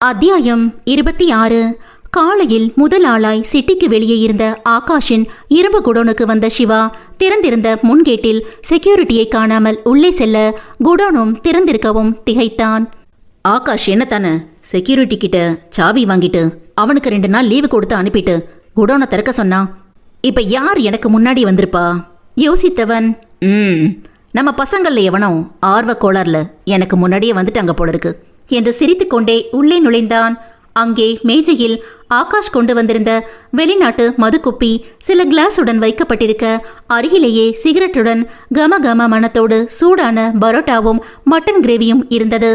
அத்தியாயம் 26. காலையில் முதல் ஆளாய் சிட்டிக்கு வெளியே இருந்த ஆகாஷின் இரும்பு குடோனுக்கு வந்த சிவா திறந்திருந்த முன்கேட்டில் செக்யூரிட்டியை காணாமல் உள்ளே செல்ல குடோனும் திறந்திருக்கவும் திகைத்தான். ஆகாஷ் என்ன தானே செக்யூரிட்டி கிட்ட சாவி வாங்கிட்டு அவனுக்கு 2 நாள் லீவு கொடுத்து அனுப்பிட்டு குடோனை திறக்க சொன்னான். இப்ப யார் எனக்கு முன்னாடி வந்திருப்பா யோசித்தவன், நம்ம பசங்கள்ல எவனோ ஆர்வ கோளாறுல எனக்கு முன்னாடியே வந்துட்டாங்க போல இருக்கு என்று சிரித்துக்கொண்டே உள்ளே நுழைந்தான். அங்கே மேஜையில் ஆகாஷ் கொண்டு வந்திருந்த வெளிநாட்டு மதுக்குப்பி சில கிளாஸுடன் வைக்கப்பட்டிருக்க, அருகிலேயே சிகரெட்டுடன் கம கம மணத்தோடு சூடான பரோட்டாவும் மட்டன் கிரேவியும் இருந்தது.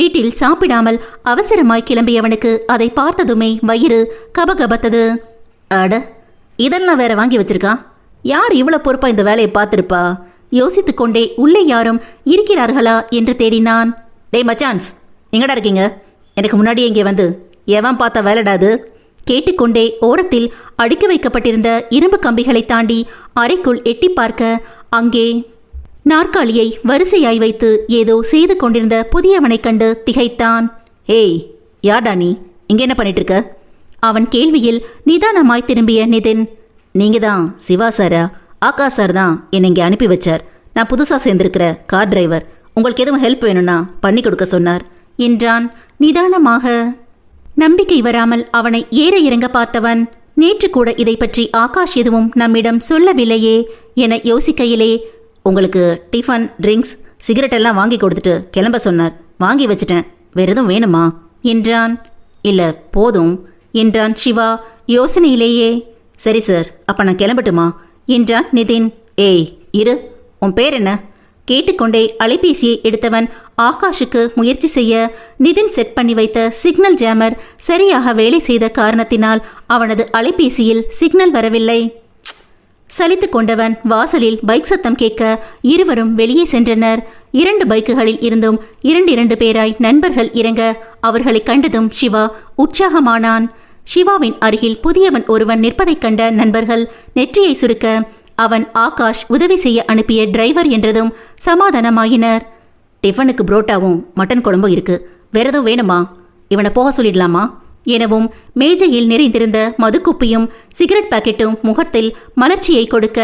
வீட்டில் சாப்பிடாமல் அவசரமாய் கிளம்பியவனுக்கு அதை பார்த்ததுமே வயிறு கபகபத்தது. அட, இதெல்லாம் வேற வாங்கி வச்சிருக்கான். யார் இவ்வளவு பொறுப்பா இந்த வேலையை பார்த்திருப்பா? யோசித்துக்கொண்டே உள்ளே யாரும் இருக்கிறார்களா என்று தேடினான். டேய் மச்சான்ஸ், எங்கடா இருக்கீங்க? எனக்கு முன்னாடியே இங்கே வந்து எவன் பார்த்த வேலைடாது? கேட்டுக்கொண்டே ஓரத்தில் அடுக்கி வைக்கப்பட்டிருந்த இரும்பு கம்பிகளை தாண்டி அறைக்குள் எட்டி பார்க்க, அங்கே நாற்காலியை வரிசையாய் வைத்து ஏதோ செய்து கொண்டிருந்த புதியவனை கண்டு திகைத்தான். ஏய், யார்டா நீ? இங்கே என்ன பண்ணிட்டு இருக்க? அவன் கேள்வியில் நிதானமாய் திரும்பிய நிதின், நீங்க தான் சிவா சாரா? ஆகாஷ் சார் தான் என்னை இங்கே அனுப்பி வச்சார். நான் புதுசாக சேர்ந்திருக்கிற கார் டிரைவர். உங்களுக்கு எதுவும் ஹெல்ப் வேணும்னா பண்ணி கொடுக்க சொன்னார் என்றான் நிதானமாக. நம்பிக்கை வராமல் அவனை ஏற இறங்க பார்த்தவன், நேற்று கூட இதை பற்றி ஆகாஷ் எதுவும் நம்மிடம் சொல்லவில்லையே என யோசிக்கையிலே, உங்களுக்கு டிஃபன், ட்ரிங்க்ஸ், சிகரெட் எல்லாம் வாங்கி கொடுத்துட்டு கிளம்ப சொன்னார். வாங்கி வச்சிட்டேன். வேற எதுவும் வேணுமா என்றான். இல்லை, போதும் என்றான் சிவா யோசனையிலேயே. சரி சார், அப்போ நான் கிளம்பட்டுமா என்றான் நிதின். ஏய் இரு, உன் பேர் என்ன? கேட்டுக்கொண்டே அலைபேசியை எடுத்தவன் ஆகாஷுக்கு முயற்சி செய்ய, நிதின் செட் பண்ணி வைத்த சிக்னல் ஜாமர் சரியாக வேலை செய்த காரணத்தினால் அவனது அலைபேசியில் சிக்னல் வரவில்லை. சலித்து கொண்டவன் வாசலில் பைக் சத்தம் கேட்க இருவரும் வெளியே சென்றனர். 2 பைக்குகளில் இருந்தும் 2 பேராய் நண்பர்கள் இறங்க அவர்களை கண்டதும் சிவா உற்சாகமானான். சிவாவின் அருகில் புதியவன் ஒருவன் நிற்பதைக் கண்ட நண்பர்கள் நெற்றியை சுருக்க, அவன் ஆகாஷ் உதவி செய்ய அனுப்பிய டிரைவர் என்றதும் சமாதானமாயினர். டிஃபனுக்கு புரோட்டாவும் மட்டன் குழம்பும் இருக்கு. வேற எதுவும் வேணுமா? இவனை போக சொல்லிடலாமா எனவும் மேஜையில் நிறைந்திருந்த மதுக்குப்பியும் சிகரெட் பாக்கெட்டும் முகத்தில் மலர்ச்சியை கொடுக்க,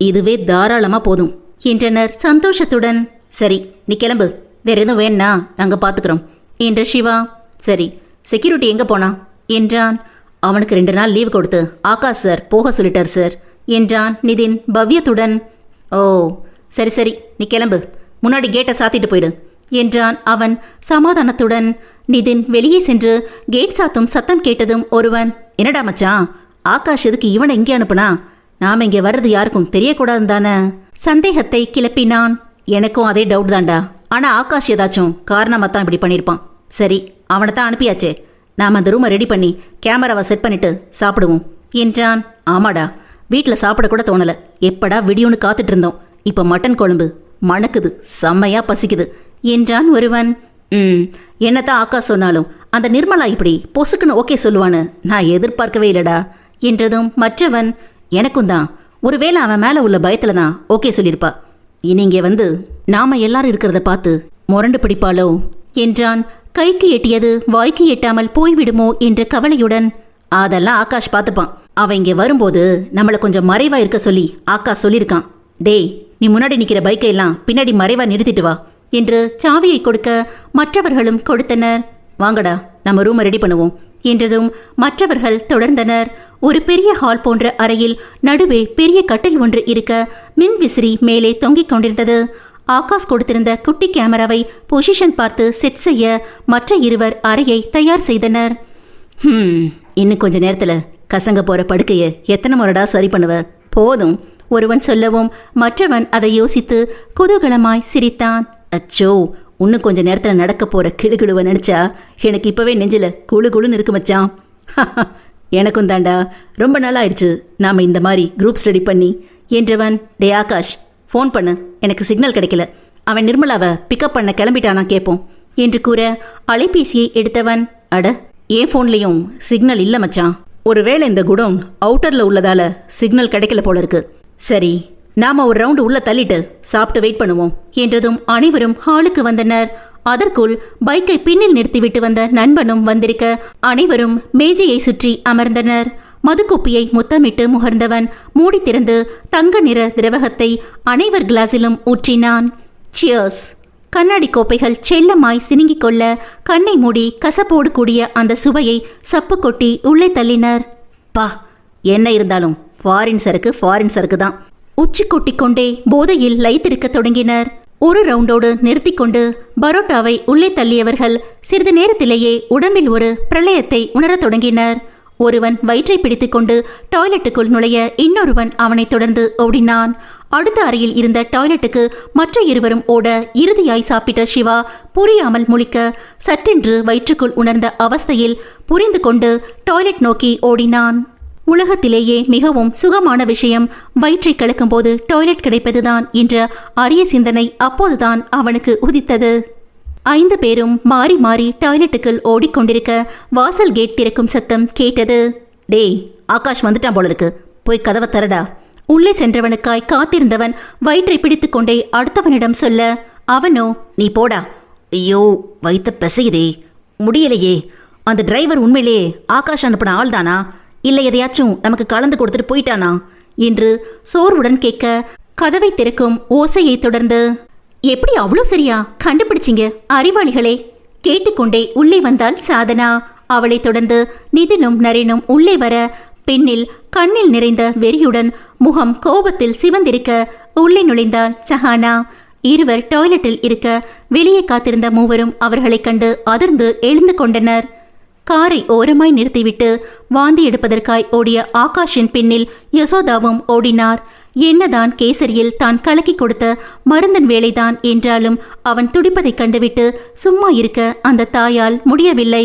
இதுவே தாராளமா போதும் என்றனர் சந்தோஷத்துடன். சரி, நீ கிளம்பு. வேற எதுவும் வேணா நாங்க பாத்துக்கிறோம் என்ற சிவா. சரி, செக்யூரிட்டி எங்க போனா என்றான். அவனுக்கு 2 நாள் லீவ் கொடுத்து ஆகாஷ் சார் போக சொல்லிட்டார் சார் என்றான் நிதின் பவ்யத்துடன். ஓ சரி சரி, நீ கிளம்பு. முன்னாடி கேட்டை சாத்திட்டு போயிடு என்றான் அவன் சமாதானத்துடன். நிதின் வெளியே சென்று கேட் சாத்தும் சத்தம் கேட்டதும் ஒருவன், என்னடா மச்சான், ஆகாஷ் எதுக்கு இவனை இங்கே அனுப்புனா? நாம இங்கே வர்றது யாருக்கும் தெரியக்கூடாது தானே சந்தேகத்தை கிளப்பினான். எனக்கும் அதே டவுட் தான்டா. ஆனால் ஆகாஷ் ஏதாச்சும் காரணமாக இப்படி பண்ணியிருப்பான். சரி, அவனை தான் அனுப்பியாச்சே, நாம் அந்த ரூமை ரெடி பண்ணி கேமராவை செட் பண்ணிட்டு சாப்பிடுவோம் என்றான். ஆமாடா, வீட்டில் சாப்பிடக்கூட தோணலை. எப்படா விடியோன்னு காத்துட்டு இருந்தோம். இப்போ மட்டன் குழம்பு மணக்குது, செம்மையா பசிக்குது என்றான் ஒருவன். என்னத்தான் ஆகாஷ் சொன்னாலும் அந்த நிர்மலா இப்படி பொசுக்குன்னு ஓகே சொல்லுவான்னு நான் எதிர்பார்க்கவே இல்லடா என்றதும் மற்றவன், எனக்கும் தான். ஒருவேளை அவன் மேலே உள்ள பயத்தில் தான் ஓகே சொல்லியிருப்பா. இனி இங்கே வந்து நாம எல்லாரும் இருக்கிறத பார்த்து முரண்டு பிடிப்பாளோ என்றான். கைக்கு எட்டியது வாய்க்கு எட்டாமல் போய்விடுமோ என்ற கவலையுடன். அதெல்லாம் ஆகாஷ் பார்த்துப்பான். அவன் இங்கே வரும்போது நம்மளை கொஞ்சம் மறைவா இருக்க சொல்லி ஆகாஷ் சொல்லியிருக்கான். டேய், நீ முன்னாடி நிற்கிற பைக்கை எல்லாம் பின்னாடி மறைவா நிறுத்திட்டு வா என்று சாவியை கொடுக்க மற்றவர்களும் கொடுத்தனர். வாங்கடா, நம்ம ரூமை ரெடி பண்ணுவோம் என்றதும் மற்றவர்கள் தொடர்ந்தனர். ஒரு பெரிய ஹால் போன்ற அறையில் நடுவே பெரிய கட்டில் ஒன்று இருக்க, மின் விசிறி மேலே தொங்கிக் கொண்டிருந்தது. ஆகாஷ் கொடுத்திருந்த குட்டி கேமராவை பொசிஷன் பார்த்து செட் செய்ய மற்ற இருவர் அறையை தயார் செய்தனர். இன்னும் கொஞ்ச நேரத்துல கசங்க போற படுக்கைய எத்தனை முறைடா சரி பண்ணுவ? போதும் ஒருவன் சொல்லவும் மற்றவன் அதை யோசித்து குதூகலமாய் சிரித்தான். அச்சோ, இன்னும் கொஞ்ச நேரத்துல நடக்க போற கிளுகிழுவ நினைச்சா எனக்கு இப்பவே நெஞ்சில குழு குழுன்னு இருக்கு மச்சான். எனக்கும் தாண்டா, ரொம்ப நாள் ஆயிடுச்சு நாம இந்த மாதிரி குரூப் ஸ்டடி பண்ணி என்றவன். டே ஆகாஷ், ஃபோன் பண்ணு, எனக்கு சிக்னல் கிடைக்கல. அவன் நிர்மலாவை பிக்கப் பண்ண கிளம்பிட்டானா கேட்போம் என்று கூற அலைபேசியை எடுத்தவன், அட ஏன் ஃபோன்லேயும் சிக்னல் இல்லை மச்சான். ஒருவேளை இந்த குடோன் அவுட்டரில் உள்ளதால சிக்னல் கிடைக்கல போல இருக்கு. சரி, நாம ஒரு ரவுண்டு உள்ள தள்ளிட்டு சாப்பிட்டு வெயிட் பண்ணுவோம் என்றதும் அனைவரும் ஹாலுக்கு வந்தனர். அதற்குள் பைக்கை பின்னில் நிறுத்திவிட்டு வந்த நண்பனும் வந்திருக்க அனைவரும் மேஜையை சுற்றி அமர்ந்தனர். மதுக்குப்பியை முத்தமிட்டு முகர்ந்தவன் மூடி திறந்து தங்க நிற திரவகத்தை அனைவர் கிளாஸிலும் ஊற்றினான். சியர்ஸ். கண்ணாடி கோப்பைகள் செல்லமாய் சினுங்கிக் கொள்ள கண்ணை மூடி கசப்போடு கூடிய அந்த சுவையை சப்பு கொட்டி உள்ளே தள்ளினர். பா, என்ன இருந்தாலும் ஃபாரின் சரக்கு தான். உச்சி கொட்டிக்கொண்டே போதையில் லைத்திருக்க தொடங்கினர். ஒரு ரவுண்டோடு நிறுத்தி கொண்டு பரோட்டாவை உள்ளே தள்ளியவர்கள் சிறிது நேரத்திலேயே உடம்பில் ஒரு பிரளயத்தை உணரத் தொடங்கினர். ஒருவன் வயிற்றை பிடித்துக்கொண்டு டாய்லெட்டுக்குள் நுழைய இன்னொருவன் அவனை தொடர்ந்து ஓடினான். அடுத்த அறையில் இருந்த டாய்லெட்டுக்கு மற்ற இருவரும் ஓட இறுதியாய் சாப்பிட்ட சிவா புரியாமல் முழிக்க சற்றென்று வயிற்றுக்குள் உணர்ந்த அவஸ்தையில் புரிந்து கொண்டு டாய்லெட் நோக்கி ஓடினான். உலகத்திலேயே மிகவும் சுகமான விஷயம் வயிற்றை கலக்கும் போது டாய்லெட் கிடைப்பதுதான் என்ற அரிய சிந்தனை அப்போதுதான் அவனுக்கு உதித்தது. 5 பேரும் மாறி மாறி டாய்லெட்டுக்குள் ஓடிக்கொண்டிருக்க வாசல் கேட் திறக்கும் சத்தம் கேட்டது. டேய், ஆகாஷ் வந்துட்டான் போல இருக்கு, போய் கதவை தரடா. உள்ளே சென்றவனுக்காய் காத்திருந்தவன் வயிற்றை பிடித்து கொண்டே அடுத்தவனிடம் சொல்ல அவனோ, நீ போடா. ஐயோ, வயிற்ற பிசையுதே, முடியலையே. அந்த டிரைவர் உண்மையிலேயே ஆகாஷ் அனுப்பின ஆள்தானா, இல்லை எதையாச்சும் நமக்கு கலந்து கொடுத்துட்டு போயிட்டானா என்று சோர்வுடன் கேட்க கதவை திறக்கும் ஓசையை தொடர்ந்து, எப்படி அவ்வளோ சரியா கண்டுபிடிச்சிங்க அறிவாளிகளே? கேட்டுக்கொண்டே உள்ளே வந்தால் சாதனா. அவளை தொடர்ந்து நிதினும் நரேனும் உள்ளே வர பெண்ணில் கண்ணில் நிறைந்த வெறியுடன் முகம் கோபத்தில் சிவந்திருக்க உள்ளே நுழைந்தாள் சஹானா. இருவர் டாய்லெட்டில் இருக்க வெளியே காத்திருந்த மூவரும் அவர்களைக் கண்டு அதிர்ந்து எழுந்து கொண்டனர். காரை ஓரமாய் நிறுத்திவிட்டு வாந்தி எடுப்பதற்காய் ஓடிய ஆகாஷின் பின்னில் யசோதாவும் ஓடினார். என்னதான் கேசரியில் தான் கலக்கி கொடுத்த மருந்தன் வேலைதான் என்றாலும் அவன் துடிப்பதைக் கண்டுவிட்டு சும்மா இருக்க அந்த தாயால் முடியவில்லை.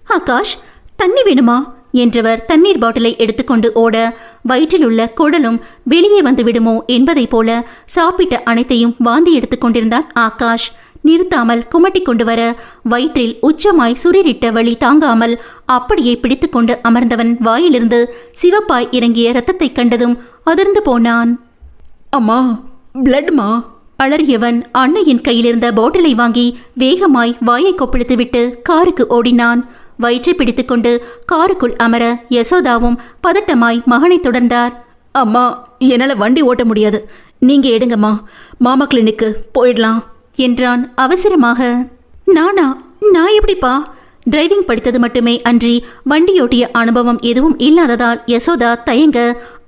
ஆகாஷ், தண்ணி வேணுமா என்றவர் தண்ணீர் பாட்டிலை எடுத்துக்கொண்டு ஓட வயிற்றில் உள்ள குடலும் வெளியே வந்து விடுமோ என்பதைப் போல சாப்பிட்ட அனைத்தையும் வாந்தி எடுத்துக்கொண்டிருந்தான் ஆகாஷ். நிறுத்தாமல் குமட்டி கொண்டு வர வயிற்றில் உச்சமாய் சுரீரிட்ட வலி தாங்காமல் அப்படியே பிடித்து கொண்டு அமர்ந்தவன் வாயிலிருந்து சிவப்பாய் இறங்கிய இரத்தத்தை கண்டதும் அதிர்ந்து போனான். அம்மா, பிளட்மா. அலறியவன் அன்னையின் கையிலிருந்த பாட்டிலை வாங்கி வேகமாய் வாயை கொப்பளித்துவிட்டு காருக்கு ஓடினான். வயிற்றை பிடித்துக்கொண்டு காருக்குள் அமர யசோதாவும் பதட்டமாய் மகனை தொடர்ந்தார். அம்மா, என்னால் வண்டி ஓட்ட முடியாது, நீங்க எடுங்கம்மா, மாமா கிளினிக்கு போயிடலாம் என்றான் அவசரமாக. நான் எப்படிப்பா? டிரைவிங் படித்தது மட்டுமே அன்றி வண்டியோட்டிய அனுபவம் எதுவும் இல்லாததால் யசோதா தயங்க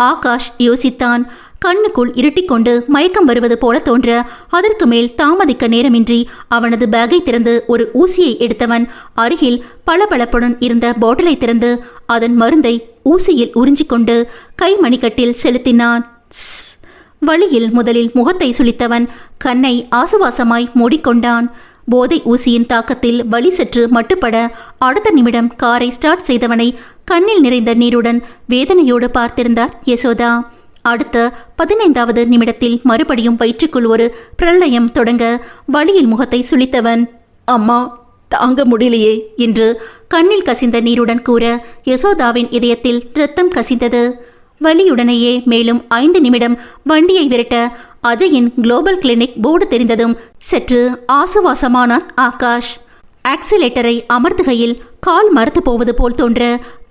ஆகாஷ் யோசித்தான். கண்ணுக்குள் இருட்டிக்கொண்டு மயக்கம் வருவது போல தோன்ற அதற்கு மேல் தாமதிக்க நேரமின்றி அவனது பேக்கை திறந்து ஒரு ஊசியை எடுத்தவன் அருகில் பளபளப்புடன் இருந்த பாட்டிலை திறந்து அதன் மருந்தை ஊசியில் உறிஞ்சிக்கொண்டு கை மணிக்கட்டில் செலுத்தினான். வழியில் முதலில் முகத்தை சுளித்தவன் கண்ணை ஆசுவாசமாய் மூடிக்கொண்டான். போதை ஊசியின் தாக்கத்தில் வலி சற்று மட்டுப்பட அடுத்த நிமிடம் காரை ஸ்டார்ட் செய்தவனை கண்ணில் நிறைந்த நீருடன் வேதனையோடு பார்த்திருந்தார் யசோதா. அடுத்த 15வது நிமிடத்தில் மறுபடியும் வயிற்றுக்குள் ஒரு பிரளயம் தொடங்க வழியில் முகத்தை சுளித்தவன் அம்மா, தாங்க முடியலையே என்று கண்ணில் கசிந்த நீருடன் கூற யசோதாவின் இதயத்தில் இரத்தம் கசிந்தது. வலியுடனேயே மேலும் 5 நிமிடம் வண்டியை விரட்ட அஜயின் குளோபல் கிளினிக் போர்டு தெரிந்ததும் சற்று ஆசுவாசமானான் ஆகாஷ். ஆக்சிலேட்டரை அமர்த்துகையில் கால் மரத்து போவது போல் தோன்ற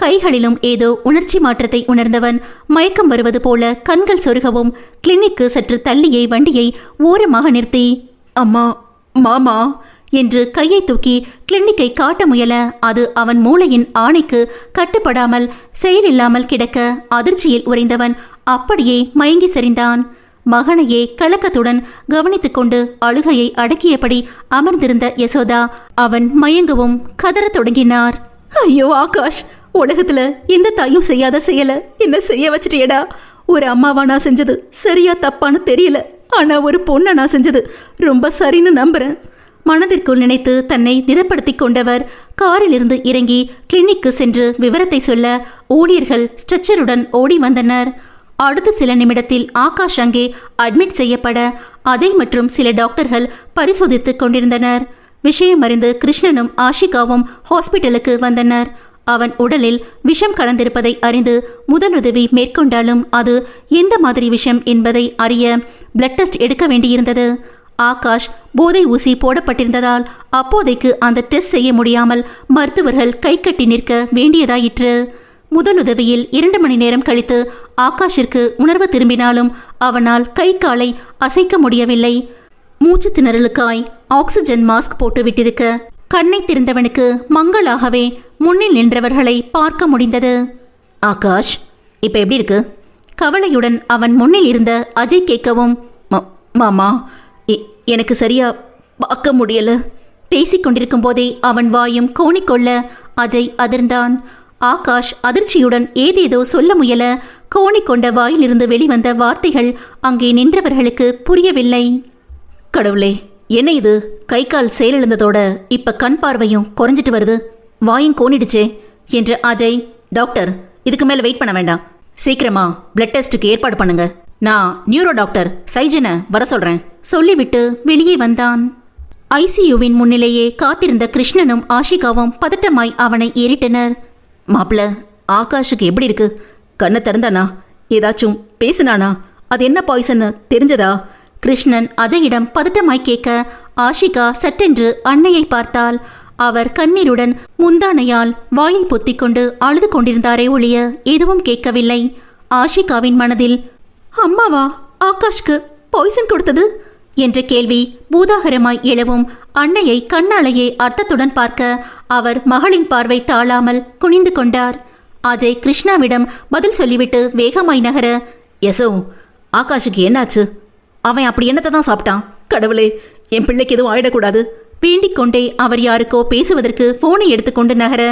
கைகளிலும் ஏதோ உணர்ச்சி மாற்றத்தை உணர்ந்தவன் மயக்கம் வருவது போல கண்கள் சொருகவும் கிளினிக்கு சற்று தள்ளியே வண்டியை ஓரமாக நிறுத்தி அம்மா, மாமா என்று கையை தூக்கி கிளினிக்கை காட்ட முயல அது அவன் மூளையின் ஆணைக்கு கட்டுப்படாமல் செயலில்லாமல் கிடக்க அதிர்ச்சியில் உறைந்தவன் அப்படியே மயங்கி சரிந்தான். மகனையே கலக்கத்துடன் கவனித்துக் கொண்டு அழுகையை அடக்கியபடி அமர்ந்திருந்த யசோதா அவன் மயங்கவும் கதறத் தொடங்கினார். ஐயோ ஆகாஷ், உலகத்துல எந்த தாயும் செய்யாத செயல என்ன செய்ய வச்சிட்டியடா. ஒரு அம்மாவா நான் செஞ்சது சரியா தப்பான்னு தெரியல, ஆனா ஒரு பொண்ணை நான் செஞ்சது ரொம்ப சரின்னு நம்புறேன். மனதிற்குள் நினைத்து தன்னை திடப்படுத்தி கொண்டவர் காரிலிருந்து இறங்கி கிளினிக்கு சென்று விவரத்தை சொல்ல ஊழியர்கள் ஸ்ட்ரெச்சருடன் ஓடி வந்தனர். அடுத்த சில நிமிடத்தில் ஆகாஷ் அங்கே அட்மிட் செய்யப்பட அஜய் மற்றும் சில டாக்டர்கள் பரிசோதித்துக் கொண்டிருந்தனர். விஷயம் அறிந்து கிருஷ்ணனும் ஆஷிகாவும் ஹாஸ்பிட்டலுக்கு வந்தனர். அவன் உடலில் விஷம் கலந்திருப்பதை அறிந்து முதலுதவி மேற்கொண்டாலும் அது எந்த மாதிரி விஷம் என்பதை அறிய பிளட் டெஸ்ட் எடுக்க வேண்டியிருந்தது. ஆகாஷ் போதை ஊசி போடப்பட்டிருந்ததால் அப்போதைக்கு அந்த டெஸ்ட் செய்ய முடியாமல் மருத்துவர்கள் கை கட்டி நிற்க வேண்டியதாயிற்று. முதலுதவியில் 2 மணி நேரம் கழித்து ஆகாஷிற்கு உணர்வு திரும்பினாலும் அவனால் கை காலை அசைக்க முடியவில்லை. மூச்சு திணறலுக்காய் ஆக்சிஜன் மாஸ்க் போட்டு விட்டிருக்க கண்ணை திறந்தவனுக்கு மங்களாகவே முன்னில் நின்றவர்களை பார்க்க முடிந்தது. ஆகாஷ், இப்ப எப்படி இருக்கு? கவலையுடன் அவன் முன்னில் இருந்த அஜய் கேட்கவும், மாமா, எனக்கு சரியா பார்க்க முடியல. பேசிக்கொண்டிருக்கும் போதே அவன் வாயும் கோணிக்கொள்ள அஜய் அதிர்ந்தான். ஆகாஷ் அதிர்ச்சியுடன் ஏதேதோ சொல்ல முயல கோணிக்கொண்ட வாயிலிருந்து வெளிவந்த வார்த்தைகள் அங்கே நின்றவர்களுக்கு புரியவில்லை. கடவுளே, என்ன இது? கை கால் செயலிழந்ததோட இப்ப கண் பார்வையும் குறைஞ்சிட்டு வருது, வாயும் கோணிடுச்சே என்று அஜய், டாக்டர் இதுக்கு மேல வெயிட் பண்ண வேண்டாம், சீக்கிரமா பிளட் டெஸ்ட்டுக்கு ஏற்பாடு பண்ணுங்க, நான் நியூரோ டாக்டர் சைஜனை வர சொல்றேன் சொல்லிவிட்டு வெளியே வந்தான். ஐசியூவின் முன்னிலேயே காத்திருந்த கிருஷ்ணனும் ஆஷிகாவும் பதட்டமாய் அவனை ஏறிட்டனர். மாப்பிள்ள, ஆகாஷுக்கு எப்படி இருக்கு? கண்ணை திறந்தானா? ஏதாச்சும் பேசினானா? அது என்ன பாய்சன்னு தெரிஞ்சதா? கிருஷ்ணன் அஜயிடம் பதட்டமாய் கேட்க ஆஷிகா சட்டென்று அன்னையை பார்த்தாள். அவர் கண்ணீருடன் முந்தானையால் வாயை பொத்திக்கொண்டு அழுது கொண்டிருந்தாரே ஒழிய எதுவும் கேட்கவில்லை. ஆஷிகாவின் மனதில், அம்மாவா ஆகாஷ்க்கு பாய்சன் கொடுத்தது என்ற கேள்வி பூதாகரமாய் எழவும் அன்னையை கண்ணாலேயே அர்த்தத்துடன் பார்க்க அவர் மகளின் பார்வை தாழாமல் குனிந்து கொண்டார். அஜய் கிருஷ்ணாவிடம் பதில் சொல்லிவிட்டு வேகமாய் நகர, யசோ, ஆகாஷுக்கு என்னாச்சு? அவன் அப்படி என்னத்தை தான் சாப்பிட்டான்? கடவுளே, என் பிள்ளைக்கு எதுவும் ஆயிடக்கூடாது. வேண்டிக் கொண்டே அவர் யாருக்கோ பேசுவதற்கு போனை எடுத்துக்கொண்டு நகர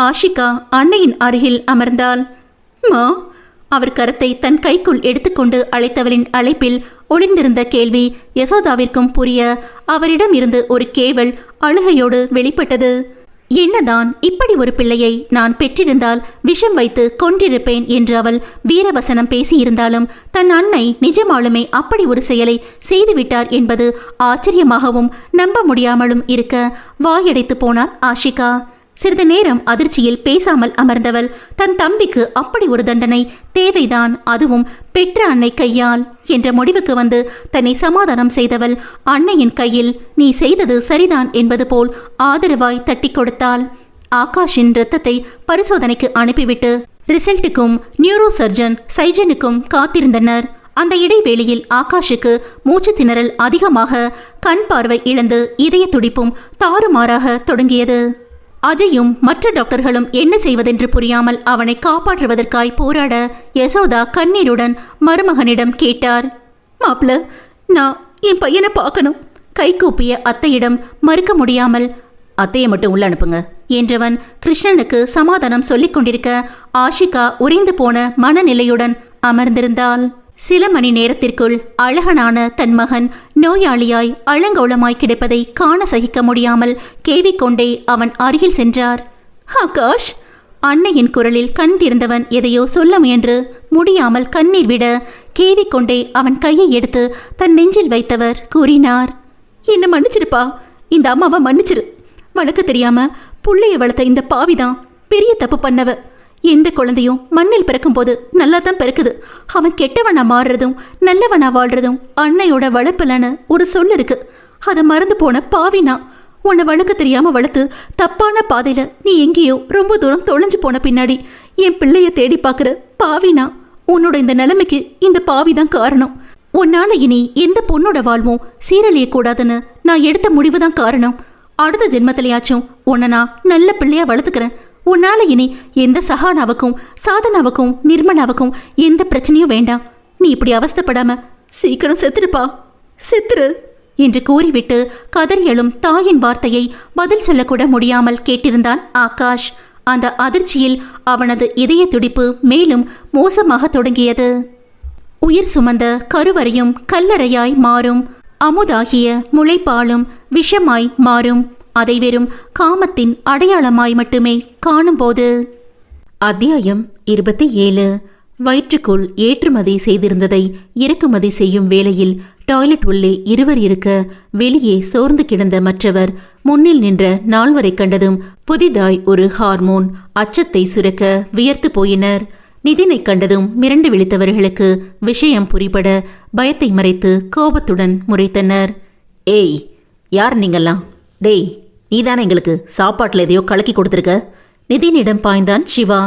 ஆஷிகா அன்னையின் அருகில் அமர்ந்தாள். மா, அவர் கரத்தை தன் கைக்குள் எடுத்துக்கொண்டு அழைத்தவரின் அழைப்பில் ஒளிந்திருந்த கேள்வி யசோதாவிற்கும் புரிய அவரிடம் இருந்து ஒரு கேவல் அழுகையோடு வெளிப்பட்டது. என்னதான் இப்படி ஒரு பிள்ளையை நான் பெற்றிருந்தால் விஷம் வைத்து கொன்றிருப்பேன் என்று அவள் வீரவசனம் பேசியிருந்தாலும் தன் அன்னை நிஜமாலுமே அப்படி ஒரு செயலை செய்துவிட்டார் என்பது ஆச்சரியமாகவும் நம்ப முடியாமலும் இருக்க வாயடைத்து போனார் ஆஷிகா. சிறிது நேரம் அதிர்ச்சியில் பேசாமல் அமர்ந்தவள் தன் தம்பிக்கு அப்படி ஒரு தண்டனை தேவைதான், அதுவும் பெற்ற அன்னை கையால் என்ற முடிவுக்கு வந்து தன்னை சமாதானம் செய்தவள் அன்னையின் கையில் நீ செய்தது சரிதான் என்பது போல் ஆதரவாய் தட்டி கொடுத்தாள். ஆகாஷின் இரத்தத்தை பரிசோதனைக்கு அனுப்பிவிட்டு ரிசல்ட்டுக்கும் நியூரோ சர்ஜன் சைஜனுக்கும் காத்திருந்தனர். அந்த இடைவேளையில் ஆகாஷுக்கு மூச்சு திணறல் அதிகமாக, கண் பார்வை இழந்து இதய துடிப்பும் தாறுமாறாக தொடங்கியது. அஜயும் மற்ற டாக்டர்களும் என்ன செய்வதென்று புரியாமல் அவனை காப்பாற்றுவதற்காய் போராட யசோதா கண்ணீருடன் மருமகனிடம் கேட்டார். மாப்பிள்ள, நான் என் பையனை பார்க்கணும். கை கூப்பிய அத்தையிடம் மறுக்க முடியாமல், அத்தையை மட்டும் உள்ள அனுப்புங்க என்றவன் கிருஷ்ணனுக்கு சமாதானம் சொல்லிக் கொண்டிருக்க ஆஷிகா உறைந்து போன மனநிலையுடன் அமர்ந்திருந்தாள். சில மணி நேரத்திற்குள் அழகனான தன் மகன் நோயாளியாய் அலங்கோலமாய் கிடப்பதை காண சகிக்க முடியாமல் கேவிக்கொண்டே அவன் அருகில் சென்றார். ஆகாஷ், அன்னையின் குரலில் கண் திறந்தவன் எதையோ சொல்ல முயன்று முடியாமல் கண்ணீர் விட கேவிக்கொண்டே அவன் கையை எடுத்து தன் நெஞ்சில் வைத்தவர் கூறினார், என்ன மன்னிச்சிருப்பா, இந்த அம்மாவை மன்னிச்சிரு. வளர்க்க தெரியாம புள்ளைய வளர்த்த இந்த பாவிதான் பெரிய தப்பு பண்ணவ. எந்த குழந்தையும் மண்ணில் பிறக்கும்போது நல்லா தான் பிறக்குது. அவன் கெட்டவனா மாறுறதும் நல்லவனா வாழ்றதும் அன்னையோட வளர்ப்பலன்னு ஒரு சொல் இருக்கு. அதை மறந்து போன பாவினா. உன்னை வளர்க்க தெரியாம வளர்த்து தப்பான பாதையில நீ எங்கேயோ ரொம்ப தூரம் தொலைஞ்சு போன பின்னாடி என் பிள்ளைய தேடி பார்க்குற பாவினா. உன்னோட இந்த நிலைமைக்கு இந்த பாவிதான் காரணம். உன்னால இனி எந்த பொண்ணோட வாழ்வும் சீரழிய கூடாதுன்னு நான் எடுத்த முடிவு தான் காரணம். அடுத்த ஜென்மத்திலேயாச்சும் உன்னை நான் நல்ல பிள்ளையா வளர்த்துக்கிறேன். உன்னால இனி எந்த சஹானாவுக்கும் சாதனாவுக்கும் நிர்மலாவுக்கும் எந்த பிரச்சனையும் வேண்டாம். நீ இப்படி அவஸ்தைப்படாம சீக்கிரம் செத்துருப்பா, செத்துரு என்று கூறிவிட்டு கதறியலும் தாயின் வார்த்தையை பதில் சொல்லக்கூட முடியாமல் கேட்டிருந்தான் ஆகாஷ். அந்த அதிர்ச்சியில் அவனது இதய துடிப்பு மேலும் மோசமாக தொடங்கியது. உயிர் சுமந்த கருவறையும் கல்லறையாய் மாறும், அமுதாகிய முளைப்பாலும் விஷமாய் மாறும். அதை வெறும் காமத்தின் அடையாளமாய் மட்டுமே காணும்போது. அத்தியாயம் 27. வயிற்றுக்குள் ஏற்றுமதி செய்திருந்ததை இறக்குமதி செய்யும் வேளையில் டாய்லெட் உள்ளே இருவர் இருக்க வெளியே சோர்ந்து கிடந்த மற்றவர் முன்னில் நின்ற நால்வரை கண்டதும் புதிதாய் ஒரு ஹார்மோன் அச்சத்தை சுரக்க வியர்த்து போயினர். நிதினை கண்டதும் மிரண்டு விழித்தவர்களுக்கு விஷயம் புரிபட பயத்தை மறைத்து கோபத்துடன் முறைத்தனர். ஏய், யார் நீங்கெல்லாம்? டேய், நீதானே எங்களுக்கு சாப்பாட்டில் எதையோ கலக்கி கொடுத்துருக்க. நிதினிடம் பாய்ந்தான் சிவா.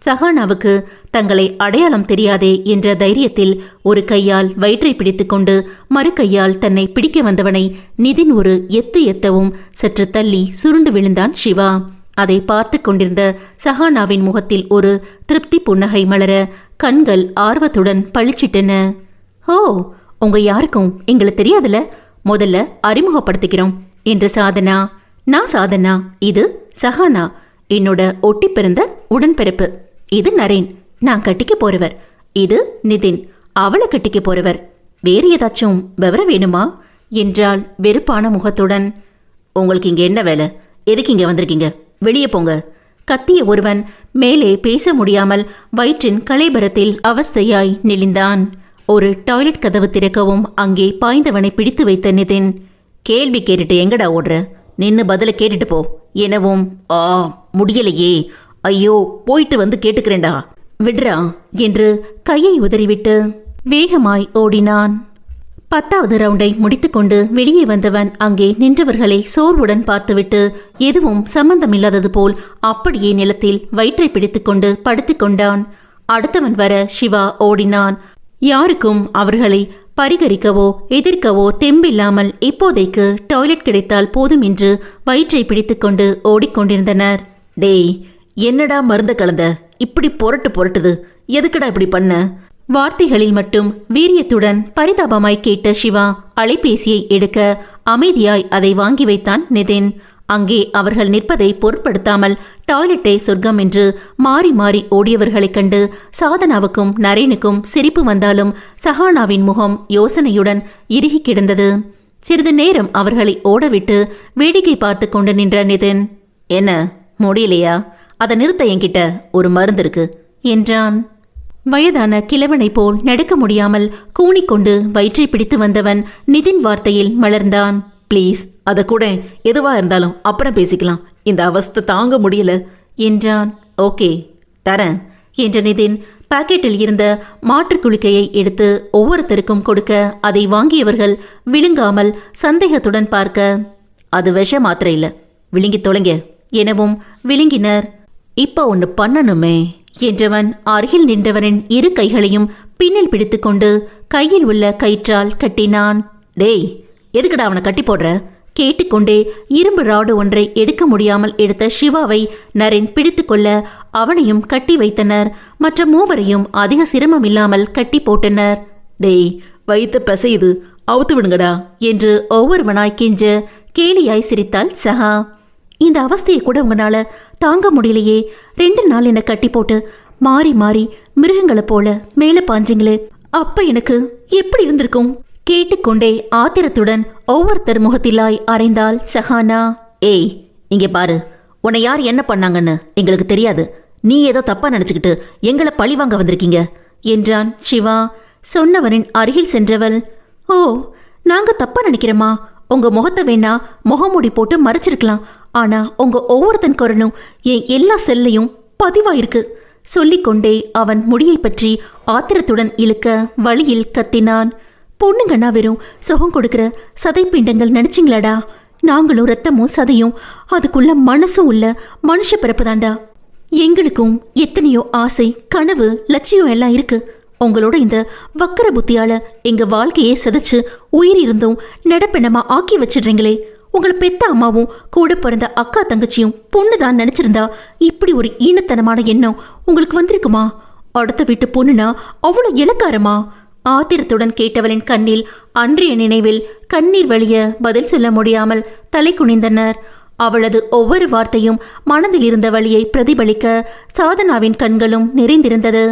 சஹானாவுக்கு தங்களை அடையாளம் தெரியாதே என்ற தைரியத்தில் ஒரு கையால் வயிற்றை பிடித்துக்கொண்டு மறு கையால் தன்னை பிடிக்க வந்தவனை நிதின் ஒரு எத்தவும் சற்று தள்ளி சுருண்டு விழுந்தான் சிவா. அதை பார்த்து கொண்டிருந்த சஹானாவின் முகத்தில் ஒரு திருப்தி புன்னகை மலர கண்கள் ஆர்வத்துடன் பளிச்சிட்டன. ஓ, உங்க யாருக்கும் எங்களை தெரியாதுல, முதல்ல அறிமுகப்படுத்திக்கிறோம் என்று சாதனா. நான் சாதனா, இது சஹானா, என்னோட ஒட்டி பிறந்த உடன்பிறப்பு. இது நரேன், நான் கட்டிக்க போறவர். இது நிதின், அவளை கட்டிக்க போறவர். வேறு ஏதாச்சும் விவரம் வேணுமா என்றாள் வெறுப்பான முகத்துடன். உங்களுக்கு இங்க என்ன வேலை? எதுக்கு இங்க வந்திருக்கீங்க? வெளியே போங்க. கத்திய ஒருவன் மேலே பேச முடியாமல் வயிற்றின் களைபரத்தில் அவஸ்தையாய் நெளிந்தான். ஒரு டாய்லெட் கதவு திறக்கவும் அங்கே பாய்ந்தவனை பிடித்து வைத்த நிதின், கேள்வி கேட்டுட்டு எங்கடா ஓடுற? நின்னு பதில கேட்டுட்டு போ எனவும், முடியலையே, ஐயோ போயிட்டு வந்து கேட்டுக்கிறேன்டா, விடுறா என்று கையை உதறிவிட்டு வேகமாய் ஓடினான். 10வது ரவுண்டை முடித்துக்கொண்டு வெளியே வந்தவன் அங்கே நின்றவர்களை சோர்வுடன் பார்த்துவிட்டு எதுவும் சம்பந்தமில்லாதது போல் அப்படியே நிலத்தில் வயிற்றை பிடித்துக்கொண்டு படுத்துக்கொண்டான். அடுத்தவன் வர சிவா ஓடினான். யாருக்கும் அவர்களை பரிகரிக்கவோ எதிர்க்கவோ தெம்பில்லாமல் இப்போதைக்கு டாய்லெட் கிடைத்தால் போதும் என்று வயிற்றை பிடித்துக்கொண்டு ஓடிக்கொண்டிருந்தனர். டேய், என்னடா மருந்த கலந்த? இப்படி புரட்டுது, எதுக்குடா இப்படி பண்ண? வார்த்தைகளில் மட்டும் வீரியத்துடன் பரிதாபமாய் கேட்ட சிவா அலைபேசியை எடுக்க அமைதியாய் அதை வாங்கி வைத்தான் நிதின். அங்கே அவர்கள் நிற்பதை பொருட்படுத்தாமல் டாய்லெட்டை சொர்க்கம் என்று மாறி மாறி ஓடியவர்களைக் கண்டு சாதனாவுக்கும் நரேனுக்கும் சிரிப்பு வந்தாலும் சஹானாவின் முகம் யோசனையுடன் இறுகி கிடந்தது. சிறிது நேரம் அவர்களை ஓடவிட்டு வேடிக்கை பார்த்து கொண்டு நின்ற நிதின், என்ன முடியலையா? அதை நிறுத்த என்கிட்ட ஒரு மருந்து இருக்கு என்றான். வயதான கிழவனை போல் நடக்க முடியாமல் கூனிக்கொண்டு வயிற்றை பிடித்து வந்தவன் நிதின் வார்த்தையில் மலர்ந்தான். ப்ளீஸ், அதை கூட, எதுவா இருந்தாலும் அப்புறம் பேசிக்கலாம், இந்த அவஸ்தை தாங்க முடியல என்றான். ஓகே, தரேன் என்ற நிதின் பாக்கெட்டில் இருந்த மாற்று குளிக்கையை எடுத்து ஒவ்வொருத்தருக்கும் கொடுக்க அதை வாங்கியவர்கள் விழுங்காமல் சந்தேகத்துடன் பார்க்க, அது விஷ மாத்திரை இல்லை, விழுங்கி தொலைங்க எனவும் விழுங்கினர். இப்ப ஒன்று பண்ணணுமே என்றவன் அருகில் நின்றவனின் இரு கைகளையும் பின்னில் பிடித்துக்கொண்டு கையில் உள்ள கயிற்றால் கட்டினான். டேய், எதுக்குடா அவனை கட்டி போடுற? கேட்டுக்கொண்டே இரும்பு ராடு ஒன்றை எடுக்க முடியாமல் எடுத்த சிவாவை நரேன் பிடித்து கொள்ள அவனையும் கட்டி வைத்தனர். மற்ற மூவரையும் அதிக சிரமம் இல்லாமல் கட்டி போட்டனர். டேய், வைத்த பசையுது, அவுத்து விடுங்கடா என்று ஒவ்வொருவனாய் கெஞ்ச கேலியாய் சிரித்தாள் சஹா. இந்த அவஸ்தையை கூட உங்களால தாங்க முடியலையே, 2 நாள் என்னை கட்டி போட்டு மாறி மாறி மிருகங்களை போல மேலே பாஞ்சிங்களே, அப்ப எனக்கு எப்படி இருந்திருக்கும்? கேட்டுக்கொண்டே ஆத்திரத்துடன் ஒவ்வொருத்தர் முகத்திலாய் அறைந்தாள் சஹானா. ஏய், இங்கே பாரு, உன்னை யார் என்ன பண்ணாங்கன்னு எங்களுக்கு தெரியாது, நீ ஏதோ தப்பா நினைச்சுக்கிட்டு எங்களை பழி வாங்க வந்திருக்கீங்க என்றான் சிவா. சொன்னவனின் அருகில் சென்றவள், ஓ, நாங்க தப்பா நினைக்கிறோமா? உங்க முகத்தை வேணா முகமூடி போட்டு மறைச்சிருக்கலாம், ஆனா உங்க ஒவ்வொருத்தன் குரலும் என் எல்லா செல்லையும் பதிவாயிருக்கு சொல்லிக்கொண்டே அவன் முடியை பற்றி ஆத்திரத்துடன் இழுக்க வழியில் கத்தினான். பொண்ணுங்கன்னா வெறும் சுகம் கொடுக்கிற சதைப்பிண்டங்கள் நினைச்சிங்களாடா? நாங்களும் ரத்தமும் சதையும் அதுக்குள்ள மனசும் உள்ள மனுஷ பிறப்புதாண்டா. எங்களுக்கும் எத்தனையோ ஆசை, கனவு, லட்சியம் எல்லாம் இருக்கு. உங்களோட இந்த வக்கர புத்தியால எங்க வாழ்க்கையே சிதைச்சு உயிர் இருந்தும் நடப்பெண்ணமா ஆக்கி வச்சிடுறீங்களே. உங்களை பெத்த அம்மாவும் கூட பிறந்த அக்கா தங்கச்சியும் பொண்ணுதான் நினைச்சிருந்தா இப்படி ஒரு ஈனத்தனமான எண்ணம் உங்களுக்கு வந்திருக்குமா? அடுத்த வீட்டு பொண்ணுனா அவ்வளோ இலக்காரமா? ஆத்திரத்துடன் கேட்டவளின் கண்ணில் அன்றைய நினைவில் கண்ணீர் வழிய பதில் சொல்ல முடியாமல் தலை குனிந்தனர். அவளது ஒவ்வொரு வார்த்தையும் மனதில் இருந்த வழியை பிரதிபலிக்க சாதனாவின் கண்களும் நிறைந்திருந்தது.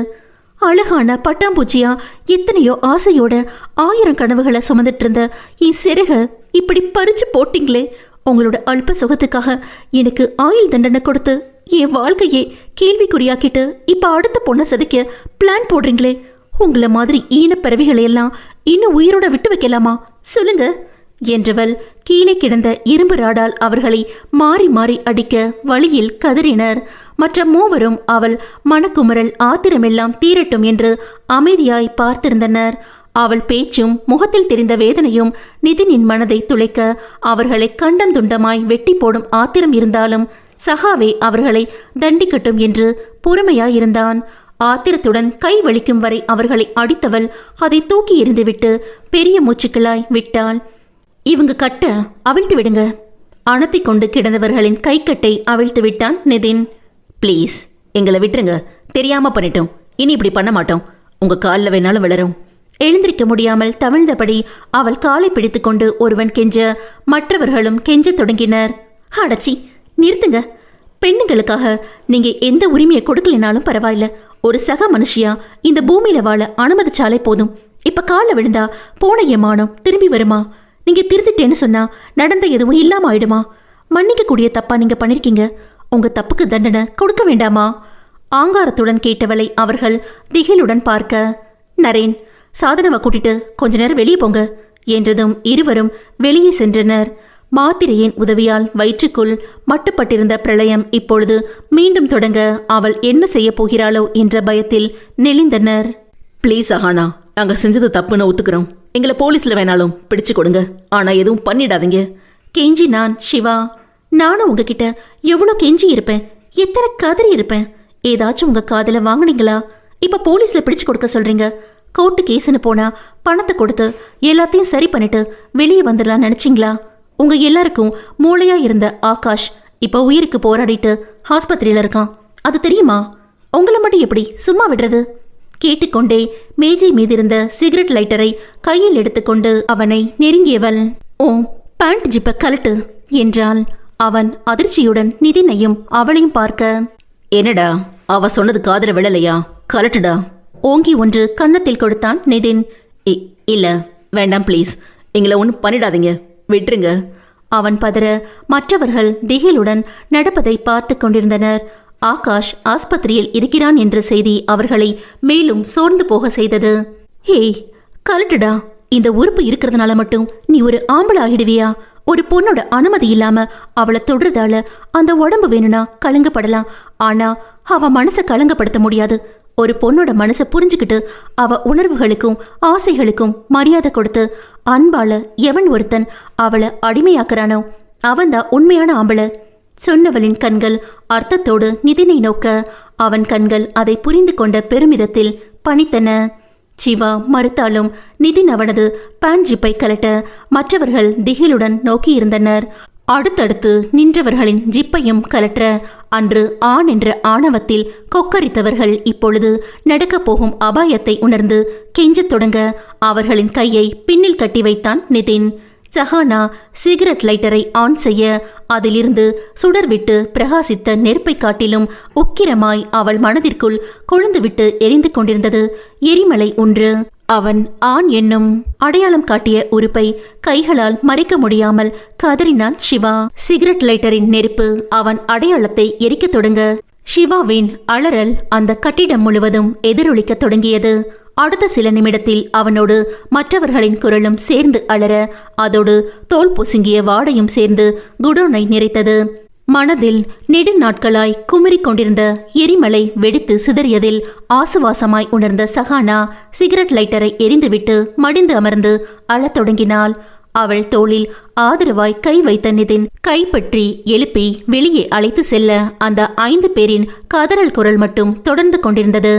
அழகான பட்டாம்பூச்சியா எத்தனையோ ஆசையோட 1000 கனவுகளை சுமந்துட்டு இருந்த என் சிறக இப்படி பறிச்சு போட்டிங்களே. உங்களோட அல்ப சுகத்துக்காக எனக்கு ஆயுள் தண்டனை கொடுத்து என் வாழ்க்கையே கேள்விக்குறியாக்கிட்டு இப்ப அடுத்த பொண்ணை சதிக்க பிளான் போடுறீங்களே. உங்களை மாதிரி ஈனப்பிறவிகளையெல்லாம் இன்னும் உயிரோட விட்டு வைக்கலாமா சொல்லுங்க என்றவள் கீழே கிடந்த இரும்பு ராடால் அவர்களை மாறி மாறி அடிக்க வழியில் கதறினர். மற்ற மூவரும் அவள் மனக்குமரல் ஆத்திரமெல்லாம் தீரட்டும் என்று அமைதியாய் பார்த்திருந்தனர். அவள் பேச்சும் முகத்தில் தெரிந்த வேதனையும் நிதினின் மனதை துளைக்க அவர்களை கண்டம் துண்டமாய் வெட்டி போடும் ஆத்திரம் இருந்தாலும் சகாவே அவர்களை தண்டிக்கட்டும் என்று பொறுமையாயிருந்தான். ஆத்திரத்துடன் கை வலிக்கும் வரை அவர்களை அடித்தவள் அதை தூக்கி எறிந்துவிட்டு பெரிய மூச்சுக்களாய் விட்டாள். இவங்க கட்ட அவிழ்த்து விடுங்க. அணத்தி கொண்டு கிடந்தவர்களின் கைக்கட்டை அவிழ்த்து விட்டான் நிதின். ப்ளீஸ் எங்களை விட்டுருங்க, தெரியாம பண்ணிட்டோம், இனி இப்படி பண்ண மாட்டோம், உங்க காலில் வேணாலும் விளரும். எழுந்திருக்க முடியாமல் தவிழ்ந்தபடி அவள் காலை பிடித்து கொண்டு ஒருவன் கெஞ்ச மற்றவர்களும் கெஞ்ச தொடங்கினர். அடச்சி நிறுத்துங்க, பெண்ணுங்களுக்காக நீங்க எந்த உரிமையை கொடுக்கலினாலும் பரவாயில்ல, ஒரு சக மனுஷியா இந்த பூமியில வாழ அனுமதிச்சாலே போதும். இப்ப கால விழுந்தா போன ஏமானம் திரும்பி வருமா? நீங்க திருந்துட்டேன்னு சொன்னா நடந்த எதுவும் இல்லாம ஆயிடுமா? மன்னிக்க கூடிய தப்பா நீங்க பண்ணிருக்கீங்க, உங்க தப்புக்கு தண்டனை கொடுக்க வேண்டாமா? ஆங்காரத்துடன் கேட்டவளை அவர்கள் திகிலுடன் பார்க்க, நரேன் சாதனவை கூட்டிட்டு கொஞ்ச நேரம் வெளியே போங்க என்றதும் இருவரும் வெளியே சென்றனர். மாத்திரையின் உதவியால் வயிற்றுக்குள் மட்டுப்பட்டிருந்த பிரளயம் இப்பொழுது மீண்டும் தொடங்க அவள் என்ன செய்ய போகிறாளோ என்ற பயத்தில் நெளிந்தனர். ப்ளீஸ் அஹானா, நாங்க செஞ்சது தப்புன்னு ஒத்துக்கிறோம், எங்களை போலீஸ்ல வேணாலும் பிடிச்சு கொடுங்க, ஆனா எதுவும் பண்ணிடாதீங்க கெஞ்சி நான் சிவா. நானும் உங்ககிட்ட எவ்வளோ கெஞ்சி இருப்பேன், எத்தனை கதறி இருப்பேன். ஏதாச்சும் உங்க காதல வாங்கினீங்களா? இப்ப போலீஸ்ல பிடிச்சு கொடுக்க சொல்றீங்க. கோர்ட்டு கேஸ்ன்னு போனா பணத்தை கொடுத்து எல்லாத்தையும் சரி பண்ணிட்டு வெளியே வந்துடலாம் நினைச்சிங்களா? உங்க எல்லாருக்கும் மூளையா இருந்த ஆகாஷ் இப்ப உயிருக்கு போராடிட்டு ஆஸ்பத்திரியில இருக்கான், அது தெரியுமா? உங்களை மட்டும் எப்படி சும்மா விடுறது? கேட்டுக்கொண்டே மேஜை மீதிருந்த சிகரெட் லைட்டரை கையில் எடுத்துக்கொண்டு அவனை நெருங்கியவள், ஓ பேண்ட் ஜிப்ப கலட்டு என்றாள். அவன் அதிர்ச்சியுடன் நிதினையும் அவளையும் பார்க்க, என்னடா அவ சொன்னது காதல விழலையா? கலட்டுடா. ஓங்கி ஒன்று கன்னத்தில் கொடுத்தான் நிதின். இல்ல வேண்டாம் ப்ளீஸ், எங்களை ஒன்றும் பண்ணிடாதீங்க, விட்டுருங்க. அவன் பதற மற்றவர்கள் திகிலுடன் நடப்பதை பார்த்து கொண்டிருந்தனர். ஆகாஷ் ஆஸ்பத்திரியில் இருக்கிறான் என்ற செய்தி அவர்களை மேலும் சோர்ந்து போக செய்தது. ஹேய் கலட்டுடா, இந்த உறுப்பு இருக்கிறதுனால மட்டும் நீ ஒரு ஆம்பளை ஆகிடுவியா? ஒரு பொண்ணோட அனுமதி இல்லாம அவளை தொடுறதால அந்த உடம்பு வேணும்னா கலங்கப்படலாம், ஆனா அவ மனசை கலங்கப்படுத்த முடியாது. ஒரு பொண்ணோட மனசை புரிஞ்சுக்கிட்டு அவ உணர்வுகளுக்கும் ஆசைகளுக்கும் மரியாதை கொடுத்து அன்பால எவன் ஒருத்தன் அவளை அடிமையாக்குறானோ அவன்தான் உண்மையான ஆம்பளை. சொன்னவளின் கண்கள் அர்த்தத்தோடு நிதினை நோக்க அவன் கண்கள் அதை புரிந்து கொண்ட பெருமிதத்தில் பணித்தன. சிவா மறுத்தாலும் நிதின் அவனது பான்ஜிப்பை கலட்ட மற்றவர்கள் திகிலுடன் நோக்கியிருந்தனர். அடுத்தடுத்து நின்றவர்களின் ஜிப்பையும் கலற்ற அன்று ஆண் என்ற ஆணவத்தில் கொக்கரித்தவர்கள் இப்பொழுது நடக்கப் போகும் அபாயத்தை உணர்ந்து கெஞ்சத் தொடங்க அவர்களின் கையை பின்னில் கட்டி வைத்தான் நிதின். சஹானா சிகரெட் லைட்டரை ஆன் செய்ய அதிலிருந்து சுடர்விட்டு பிரகாசித்த நெருப்பை காட்டிலும் உக்கிரமாய் அவள் மனதிற்குள் கொழுந்துவிட்டு எரிந்து கொண்டிருந்தது எரிமலை ஒன்று. அவன் ஆண் என்னும் அடையாளம் காட்டிய உறுப்பை கைகளால் மறைக்க முடியாமல் கதறினான் சிவா. சிகரெட் லைட்டரின் நெருப்பு அவன் அடையாளத்தை எரிக்கத் தொடங்க சிவாவின் அலறல் அந்த கட்டிடம் முழுவதும் எதிரொலிக்க தொடங்கியது. அடுத்த சில நிமிடத்தில் அவனோடு மற்றவர்களின் குரலும் சேர்ந்து அலற அதோடு தோல் பொசுங்கிய வாடையும் சேர்ந்து குடோனை நிறைத்தது. மனதில் நெடு நாட்களாய் குமரிக் கொண்டிருந்த எரிமலை வெடித்து சிதறியதில் ஆசுவாசமாய் உணர்ந்த சஹானா சிகரெட் லைட்டரை எரிந்துவிட்டு மடிந்து அமர்ந்து அழத் தொடங்கினாள். அவள் தோளில் ஆதரவாய் கை வைத்த நிதின் கைப்பற்றி எழுப்பி வெளியே அழைத்து செல்ல அந்த 5 பேரின் கதறல் குரல் மட்டும் தொடர்ந்து கொண்டிருந்தது.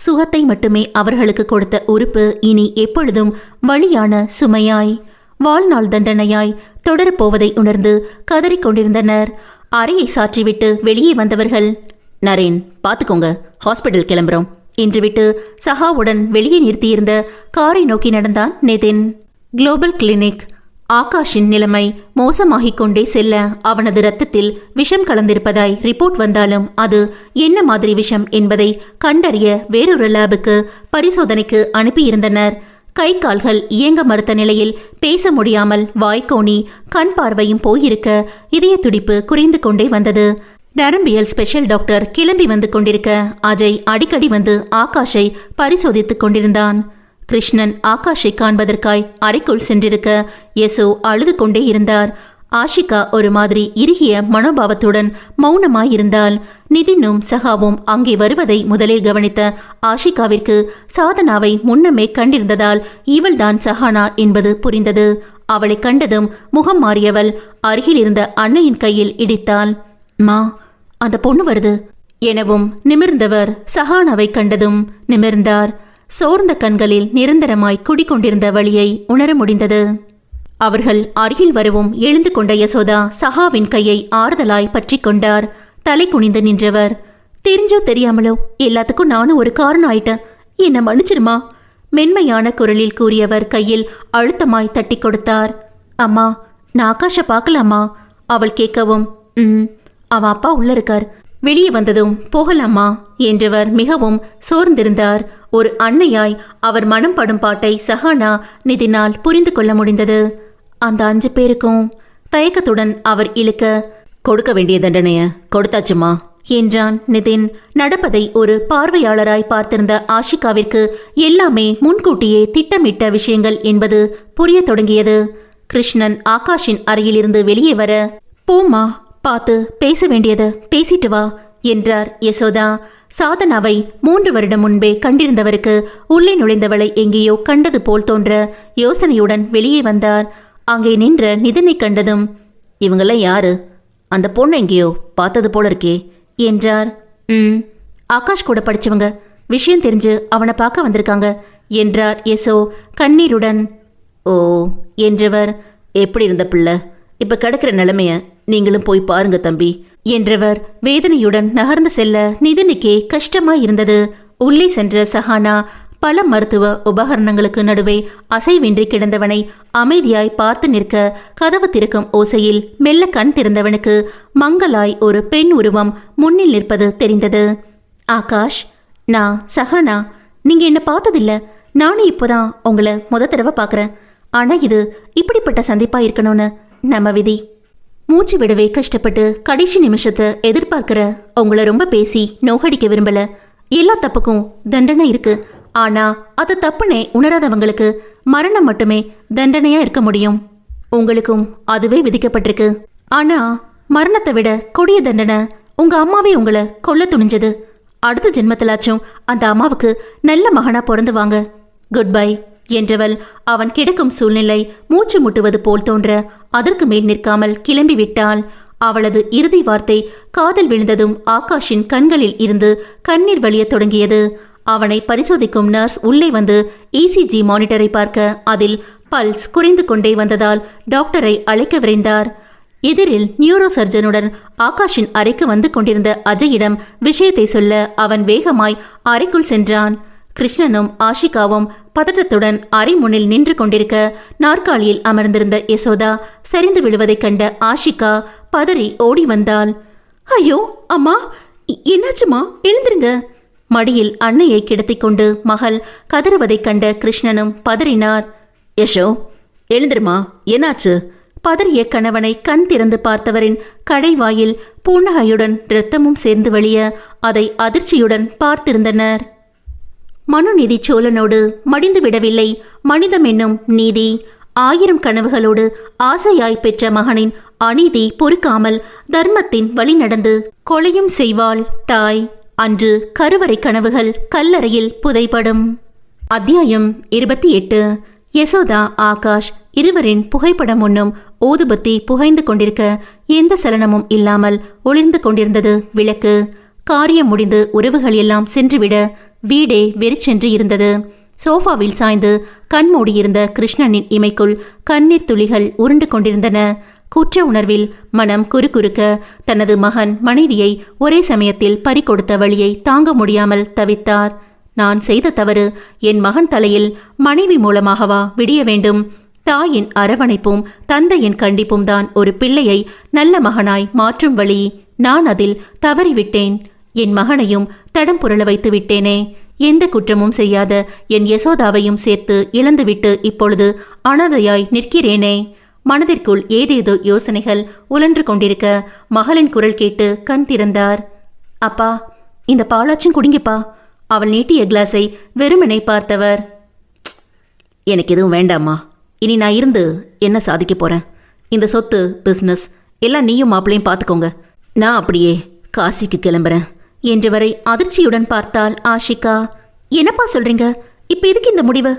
சுகத்தை மட்டுமே அவர்களுக்கு கொடுத்த உறுப்பு இனி எப்பொழுதும் வலியான சுமையாய் வாழ்நாள் தண்டனையாய் தொடரப்போவதை உணர்ந்து கதறிக்கொண்டிருந்தனர். அறையை சாற்றிவிட்டு வெளியே வந்தவர்கள், நரேன் பார்த்துக்கோங்க, ஹாஸ்பிட்டல் கிளம்புறோம் என்று விட்டு சஹாவுடன் வெளியே நிறுத்தியிருந்த காரை நோக்கி நடந்தான் நிதின். Global clinic. ஆகாஷின் நிலைமை மோசமாகிக் கொண்டே செல்ல அவனது இரத்தத்தில் விஷம் கலந்திருப்பதாய் ரிப்போர்ட் வந்தாலும் அது என்ன மாதிரி விஷம் என்பதை கண்டறிய வேறொரு லேபுக்கு பரிசோதனைக்கு அனுப்பியிருந்தனர். கை கால்கள் இயங்க மறுத்த நிலையில் பேச முடியாமல் வாய்க்கோணி கண் பார்வையும் போயிருக்க இதய துடிப்பு குறைந்து கொண்டே வந்தது. நரம்பியல் ஸ்பெஷல் டாக்டர் கிளம்பி வந்து கொண்டிருக்க அஜய் அடிக்கடி வந்து ஆகாஷை பரிசோதித்துக் கொண்டிருந்தான். கிருஷ்ணன் ஆகாஷை காண்பதற்காய் அறைக்குள் சென்றிருக்க யசோ அழுது கொண்டே இருந்தார். ஆஷிகா ஒரு மாதிரி இறுகிய மனோபாவத்துடன் மௌனமாயிருந்தாள். நிதினும் சகாவும் அங்கே வருவதை முதலில் கவனித்த ஆஷிகாவிற்கு சாதனாவை முன்னமே கண்டிருந்ததால் இவள்தான் சஹானா என்பது புரிந்தது. அவளை கண்டதும் முகம் மாறியவள் அருகில் இருந்த அன்னையின் கையில் இடித்தாள். மா, அந்த பொண்ணு வருது எனவும் நிமிர்ந்தவர் சஹானாவை கண்டதும் நிமிர்ந்தார். சோர்ந்த கண்களில் நிரந்தரமாய் குடிக்கொண்டிருந்த வழியை உணர முடிந்தது. அவர்கள் அருகில் வரவும் எழுந்து கொண்ட யசோதா சஹாவின் கையை ஆறுதலாய் பற்றி கொண்டார். தலை குனிந்து நின்றவர், தெரிஞ்சோ தெரியாமலோ எல்லாத்துக்கும் நானும் ஒரு காரணம் ஆயிட்டேன், என்ன மன்னிச்சிருமா மென்மையான குரலில் கூறியவர் கையில் அழுத்தமாய் தட்டி கொடுத்தார். அம்மா, நான் ஆகாஷை பார்க்கலாமா அவள் கேட்கவும், அவன் அப்பா உள்ள இருக்கார், வெளியே வந்ததும் போகலாமா என்றவர் மிகவும் சோர்ந்திருந்தார். ஒரு அன்னையாய் அவர் மனம் படும் பாட்டை சஹானா நிதினால் புரிந்து கொள்ள முடிந்தது. அந்த 5 பேருக்கும் தயக்கத்துடன் அவர் இழுக்க, கொடுக்க வேண்டிய தண்டனைய கொடுத்தாச்சுமா என்றான் நிதின். நடப்பதை ஒரு பார்வையாளராய் பார்த்திருந்த ஆஷிகாவிற்கு எல்லாமே முன்கூட்டியே திட்டமிட்ட விஷயங்கள் என்பது புரிய தொடங்கியது. கிருஷ்ணன் ஆகாஷின் அறையிலிருந்து வெளியே வர, போமா, பார்த்து பேச வேண்டியது பேசிட்டு வா என்றார் யசோதா. சாதனாவை 3 வருடம் முன்பே கண்டிருந்தவருக்கு உள்ளே நுழைந்தவளை எங்கேயோ கண்டது போல் தோன்ற யோசனையுடன் வெளியே வந்தார். அங்கே நின்ற நிதினை கண்டதும், இவங்கெல்லாம் யாரு? அந்த பொண்ணு எங்கேயோ பார்த்தது போல இருக்கே என்றார். ஆகாஷ் கூட படிச்சவங்க, விஷயம் தெரிஞ்சு அவனை பார்க்க வந்திருக்காங்க என்றார் யசோ கண்ணீருடன். ஓ என்றவர், எப்படி இருந்த பிள்ளை? இப்ப கிடக்கிற நிலைமைய நீங்களும் போய் பாருங்க தம்பி என்றவர் வேதனையுடன் நகர்ந்து செல்ல நிதினுக்கே கஷ்டமாயிருந்தது. உள்ளே சென்ற சஹானா பல மருத்துவ உபகரணங்களுக்கு நடுவே அசைவின்றி கிடந்தவனை அமைதியாய் பார்த்து நிற்க, கதவு திறக்கும் ஓசையில் மெல்ல கண் திறந்தவனுக்கு மங்களாய் ஒரு பெண் உருவம் முன்னில் நிற்பது தெரிந்தது. ஆகாஷ், நான் சஹானா, நீங்க என்ன பார்த்ததில்ல, நானும் இப்போதான் உங்களை தடவை பார்க்குறேன். ஆனா இது இப்படிப்பட்ட சந்திப்பா இருக்கணும்னு நம்ம விதி. மூச்சு விடவே கஷ்டப்பட்டு கடைசி நிமிஷத்தை எதிர்பார்க்கிற உங்களை ரொம்ப பேசி நோகடிக்க விரும்பல. எல்லா தப்புக்கும் தண்டனை இருக்கு, ஆனா அது தப்புனே உணராதவங்களுக்கு மரணம் மட்டுமே தண்டனையா இருக்க முடியும். உங்களுக்கும் அதுவே விதிக்கப்பட்டிருக்கு. ஆனா மரணத்தை விட கொடிய தண்டனை உங்க அம்மாவே உங்களை கொல்ல துணிஞ்சது. அடுத்த ஜென்மத்திலாச்சும் அந்த அம்மாவுக்கு நல்ல மகனா பிறந்து வாங்க. குட் பை என்றவள் அவன் கிடக்கும் சூழ்நிலை மூச்சு முட்டுவது போல் தோன்ற அதற்கு மேல் நிற்காமல் கிளம்பி விட்டாள். அவளது இறுதி வார்த்தை காதல் விழுந்ததும் ஆகாஷின் கண்களில் இருந்து கண்ணீர் வழியத் தொடங்கியது. அவனை பரிசோதிக்கும் நர்ஸ் உள்ளே வந்து இசிஜி மானிட்டரை பார்க்க அதில் பல்ஸ் குறைந்து கொண்டே வந்ததால் டாக்டரை அழைக்க விரைந்தார். எதிரில் நியூரோ சர்ஜனுடன் ஆகாஷின் அறைக்கு வந்து கொண்டிருந்த அஜயிடம் விஷயத்தை சொல்ல அவன் வேகமாய் அறைக்குள் சென்றான். கிருஷ்ணனும் ஆஷிகாவும் பதற்றத்துடன் அறை முன்னில் நின்று கொண்டிருக்க, நாற்காலியில் அமர்ந்திருந்த யசோதா சரிந்து விழுவதைக் கண்ட ஆஷிகா பதறி ஓடி வந்தாள். ஐயோ அம்மா, என்னாச்சுமா, எழுந்திருங்க. மடியில் அன்னையை கிடத்திக் கொண்டு மகள் கதறுவதைக் கண்ட கிருஷ்ணனும் பதறினார். யசோ, எழுந்திருமா, என்னாச்சு? பதறிய கணவனை கண் திறந்து பார்த்தவரின் கடைவாயில் புன்னகையுடன் இரத்தமும் சேர்ந்து வழிய அதை அதிர்ச்சியுடன் பார்த்திருந்தனர். மனுநீதி சோழனோடு மடிந்து விடவில்லை மனிதம் என்னும் நீதி. 1000 கனவுகளோடு ஆசையாய் பெற்ற மகனின் அநீதி பொறுக்காமல் தர்மத்தின் வழி நடந்து கொலையும் செய்வாள் தாய். அன்று கருவறை கனவுகள் கல்லறையில் புதைப்படும். அத்தியாயம் 28. யசோதா, ஆகாஷ் இருவரின் புகைப்படம் ஒன்றும் ஊதுபத்தி புகைந்து கொண்டிருக்க எந்த சலனமும் இல்லாமல் ஒளிர்ந்து கொண்டிருந்தது விளக்கு. காரியம் முடிந்து உறவுகள் எல்லாம் சென்றுவிட வீடே வெறிச்சென்று இருந்தது. சோஃபாவில் சாய்ந்து கண்மூடியிருந்த கிருஷ்ணனின் இமைக்குள் கண்ணீர் துளிகள் உருண்டு கொண்டிருந்தன. குற்ற உணர்வில் மனம் குறுகுறுக்க தனது மகன் மனைவியை ஒரே சமயத்தில் பறிகொடுத்த வழியை தாங்க முடியாமல் தவித்தார். நான் செய்த தவறு என் மகன் தலையில் மனைவி மூலமாகவா விடிய வேண்டும்? தாயின் அரவணைப்பும் தந்தையின் கண்டிப்பும் தான் ஒரு பிள்ளையை நல்ல மகனாய் மாற்றும் வழி. நான் அதில் தவறிவிட்டேன். என் மகனையும் தடம் புரள வைத்து விட்டேனே. எந்த குற்றமும் செய்யாத என் யசோதாவையும் சேர்த்து இழந்துவிட்டு இப்பொழுது அனாதையாய் நிற்கிறேனே. மனதிற்குள் ஏதேதோ யோசனைகள் உழன்று கொண்டிருக்க மகளின் குரல் கேட்டு கண் திறந்தார். அப்பா, இந்த பாலாச்சும் குடிங்கப்பா. அவள் நீட்டிய கிளாஸை வெறுமனை பார்த்தவர், எனக்கு எதுவும் வேண்டாமா, இனி நான் இருந்து என்ன சாதிக்க போறேன்? இந்த சொத்து, பிசினஸ் எல்லாம் நீயும் மாப்பிளையும் பார்த்துக்கோங்க. நான் அப்படியே காசிக்கு கிளம்புறேன் என்றவரை அதிர்ச்சியுடன் பார்த்தாள் ஆஷிகா. என்னப்பா சொல்றீங்க? இப்ப எதுக்கு இந்த முடிவு?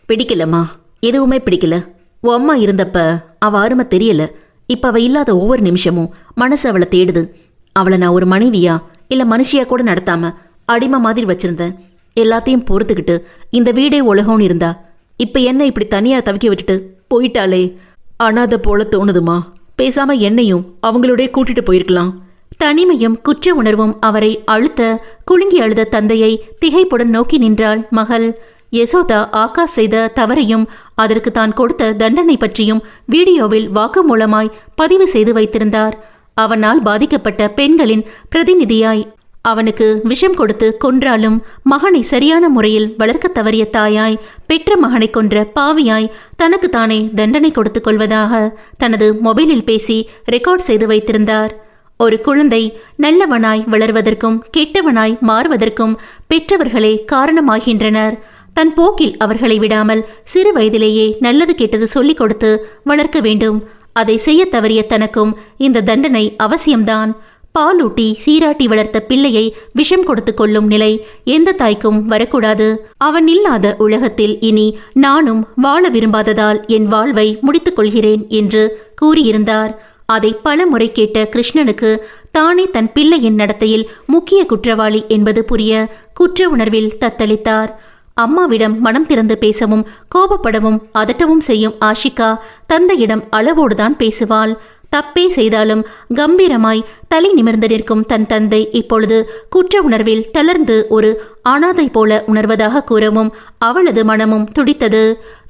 பிடிக்கலம்மா, எதுவுமே பிடிக்கல. உன் அம்மா இருந்தப்ப அவ அருமை தெரியல. இப்ப அவ இல்லாத ஒவ்வொரு நிமிஷமும் மனசு அவளை தேடுது. அவளை நான் ஒரு மனைவியா இல்ல மனுஷியா கூட நடத்தாம அடிமை மாதிரி வச்சிருந்தேன். எல்லாத்தையும் பொறுத்துக்கிட்டு இந்த வீடே உலகம்னு இருந்தா இப்ப என்ன இப்படி தனியா தவிக்க விட்டுட்டு போயிட்டாலே அனாதை போல தோணுதுமா. பேசாம என்னையும் அவங்களோடய கூட்டிட்டு போயிருக்கலாம். தனிமையும் குற்ற உணர்வும் அவரை அழுத்த குலுங்கி அழுத தந்தையை திகைப்புடன் நோக்கி நின்றாள் மகள். யசோதா ஆகாஷ் செய்த தவறையும் அதற்கு தான் கொடுத்த தண்டனை பற்றியும் வீடியோவில் வாக்குமூலமாய் பதிவு செய்து வைத்திருந்தார். அவனால் பாதிக்கப்பட்ட பெண்களின் பிரதிநிதியாய் அவனுக்கு விஷம் கொடுத்து கொன்றாலும் மகனை சரியான முறையில் வளர்க்க தவறிய தாயாய், பெற்ற மகனை கொன்ற பாவியாய் தனக்கு தானே தண்டனை கொடுத்து கொள்வதாக தனது மொபைலில் பேசி ரெக்கார்ட் செய்து வைத்திருந்தார். ஒரு குழந்தை நல்லவனாய் வளர்வதற்கும் கெட்டவனாய் மாறுவதற்கும் பெற்றவர்களே காரணமாகின்றனர். தன் போக்கில் அவர்களை விடாமல் சிறு வயதிலேயே நல்லது கெட்டது சொல்லிக் கொடுத்து வளர்க்க வேண்டும். அதை செய்ய தவறிய தனக்கும் இந்த தண்டனை அவசியம்தான். பாலூட்டி சீராட்டி வளர்த்த பிள்ளையை விஷம் கொடுத்து கொள்ளும் நிலை எந்த தாய்க்கும் வரக்கூடாது. அவன் இல்லாத உலகத்தில் இனி நானும் வாழ விரும்பாததால் என் வாழ்வை முடித்துக் கொள்கிறேன் என்று கூறியிருந்தார். அதை பல முறை கேட்ட கிருஷ்ணனுக்கு தானே தன் பிள்ளையின் நடத்தையில் முக்கிய குற்றவாளி என்பது புரிய குற்ற உணர்வில் தத்தளித்தார். அம்மாவிடம் மனம் திறந்து பேசவும் கோபப்படவும் அதட்டவும் செய்யும் ஆஷிகா தந்தையிடம் அளவோடுதான் பேசுவாள். தப்பே செய்தாலும் கம்பீரமாய் தலை நிமிர்ந்து நிற்கும் தன் தந்தை இப்பொழுது குற்ற உணர்வில் தளர்ந்து ஒரு அனாதை போல உணர்வதாக கூறவும் அவளது மனமும் துடித்தது.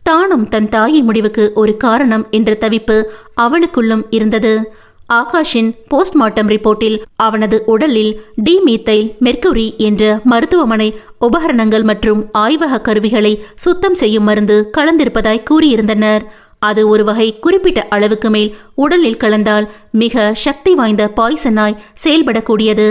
தானும் தன் தாயின் முடிவுக்கு ஒரு காரணம் என்ற தவிப்பு அவளுக்குள்ளும் இருந்தது. ஆகாஷின் போஸ்ட்மார்ட்டம் ரிப்போர்ட்டில் அவனது உடலில் டிமீத்தைல் மெர்க்குரி என்ற மருத்துவமனை உபகரணங்கள் மற்றும் ஆய்வக கருவிகளை சுத்தம் செய்யும் மருந்து கலந்திருப்பதாய் கூறியிருந்தனர். அது ஒரு வகை குறிப்பிட்ட அளவுக்கு மேல் உடலில் கலந்தால் மிக சக்தி வாய்ந்த பாய்சனாய் செயல்படக்கூடியது.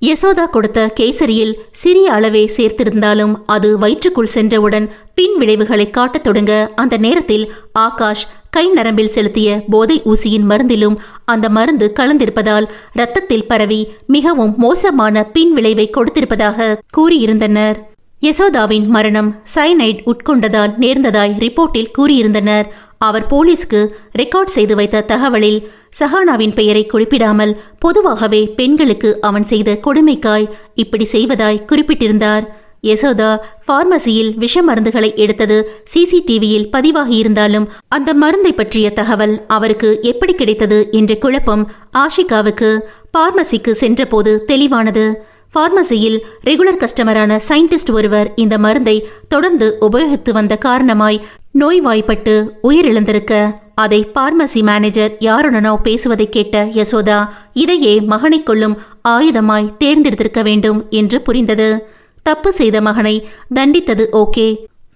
யசோதா கொடுத்த கேசரியில் சிறிய அளவே சேர்த்திருந்தாலும் அது வயிற்றுக்குள் சென்றவுடன் பின் விளைவுகளை காட்டத் தொடங்க அந்த நேரத்தில் ஆகாஷ் கை நரம்பில் செலுத்திய போதை ஊசியின் மருந்திலும் அந்த மருந்து கலந்திருப்பதால் இரத்தத்தில் பரவி மிகவும் மோசமான பின் விளைவை கொடுத்திருப்பதாக கூறியிருந்தனர். யசோதாவின் மரணம் சயனைட் உட்கொண்டதால் நேர்ந்ததாய் ரிப்போர்ட்டில் கூறியிருந்தனர். அவர் போலீஸ்க்கு ரெக்கார்ட் செய்து வைத்த தகவலில் சஹானாவின் பெயரை குறிப்பிடாமல் பொதுவாகவே பெண்களுக்கு அவன் செய்த கொடுமைக்காய் இப்படி செய்வதாய் குறிப்பிட்டிருந்தார். யசோதா பார்மசியில் விஷ மருந்துகளை எடுத்தது சிசிடிவியில் பதிவாகியிருந்தாலும் அந்த மருந்தை பற்றிய தகவல் அவருக்கு எப்படி கிடைத்தது என்ற குழப்பம் ஆஷிகாவுக்கு பார்மசிக்கு சென்றபோது தெளிவானது. பார்மசியில் ரெகுலர் கஸ்டமரான சயின்டிஸ்ட் ஒருவர் இந்த மருந்தை தொடர்ந்து உபயோகித்து வந்த காரணமாய் நோய்வாய்ப்பட்டு உயிரிழந்திருக்க அதை பார்மசி மேனேஜர் யாருடனோ பேசுவதை கேட்ட யசோதா இதையே மகனை கொள்ளும் ஆயுதமாய் தேர்ந்தெடுத்திருக்க வேண்டும் என்று புரிந்தது. தப்பு செய்த மகனை தண்டித்தது ஓகே,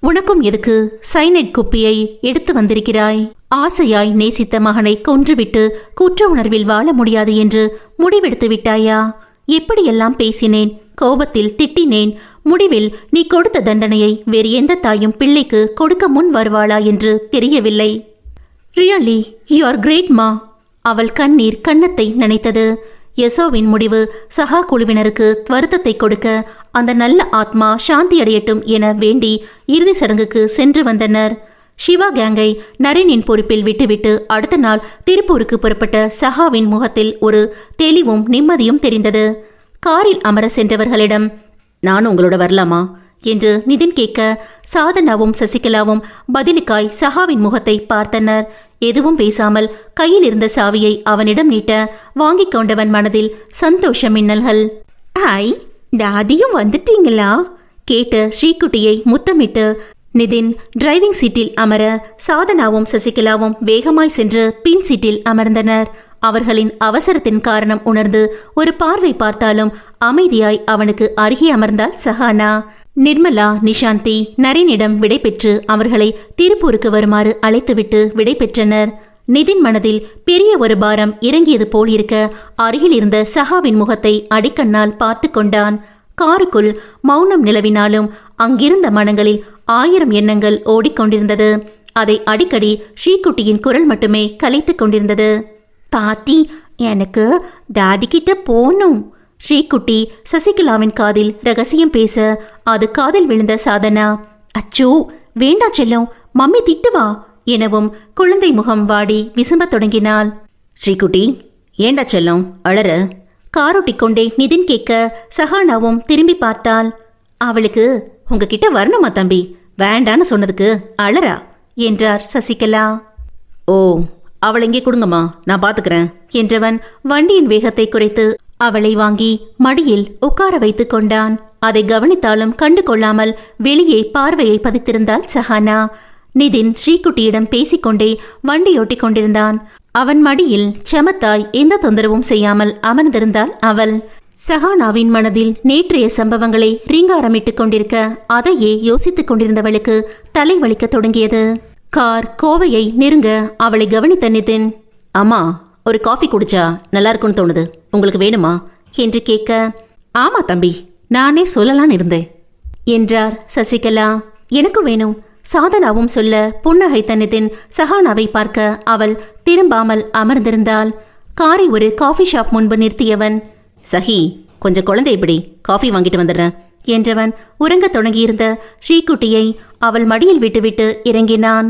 உனக்கும் எதுக்கு சைனைட் குப்பியை எடுத்து வந்திருக்கிறாய்? ஆசையாய் நேசித்த மகனை கொன்றுவிட்டு குற்ற உணர்வில் வாழ முடியாது என்று முடிவெடுத்து விட்டாயா? எப்படியெல்லாம் பேசினேன், கோபத்தில் திட்டினேன். முடிவில் நீ கொடுத்த தண்டனையை வேறு எந்த தாயும் பிள்ளைக்கு கொடுக்க முன் வருவாளா என்று தெரியவில்லை. ரியலி யூ ஆர் கிரேட் மா. அவள் கண்ணீர் கன்னத்தை நனைத்தது. யசோவின் முடிவு சகா குழுவினருக்கு வருத்தத்தை கொடுக்க அந்த நல்ல ஆத்மா சாந்தியடையட்டும் என வேண்டி இறுதி சடங்குக்கு சென்று வந்தனர். சிவா கேங்கை நரேனின் பொறுப்பில் விட்டுவிட்டு அடுத்த நாள் திருப்பூருக்கு புறப்பட்ட சஹாவின் முகத்தில் ஒரு தெளிவும் நிம்மதியும் தெரிந்தது. காரில் அமர சென்றவர்களிடம் நான் உங்களோட வரலாமா என்று நிதின் கேட்க சாதனாவும் சசிகலாவும் பதிலுக்காய் சஹாவின் முகத்தை பார்த்தனர். எதுவும் பேசாமல் கையில் இருந்த சாவியை அவனிடம் நீட்ட வாங்கிக் கொண்டவன் மனதில் சந்தோஷ மின்னல்கள். ஹாய், தாதியும் வந்துட்டீங்களா கேட்ட ஸ்ரீகுட்டியை முத்தமிட்டு நிதின் டிரைவிங் சீட்டில் அமர சாதனாவும் சசிகலாவும் வேகமாய் சென்று பின் சீட்டில் அமர்ந்தனர். அவர்களின் அவசரத்தின் காரணம் உணர்ந்து ஒரு பார்வை பார்த்தாலும் அமைதியாய் அவனுக்கு அருகே அமர்ந்தாள் சஹானா. நிர்மலா நிஷாந்தி நரேனிடம் விடைபெற்று அவர்களை திருப்பூருக்கு வருமாறு அழைத்துவிட்டு விடைபெற்றனர். நிதின் மனதில் பெரிய ஒரு பாரம் இறங்கியது போல் இருக்க அருகில் இருந்த சஹாவின் முகத்தை அடிக்கண்ணால் பார்த்து கொண்டான். காருக்குள் மௌனம் நிலவினாலும் அங்கிருந்த மனங்களில் 1000 எண்ணங்கள் ஓடிக்கொண்டிருந்தது. அதை அடிக்கடி ஸ்ரீகுட்டியின் குரல் மட்டுமே கலைத்துக் கொண்டிருந்தது. பாத்தி, எனக்கு டாடி கிட்ட போகணும். ஸ்ரீகுட்டி சசிகலாவின் காதில் ரகசியம் பேச அது காதில் விழுந்த சாதனா, அச்சோ வேண்டா செல்லம், மம்மி திட்டுவா எனவும் குழந்தை முகம் வாடி விசும்பத் தொடங்கினாள். ஸ்ரீகுட்டி, ஏண்டா செல்லம் அழற? காரோட்டிக்கொண்டே நிதின் கேட்க சஹானாவும் திரும்பி பார்த்தாள். அவளுக்கு உங்ககிட்ட வரணுமா தம்பி? வேண்டான்னு சொன்னதுக்கு அழறா என்றார் சசிகலா. ஓ, அவளை இங்கே கொடுங்கம்மா, நான் பாத்துக்கிறேன் என்றவன் வண்டியின் வேகத்தை குறைத்து அவளை வாங்கி மடியில் உட்கார வைத்து கொண்டான். அதை கவனித்தாலும் கண்டு கொள்ளாமல் வெளியே பார்வையை பதித்திருந்தாள் சஹானா. நிதின் ஸ்ரீகுட்டியிடம் பேசிக்கொண்டே வண்டியோட்டி கொண்டிருந்தான். அவன் மடியில் சமத்தாய் எந்த தொந்தரவும் செய்யாமல் அமர்ந்திருந்தாள் அவள். சஹானாவின் மனதில் நேற்றைய சம்பவங்களை ரீங்காரமிட்டுக் கொண்டிருக்க அதையே யோசித்துக் கொண்டிருந்தவளுக்கு தலை வலிக்க தொடங்கியது. கார் கோவையை நெருங்க அவளை கவனித்த நிதின், அம்மா ஒரு காஃபி குடிச்சா நல்லா இருக்கும்னு தோணுது, உங்களுக்கு வேணுமா என்று கேட்க, ஆமா தம்பி, நானே சொல்லலான்னு இருந்தேன் என்றார் சசிகலா. எனக்கும் வேணும். சாதனாவும் சொல்ல புன்னகைத்த நிதின் சஹானாவை பார்க்க அவள் திரும்பாமல் அமர்ந்திருந்தாள். காரை ஒரு காஃபி ஷாப் முன்பு நிறுத்தியவன், சஹி கொஞ்சம் குழந்தை இப்படி காஃபி வாங்கிட்டு வந்துடுறேன் என்றவன் உறங்கத் தொடங்கியிருந்த ஸ்ரீகுட்டியை அவள் மடியில் விட்டுவிட்டு இறங்கினான்.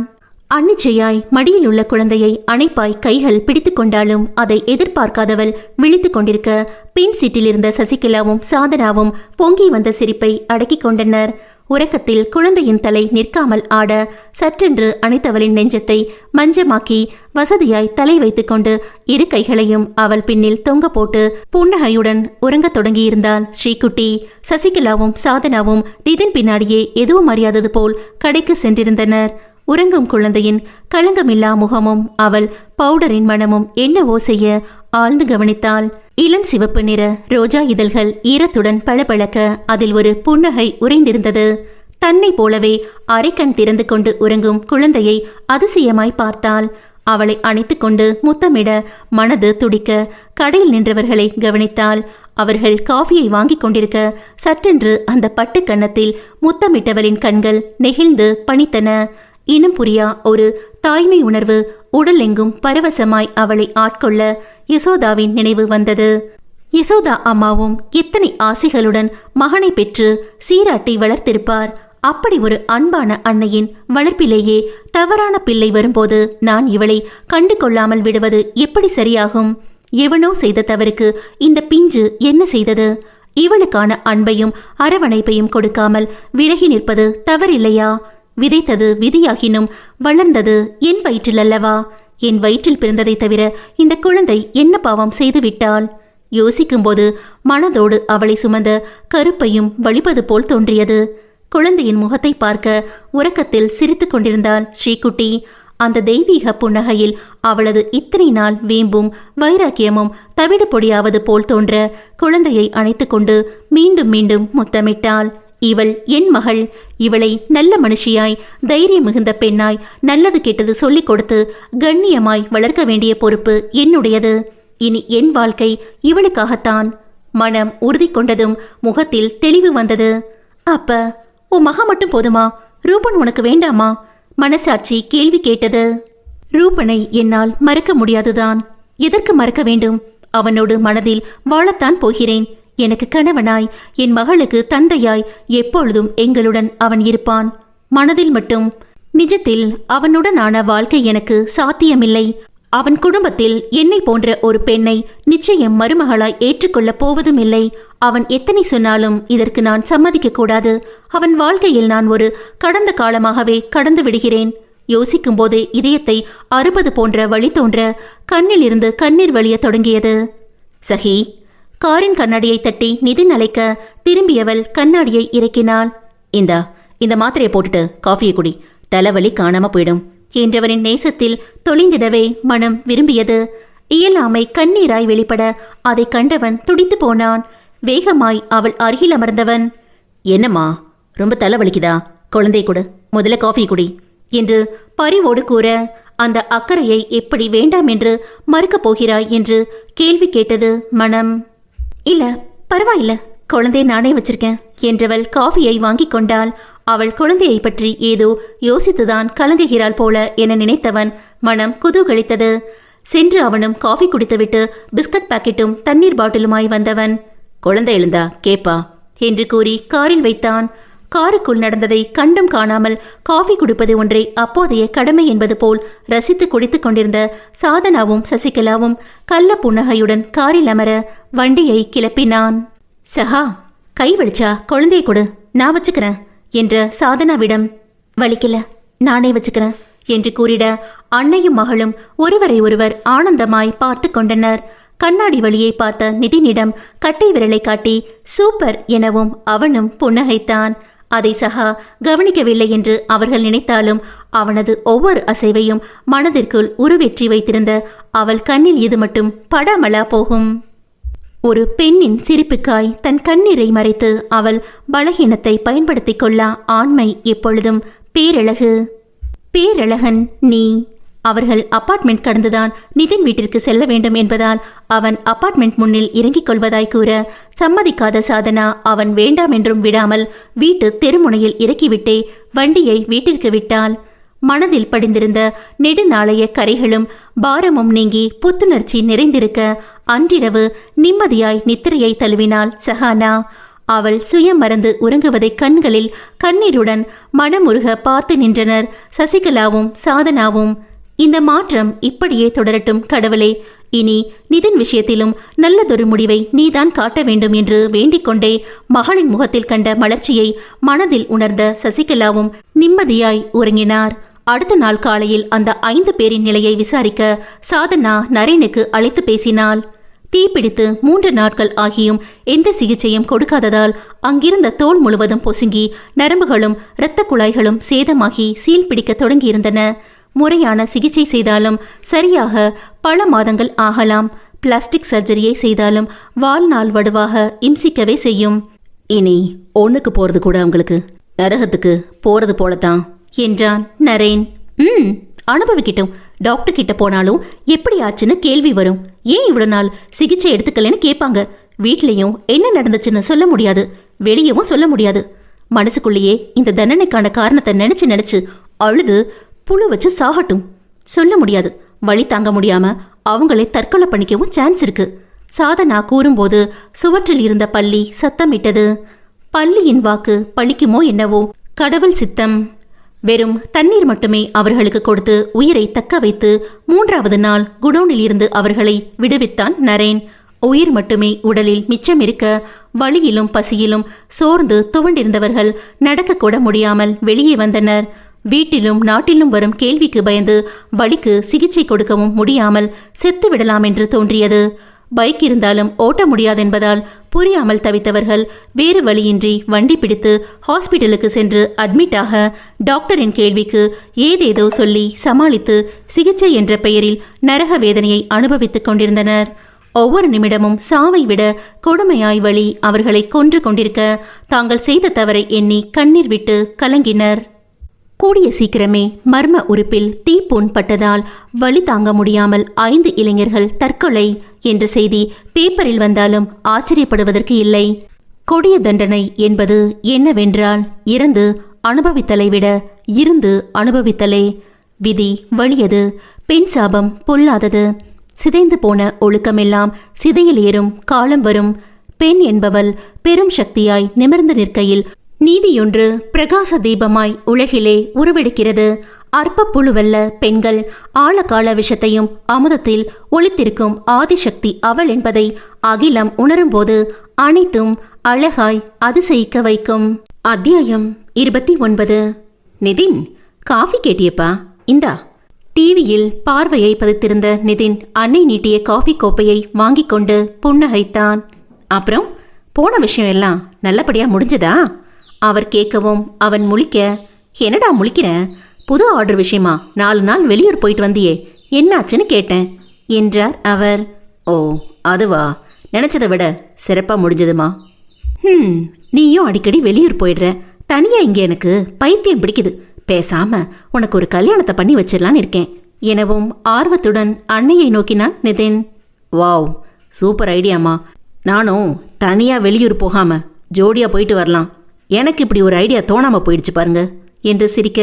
அன்னிச்சையாய் மடியில் உள்ள குழந்தையை அணைப்பாய் கைகள் பிடித்து கொண்டாலும் அதை எதிர்பார்க்காதவள் விழித்துக் கொண்டிருக்க பின் சீட்டில் இருந்த சசிகலாவும் சாதனாவும் பொங்கி வந்த சிரிப்பை அடக்கிக் கொண்டனர். உறக்கத்தில் குழந்தையின் தலை நிற்காமல் ஆட சற்றென்று அணைத்தவளின் நெஞ்சத்தை மஞ்சமாக்கி வசதியாய் தலை வைத்துக்கொண்டு இரு கைகளையும் அவள் பின்னில் தொங்க போட்டு புன்னகையுடன் உறங்கத் தொடங்கியிருந்தாள் ஸ்ரீகுட்டி. சசிகலாவும் சாதனாவும் நிதின் பின்னாடியே எதுவும் அறியாதது போல் கடைக்கு சென்றிருந்தனர். உறங்கும் குழந்தையின் களங்கமில்லா முகமும் அவள் பவுடரின் மனமும் என்னவோ செய்ய ஆழ்ந்து கவனித்தாள். இளம் சிவப்பு நிற ரோஜா இதழ்கள் ஈரத்துடன் பளபளக்க அதில் ஒரு புன்னகை உறைந்திருந்தது. தன்னை போலவே அரைக்கண் திறந்து கொண்டு உறங்கும் குழந்தையை அதிசயமாய் பார்த்தாள். அவளை அணைத்து கொண்டு முத்தமிட மனது துடிக்க கடையில் நின்றவர்களை கவனித்தாள். அவர்கள் காஃபியை வாங்கிக் கொண்டிருக்க சற்றென்று அந்த பட்டு கன்னத்தில் முத்தமிட்டவளின் கண்கள் நெகிழ்ந்து பணித்தன. இனம் புரியா ஒரு தாய்மை உணர்வு உடல் எங்கும் பரவசமாய் அவளை ஆட்கொள்ள யசோதாவின் நினைவு வந்தது. யசோதா அம்மாவும் எத்தனை ஆசைகளுடன் மகனை பெற்று சீராட்டி வளர்த்திருப்பார். அப்படி ஒரு அன்பான அன்னையின் வளர்ப்பிலேயே தவறான பிள்ளை வரும்போது நான் இவளை கண்டு கொள்ளாமல் விடுவது எப்படி சரியாகும்? எவனோ செய்த தவறுக்கு இந்த பிஞ்சு என்ன செய்தது? இவளுக்கான அன்பையும் அரவணைப்பையும் கொடுக்காமல் விலகி நிற்பது தவறில்லையா? விதைத்தது விதியாகினும் வளர்ந்தது என் வயிற்றில் அல்லவா? என் வயிற்றில் பிறந்ததை தவிர இந்த குழந்தை என்ன பாவம் செய்துவிட்டாள்? யோசிக்கும்போது மனதோடு அவளை சுமந்த கருப்பையும் வலிப்பது போல் தோன்றியது. குழந்தையின் முகத்தை பார்க்க உறக்கத்தில் சிரித்து கொண்டிருந்தாள் ஸ்ரீகுட்டி. அந்த தெய்வீக புன்னகையில் அவளது இத்தனை நாள் வீம்பும் வைராக்கியமும் தவிடு பொடியாவது போல் தோன்ற குழந்தையை அணைத்து கொண்டு மீண்டும் மீண்டும் முத்தமிட்டாள். இவள் என் மகள். இவளை நல்ல மனுஷியாய் தைரியம் மிகுந்த பெண்ணாய் நல்லது கெட்டது சொல்லிக் கொடுத்து கண்ணியமாய் வளர்க்க வேண்டிய பொறுப்பு என்னுடையது. இனி என் வாழ்க்கை இவளுக்காகத்தான். மனம் உறுதி கொண்டதும் முகத்தில் தெளிவு வந்தது. அப்ப உன் மகா மட்டும் போதுமா? ரூபன் உனக்கு வேண்டாமா? மனசாட்சி கேள்வி கேட்டது. ரூபனை என்னால் மறக்க முடியாதுதான். எதற்கு மறக்க வேண்டும்? அவனோடு மனதில் வாழத்தான் போகிறேன். எனக்கு கணவனாய் என் மகளுக்கு தந்தையாய் எப்பொழுதும் எங்களுடன் அவன் இருப்பான். மனதில் மட்டும். நிஜத்தில் அவனுடனான வாழ்க்கை எனக்கு சாத்தியமில்லை. அவன் குடும்பத்தில் என்னை போன்ற ஒரு பெண்ணை நிச்சயம் மருமகளாய் ஏற்றுக்கொள்ளப் போவதும் இல்லை. அவன் எத்தனை சொன்னாலும் இதற்கு நான் சம்மதிக்க கூடாது. அவன் வாழ்க்கையில் நான் ஒரு கடந்த காலமாகவே கடந்து விடுகிறேன். யோசிக்கும் போதே இதயத்தை அறுபது போன்ற வழி தோன்ற கண்ணில் இருந்து கண்ணீர் வழிய தொடங்கியது. சஹி, காரின் கண்ணாடியை தட்டி நிதின் அழைக்க திரும்பியவள் கண்ணாடியை இறக்கினாள். இந்த மாத்திரையை போட்டுட்டு காஃபியை குடி, தலைவலி காணாம போயிடும் என்றவனின் நேசத்தில் தொலைந்திடவே மனம் விரும்பியது. இயலாமை கண்ணீராய் வெளிப்பட அதை கண்டவன் துடித்து போனான். வேகமாய் அவள் அருகில் அமர்ந்தவன், என்னம்மா ரொம்ப தலைவலிக்குதா? குழந்தை கொடு, முதல்ல காஃபி குடி என்று பரிவோடு கூற அந்த அக்கறையை எப்படி வேண்டாம் என்று மறுக்கப் போகிறாய் என்று கேள்வி கேட்டது மனம். இல்ல, பரவாயில்ல, குழந்தை நானே வச்சிருக்கேன் என்றவள் காஃபியை வாங்கி கொண்டாள். அவள் குழந்தையை பற்றி ஏதோ யோசித்துதான் கலங்குகிறாள் போல என நினைத்தவன் மனம் குதூகலித்தது. சென்று அவனும் காஃபி குடித்துவிட்டு பிஸ்கட் பாக்கெட்டும் தண்ணீர் பாட்டிலுமாய் வந்தவன், குழந்தை எழுந்தா கேப்பா என்று கூறி காரில் வைத்தான். காருக்குள் நடந்ததை கண்டும் காணாமல் காஃபி குடிப்பது ஒன்றே அப்போதைய கடமை என்பது போல் ரசித்து குடித்துக் கொண்டிருந்த சாதனாவும் சசிகலாவும் கள்ள புன்னகையுடன் காரில் அமர வண்டியை கிளப்பினான். சஹா, கை வலிச்சா குழந்தையை கொடு, நான் வச்சுக்கிறேன் என்ற சாதனாவிடம், வலிக்கல நானே வச்சுக்கிறேன் என்று கூறிட அன்னையும் மகளும் ஒருவரை ஒருவர் ஆனந்தமாய் பார்த்து கொண்டனர். கண்ணாடி வழியை பார்த்த நிதினிடம் கட்டை விரலை காட்டி சூப்பர் எனவும் அவனும் புன்னகைத்தான். அதை சஹா கவனிக்கவில்லை என்று அவர்கள் நினைத்தாலும் அவனது ஒவ்வொரு அசைவையும் மனதிற்குள் உருவெற்றி வைத்திருந்த அவள் கண்ணில் இது மட்டும் படாமலா போகும். ஒரு பெண்ணின் சிரிப்புக்காய் தன் கண்ணீரை மறைத்து அவள் பலகீனத்தை பயன்படுத்திக் கொள்ள ஆண்மை எப்பொழுதும் பேரழகு. பேரழகன் நீ. அவர்கள் அபார்ட்மெண்ட் கடந்துதான் நிதின் வீட்டிற்கு செல்ல வேண்டும் என்பதால் அவன் அபார்ட்மெண்ட் முன்னில் இறங்கிக் கொள்வதாய் கூற சம்மதிக்காத சாதனா அவன் வேண்டாம் என்றும் விடாமல் வீட்டு தெருமுனையில் இறக்கிவிட்டே வண்டியை வீட்டிற்கு விட்டாள். மனதில் படிந்திருந்த நெடுநாளைய கரைகளும் பாரமும் நீங்கி புத்துணர்ச்சி நிறைந்திருக்க அன்றிரவு நிம்மதியாய் நித்திரையை தழுவினாள் சஹானா. அவள் சுயம் மறந்து உறங்குவதை கண்களில் கண்ணீருடன் மனமுருக பார்த்து நின்றனர் சசிகலாவும் சாதனாவும். இந்த மாற்றம் இப்படியே தொடரட்டும் கடவுளே, இனி நிதின் விஷயத்திலும் நல்லதொரு முடிவை நீதான் காட்ட வேண்டும் என்று வேண்டிக் கொண்டே மகளின் முகத்தில் கண்ட மலர்ச்சியை மனதில் உணர்ந்த சசிகலாவும் நிம்மதியாய் உறங்கினார். அடுத்த நாள் காலையில் அந்த 5 பேரின் நிலையை விசாரிக்க சாதனா நரேனுக்கு அழைத்து பேசினாள். தீப்பிடித்து 3 நாட்கள் ஆகியும் எந்த சிகிச்சையும் கொடுக்காததால் அங்கிருந்த தோல் முழுவதும் பொசுங்கி நரம்புகளும் இரத்த குழாய்களும் சேதமாகி சீல் பிடிக்க தொடங்கியிருந்தன. முறையான சிகிச்சை செய்தாலும் சரியாக பல மாதங்கள் ஆகலாம். பிளாஸ்டிக் சர்ஜரியை செய்தாலும் வாழ்நாள் வடுவாக இம்சிக்கவே செய்யும். இனி ஒண்ணுக்கு போறது கூட அவங்களுக்கு நரகத்துக்கு போறது போலத்தான் என்றான் நரேன். அனுபவிக்கிட்டோம். டாக்டர் கிட்ட போனாலும் எப்படி ஆச்சுன்னு கேள்வி வரும். ஏன் இவ்வளவு நாள் சிகிச்சை எடுத்துக்கலன்னு கேட்பாங்க. வீட்லயும் என்ன நடந்துச்சுன்னு சொல்ல முடியாது, வெளியவும் சொல்ல முடியாது. மனசுக்குள்ளேயே இந்த தண்டனைக்கான காரணத்தை நினைச்சு அழுது புழு வச்சு சாகட்டும். சொல்ல முடியாது. வழி தாங்க முடியாம அவங்களே தற்கொலை பண்ணிக்கவும் சான்ஸ் இருக்கு. சாதனா கூறும்போது சுவற்றில் இருந்த பள்ளி சத்தமிட்டது. பள்ளியின் வாக்கு பழிக்குமோ என்னவோ. கடவுள் சித்தம். வெறும் தண்ணீர் மட்டுமே அவர்களுக்கு கொடுத்து உயிரை தக்க வைத்து 3வது நாள் குடோனில் இருந்து அவர்களை விடுவித்தான் நரேன். உயிர் மட்டுமே உடலில் மிச்சம் இருக்க வலியிலும் பசியிலும் சோர்ந்து துவண்டிருந்தவர்கள் நடக்கக்கூட முடியாமல் வெளியே வந்தனர். வீட்டிலும் நாட்டிலும் வரும் கேள்விக்கு பயந்து வலிக்கு சிகிச்சை கொடுக்கவும் முடியாமல் செத்து விடலாம் என்று தோன்றியது. பைக் இருந்தாலும் ஓட்ட முடியாதென்பதால் புரியாமல் தவித்தவர்கள் வேறு வழியின்றி வண்டி பிடித்து ஹாஸ்பிட்டலுக்கு சென்று அட்மிட்டாக டாக்டரின் கேள்விக்கு ஏதேதோ சொல்லி சமாளித்து சிகிச்சை என்ற பெயரில் நரக வேதனையை அனுபவித்துக் கொண்டிருந்தனர். ஒவ்வொரு நிமிடமும் சாவை விட கொடுமையாய் வலி அவர்களை கொன்று கொண்டிருக்க தாங்கள் செய்த தவறை எண்ணி கண்ணீர் விட்டு கலங்கினர். கூடிய சீக்கிரமே மர்ம உறுப்பில் தீப்புண் பட்டதால் வலி தாங்க முடியாமல் 5 இளைஞர்கள் தற்கொலை என்ற செய்தி பேப்பரில் வந்தாலும் ஆச்சரியப்படுவதற்கு இல்லை. கொடிய தண்டனை என்பது என்னவென்றால் இறந்து அனுபவித்தலை விட இருந்து அனுபவித்தலே. விதி வலியது. பெண் சாபம் பொல்லாதது. சிதைந்து போன ஒழுக்கமெல்லாம் சிதையில் ஏறும் காலம் வரும். பெண் என்பவள் பெரும் சக்தியாய் நிமிர்ந்து நிற்கையில் நீதியொன்று பிரகாச தீபமாய் உலகிலே உருவெடுக்கிறது. அற்ப புழுவல்ல பெண்கள். ஆழகால விஷத்தையும் அமுதத்தில் ஒளித்திருக்கும் ஆதிசக்தி அவள் என்பதை அகிலம் உணரும்போது அனைத்தும் அழகாய் அதிசயிக்க வைக்கும். அத்தியாயம் 29. நிதின், காஃபி கேட்டியப்பா, இந்தா. டிவியில் பார்வையை பதித்திருந்த நிதின் அன்னை நீட்டிய காஃபி கோப்பையை வாங்கி கொண்டு புன்னகைத்தான். அப்புறம் போன விஷயம் எல்லாம் நல்லபடியா முடிஞ்சதா? அவர் கேட்கவும் அவன் முழிக்க, என்னடா முழிக்கிற? புது ஆர்டர் விஷயமா 4 நாள் வெளியூர் போயிட்டு வந்தியே, என்னாச்சுன்னு கேட்டேன் என்றார் அவர். ஓ அதுவா, நினைச்சதை விட சிறப்பாக முடிஞ்சதுமா. நீயும் அடிக்கடி வெளியூர் போயிடுற, தனியா இங்கே எனக்கு பைத்தியம் பிடிக்குது. பேசாம உனக்கு ஒரு கல்யாணத்தை பண்ணி வச்சிடலான்னு இருக்கேன் எனவும் ஆர்வத்துடன் அன்னையை நோக்கினான் நிதின். Wow, super ஐடியாமா. நானும் தனியா வெளியூர் போகாம ஜோடியா போயிட்டு வரலாம். எனக்கு இப்படி ஒரு ஐடியா தோணாம போயிடுச்சு பாருங்க என்று சிரிக்க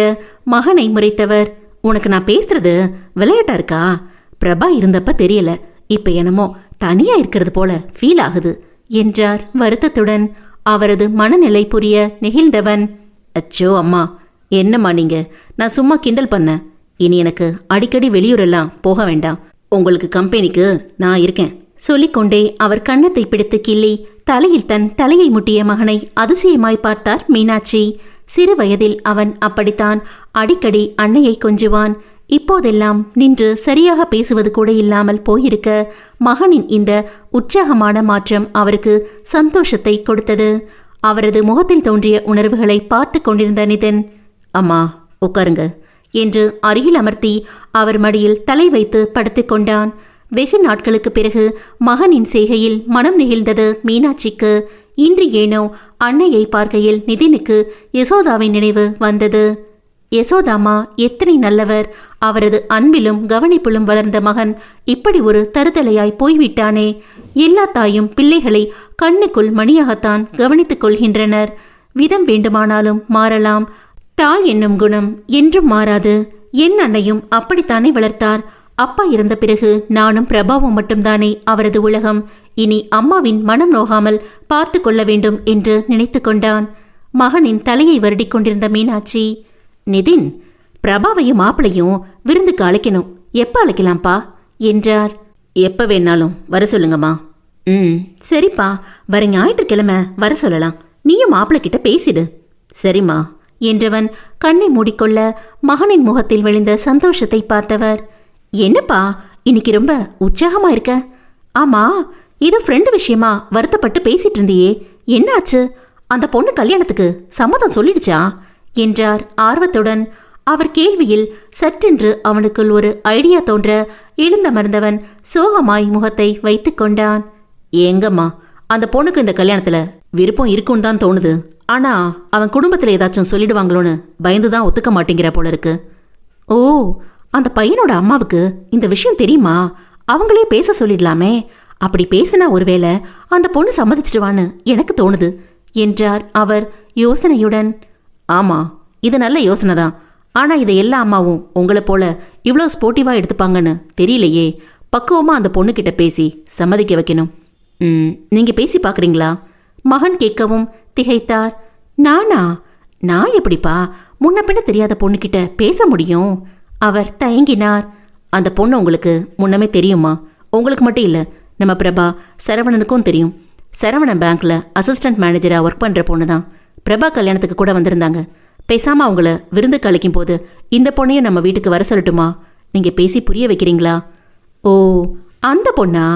மகனை முறைத்தவர், உனக்கு நான் பேசுறது விளையாட்டா இருக்கா? பிரபா இருந்தப்ப தெரியல, இப்ப என்னமோ தனியா இருக்கிறது போல ஃபீல் ஆகுது என்றார் வருத்தத்துடன். அவரது மனநிலை புரிய நெகிழ்ந்தவன், அச்சோ அம்மா, என்னம்மா நீங்க, நான் சும்மா கிண்டல் பண்ண. இனி எனக்கு அடிக்கடி வெளியூரெல்லாம் போக வேண்டாம், உங்களுக்கு கம்பெனிக்கு நான் இருக்கேன் சொல்லிக்கொண்டே அவர் கன்னத்தை பிடித்து கிள்ளி தலையில் தன் தலையை முட்டிய மகனை அதிசயமாய் பார்த்தார் மீனாட்சி. சிறு வயதில் அவன் அப்படித்தான் அடிக்கடி அன்னையை கொஞ்சுவான். இப்போதெல்லாம் நின்று சரியாக பேசுவது கூட இல்லாமல் போயிருக்க மகனின் இந்த உற்சாகமான மாற்றம் அவருக்கு சந்தோஷத்தை கொடுத்தது. அவரது முகத்தில் தோன்றிய உணர்வுகளை பார்த்து கொண்டிருந்த நிதின், அம்மா உட்காருங்க என்று அருகில் அமர்த்தி அவர் மடியில் தலை வைத்து படுத்துக் கொண்டான். வெகு நாட்களுக்கு பிறகு மகனின் செய்கையில் மனம் நெகிழ்ந்தது மீனாட்சிக்கு. இன்று ஏனோ அன்னையை பார்க்கையில் நிதினுக்கு யசோதாவின் நினைவு வந்தது. யசோதாமா எத்தனை நல்லவர்! அவரது அன்பிலும் கவனிப்பிலும் வளர்ந்த மகன் இப்படி ஒரு தருதலையாய் போய்விட்டானே. எல்லா தாயும் பிள்ளைகளை கண்ணுக்குள் மணியாகத்தான் கவனித்துக் கொள்கின்றனர். விதம் வேண்டுமானாலும் மாறலாம், தாய் என்னும் குணம் என்றும் மாறாது. என் அன்னையும் அப்படித்தானே வளர்த்தார். அப்பா இறந்த பிறகு நானும் பிரபாவும் மட்டும்தானே அவரது உலகம். இனி அம்மாவின் மனம் நோகாமல் பார்த்து கொள்ள வேண்டும் என்று நினைத்து கொண்டான். மகனின் தலையை வருடிக் கொண்டிருந்த மீனாட்சி, நிதின், பிரபாவையும் மாப்பிளையும் விருந்துக்கு அழைக்கணும், எப்ப அழைக்கலாம்ப்பா என்றார். எப்ப வேணாலும் வர சொல்லுங்கம்மா. சரிப்பா, வர ஞாயிற்றுக்கிழமை வர சொல்லலாம், நீயும் மாப்பிள்ளை கிட்ட பேசிடு. சரிம்மா என்றவன் கண்ணை மூடிக்கொள்ள மகனின் முகத்தில் விழுந்த சந்தோஷத்தை பார்த்தவர், என்னப்பா இன்னைக்கு ரொம்ப உற்சாகமா இருக்க? ஆமா, இது ஃப்ரெண்டு விஷயமா வருத்தப்பட்டு பேசிட்டு இருந்தியே, என்னாச்சு? அந்த பொண்ணு கல்யாணத்துக்கு சம்மதம் சொல்லிடுச்சா என்றார் ஆர்வத்துடன். அவர் கேள்வியில் சற்றென்று அவனுக்குள் ஒரு ஐடியா தோன்ற எழுந்தமர்ந்தவன் சோகமாய் முகத்தை வைத்து கொண்டான். ஏங்கம்மா, அந்த பொண்ணுக்கு இந்த கல்யாணத்துல விருப்பம் இருக்குன்னு தான் தோணுது. ஆனா அவன் குடும்பத்துல ஏதாச்சும் சொல்லிடுவாங்களோன்னு பயந்துதான் ஒத்துக்க மாட்டேங்கிற போல இருக்கு. ஓ, அந்த பையனோட அம்மாவுக்கு இந்த விஷயம் தெரியுமா? அவங்களே பேச சொல்லிடலாமே. அப்படி பேசினா ஒருவேளை அந்த பொண்ணு சம்மதிச்சிடுவான்னு எனக்கு தோணுது என்றார் அவர் யோசனையுடன். ஆமா, இது நல்ல யோசனை தான். ஆனா இதை எல்லா அம்மாவும் உங்களை போல இவ்வளோ ஸ்போர்ட்டிவா எடுத்துப்பாங்கன்னு தெரியலையே. பக்குவமா அந்த பொண்ணுக்கிட்ட பேசி சம்மதிக்க வைக்கணும். நீங்க பேசி பார்க்குறீங்களா? மகன் கேட்கவும் திகைத்தார். நான் எப்படிப்பா முன்ன பின்ன தெரியாத பொண்ணுக்கிட்ட பேச முடியும்? அவர் தயங்கினார். அந்த பொண்ணு உங்களுக்கு முன்னமே தெரியுமா? உங்களுக்கு மட்டும் இல்லை, நம்ம பிரபா சரவணனுக்கும் தெரியும். சரவணன் பேங்க்ல அசிஸ்டன்ட் மேனேஜராக ஒர்க் பண்ணுற பொண்ணு தான். பிரபா கல்யாணத்துக்கு கூட வந்திருந்தாங்க. பேசாமல் அவங்கள விருந்துக்கு அழைக்கும் போது இந்த பொண்ணையும் நம்ம வீட்டுக்கு வர சொல்லட்டுமா? நீங்கள் பேசி புரிய வைக்கிறீங்களா? ஓ, அந்த பொண்ணா?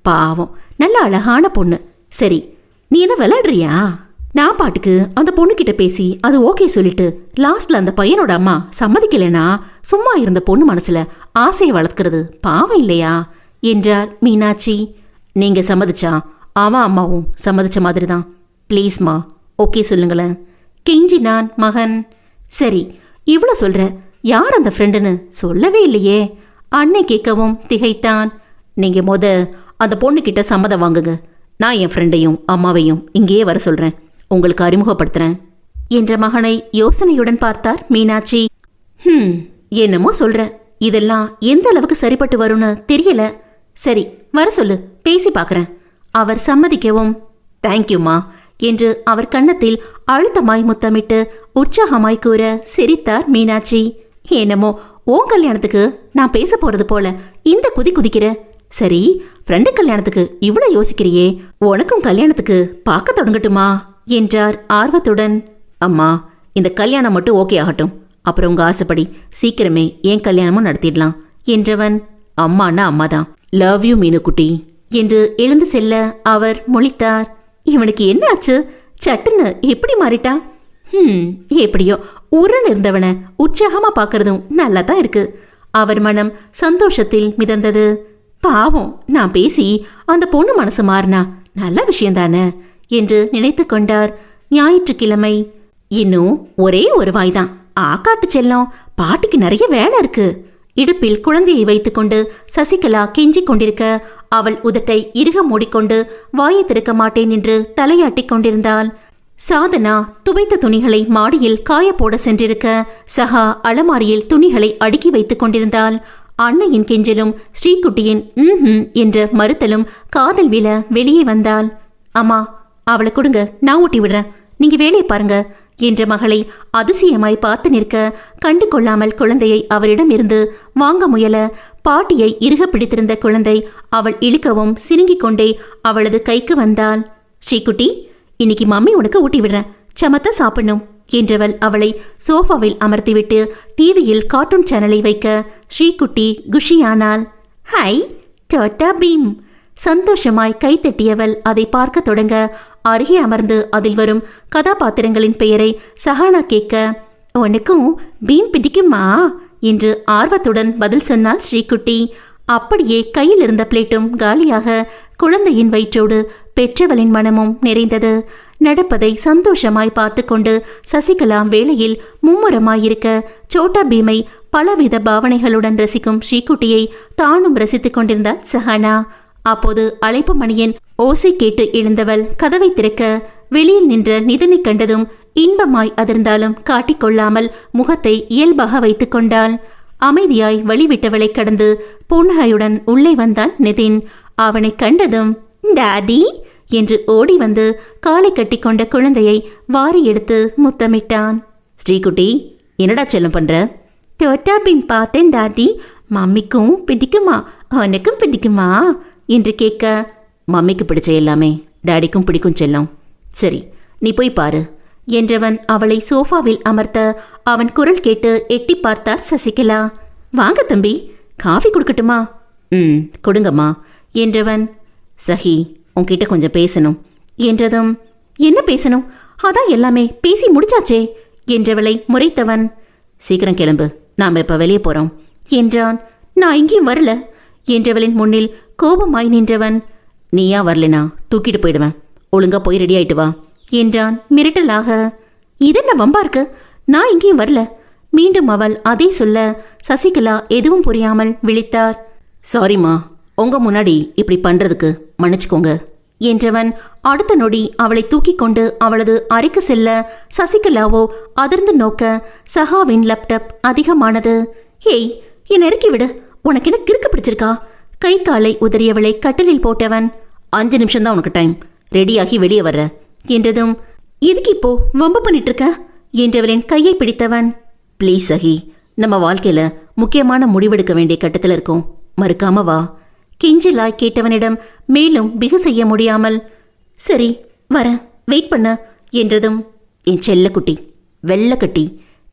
பாவம், நல்ல அழகான பொண்ணு. சரி, நீ என்ன விளையாடுறியா? நான் பாட்டுக்கு அந்த பொண்ணுக்கிட்ட பேசி அது ஓகே சொல்லிட்டு லாஸ்ட்ல அந்த பையனோட அம்மா சம்மதிக்கலைன்னா சும்மா இருந்த பொண்ணு மனசுல ஆசையை வளர்க்கிறது பாவம் இல்லையா என்றார் மீனாட்சி. நீங்க சம்மதிச்சா அவன் அம்மாவும் சம்மதிச்ச மாதிரி தான். ப்ளீஸ்மா ஓகே சொல்லுங்களேன் கெஞ்சினான் மகன். சரி, இவ்வளோ சொல்ற, யார் அந்த ஃப்ரெண்டுன்னு சொல்லவே இல்லையே. அன்னை கேட்கவும் திகைத்தான். நீங்க அந்த பொண்ணுக்கிட்ட சம்மதம் வாங்குங்க, நான் என் ஃப்ரெண்டையும் அம்மாவையும் இங்கேயே வர சொல்றேன், உங்களுக்கு அறிமுகப்படுத்துறேன் என்ற மகனை யோசனையுடன் பார்த்தார் மீனாட்சி. என்னமோ சொல்ற, இதெல்லாம் எந்த அளவுக்கு சரிப்பட்டு வரும்னு தெரியல. சரி, வர சொல்லு, பேசி பார்க்கறேன். அவர் சம்மதிக்கவும் தேங்க்யூமா என்று அவர் கன்னத்தில் அழுத்தமாய் முத்தமிட்டு உற்சாகமாய் கூற சிரித்தார் மீனாட்சி. என்னமோ உன் கல்யாணத்துக்கு நான் பேச போறது போல இந்த குதிக்கிற. சரி, ஃப்ரெண்டு கல்யாணத்துக்கு இவ்வளோ யோசிக்கிறியே, உனக்கும் கல்யாணத்துக்கு பார்க்க தொடங்கட்டுமா என்றார் ஆர்வத்துடன். அம்மா, இந்த கல்யாணம் மட்டும் ஓகே ஆகட்டும், அப்புறம் உங்க ஆசைப்படி சீக்கிரமே என் கல்யாணமும் நடத்திடலாம் என்றவன். அம்மானா அம்மாதான், லவ் யூ மீனுக்குட்டி என்று எழுந்து செல்ல அவர் முழித்தார். இவனுக்கு என்ன ஆச்சு? சட்டுன்னு எப்படி மாறிட்டான்? எப்படியோ உரன் இருந்தவனை உற்சாகமா பார்க்கறதும் நல்லா தான் இருக்கு. அவர் மனம் சந்தோஷத்தில் மிதந்தது. பாவம், நான் பேசி அந்த பொண்ணு மனசு மாறினா நல்ல விஷயம்தானே என்று நினைத்து கொண்டார். ஞாயிற்றுக்கிழமை. இன்னும் ஒரே ஒரு வாய்தான். ஆக்காட்டு செல்லம், பாட்டிக்கு நிறைய வேலை இருக்கு. இடுப்பில் குழந்தையை வைத்துக்கொண்டு சசிகலா கெஞ்சிக் கொண்டிருக்க அவள் உதட்டை இறுக மூடிக்கொண்டு வாயை திறக்க மாட்டேன் என்று தலையாட்டி கொண்டிருந்தாள். சாதனா துவைத்த துணிகளை மாடியில் காயப்போட சென்றிருக்க சஹா அலமாரியில் துணிகளை அடுக்கி வைத்துக் கொண்டிருந்தாள். அன்னையின் கெஞ்சலும் ஸ்ரீகுட்டியின் என்ற மறுத்தலும் காதல் விழ வெளியே வந்தாள். அம்மா, அவளை கொடுங்க, நான் ஊட்டி விடுறேன், நீங்க வேலையை பாருங்க என்ற மகளை அதிசயமாய் பார்த்து நிற்க கண்டு கொள்ளாமல் குழந்தையை அவரிடம் இருந்து வாங்க முயல பாட்டியை இறுக பிடித்திருந்த குழந்தை அவள் இழுக்கவும் சினுங்கிக் கொண்டே அவளது கைக்கு வந்தாள். ஸ்ரீகுட்டி, இன்னைக்கு மம்மி உனக்கு ஊட்டி விடுறேன், சமத்த சாப்பிடணும் என்றவள் அவளை சோஃபாவில் அமர்த்திவிட்டு டிவியில் கார்ட்டூன் சேனலை வைக்க ஸ்ரீகுட்டி குஷியானாள். ஹை டாடா பீம்! சந்தோஷமாய் கைத்தட்டியவள் அதை பார்க்க தொடங்க அருகே அமர்ந்து அதில் வரும் கதாபாத்திரங்களின் பெயரை சஹானா கேட்க, உனக்கும் பீம் பிடிக்குமா என்று ஆர்வத்துடன் பதில் சொன்னாள் ஸ்ரீகுட்டி. அப்படியே கையில் இருந்த பிளேட்டும் காலியாக குழந்தையின் வயிற்றோடு பெற்றவளின் மனமும் நிறைந்தது. நடப்பதை சந்தோஷமாய் பார்த்து கொண்டு சசிகலா வேளையில் மும்முரமாயிருக்க சோட்டா பீமை பலவித பாவனைகளுடன் ரசிக்கும் ஸ்ரீகுட்டியை தானும் ரசித்துக் கொண்டிருந்தாள் சஹானா. அப்போது அழைப்பு மணியின் ஓசை கேட்டு எழுந்தவள் கதவை திறக்க வெளியில் நின்ற நிதனை கண்டதும் இன்பமாய் அதிர்ந்தாலும் காட்டிக்கொள்ளாமல் முகத்தை இயல்பாக வைத்துக் கொண்டாள். அமைதியாய் வழிவிட்டவளை கடந்து புன்னகையுடன் உள்ளே வந்தான் நிதின். அவனை கண்டதும் டாடி என்று ஓடி வந்து காலை கட்டி கொண்ட குழந்தையை வாரி எடுத்து முத்தமிட்டான். ஸ்ரீகுட்டி, என்னடா செல்லம் பண்ற? டோட்டா பீம் பார்த்தேன் டாடி, மம்மிக்கும் பிடிக்குமா உனக்கும் பிடிக்குமா என்று கேட்க, மம்மிக்கு பிடிச்ச எல்லாமே டாடிக்கும் பிடிக்கும் செல்லம், சரி நீ போய் பாரு என்றவன் அவளை சோஃபாவில் அமர்த்த அவன் குரல் கேட்டு எட்டி பார்த்தார் சசிகலா. வாங்க தம்பி, காஃபி கொடுக்கட்டுமா? கொடுங்கம்மா என்றவன். சஹி, உன்கிட்ட கொஞ்சம் பேசணும் என்றதும், என்ன பேசணும்? அதான் எல்லாமே பேசி முடிச்சாச்சே என்றவளை முறைத்தவன். சீக்கிரம் கிளம்பு, நாம் இப்ப வெளியே போறோம் என்றான். நான் இங்கேயும் வரல என்றவளின் முன்னில் கோபமாய் நின்றவன். நீயா வரலனா தூக்கிட்டு போயிடுவேன், ஒழுங்கா போய் ரெடி ஆயிட்டு வா என்றான் மிரட்டலாக. இதென்ன வம்பா இருக்கு, நான் இங்கேயும் வரல. மீண்டும் அவள் அதை சொல்ல சசிகலா எதுவும் புரியாமல் விழித்தார். சாரிம்மா, உங்க முன்னாடி இப்படி பண்றதுக்கு மன்னிச்சுக்கோங்க என்றவன் அடுத்த நொடி அவளை தூக்கி கொண்டு அவளது அறைக்கு செல்ல சசிகலாவோ அதிர்ந்து நோக்க சஹாவின் லேப்டாப் அதிகமானது. ஹேய், என்னை இறக்கி விடு, உனக்கு என்ன கிறுக்கு பிடிச்சிருக்கா? கை காலை உதறியவளை கட்டிலில் போட்டவன். 5 நிமிஷம்தான் உனக்கு டைம், ரெடியாகி வெளியே வர்ற என்றதும், எதுக்கு இப்போ வம்பு பண்ணிட்டு இருக்க என்றவளின் கையை பிடித்தவன். ப்ளீஸ் சஹி, நம்ம வாழ்க்கையில முக்கியமான முடிவெடுக்க வேண்டிய கட்டத்தில் இருக்கோம், மறுக்காம வா கெஞ்சலாய் கேட்டவனிடம் மேலும் பிகு செய்ய முடியாமல், சரி வர வெயிட் பண்ண என்றதும், என் செல்லக்குட்டி வெள்ளக்கட்டி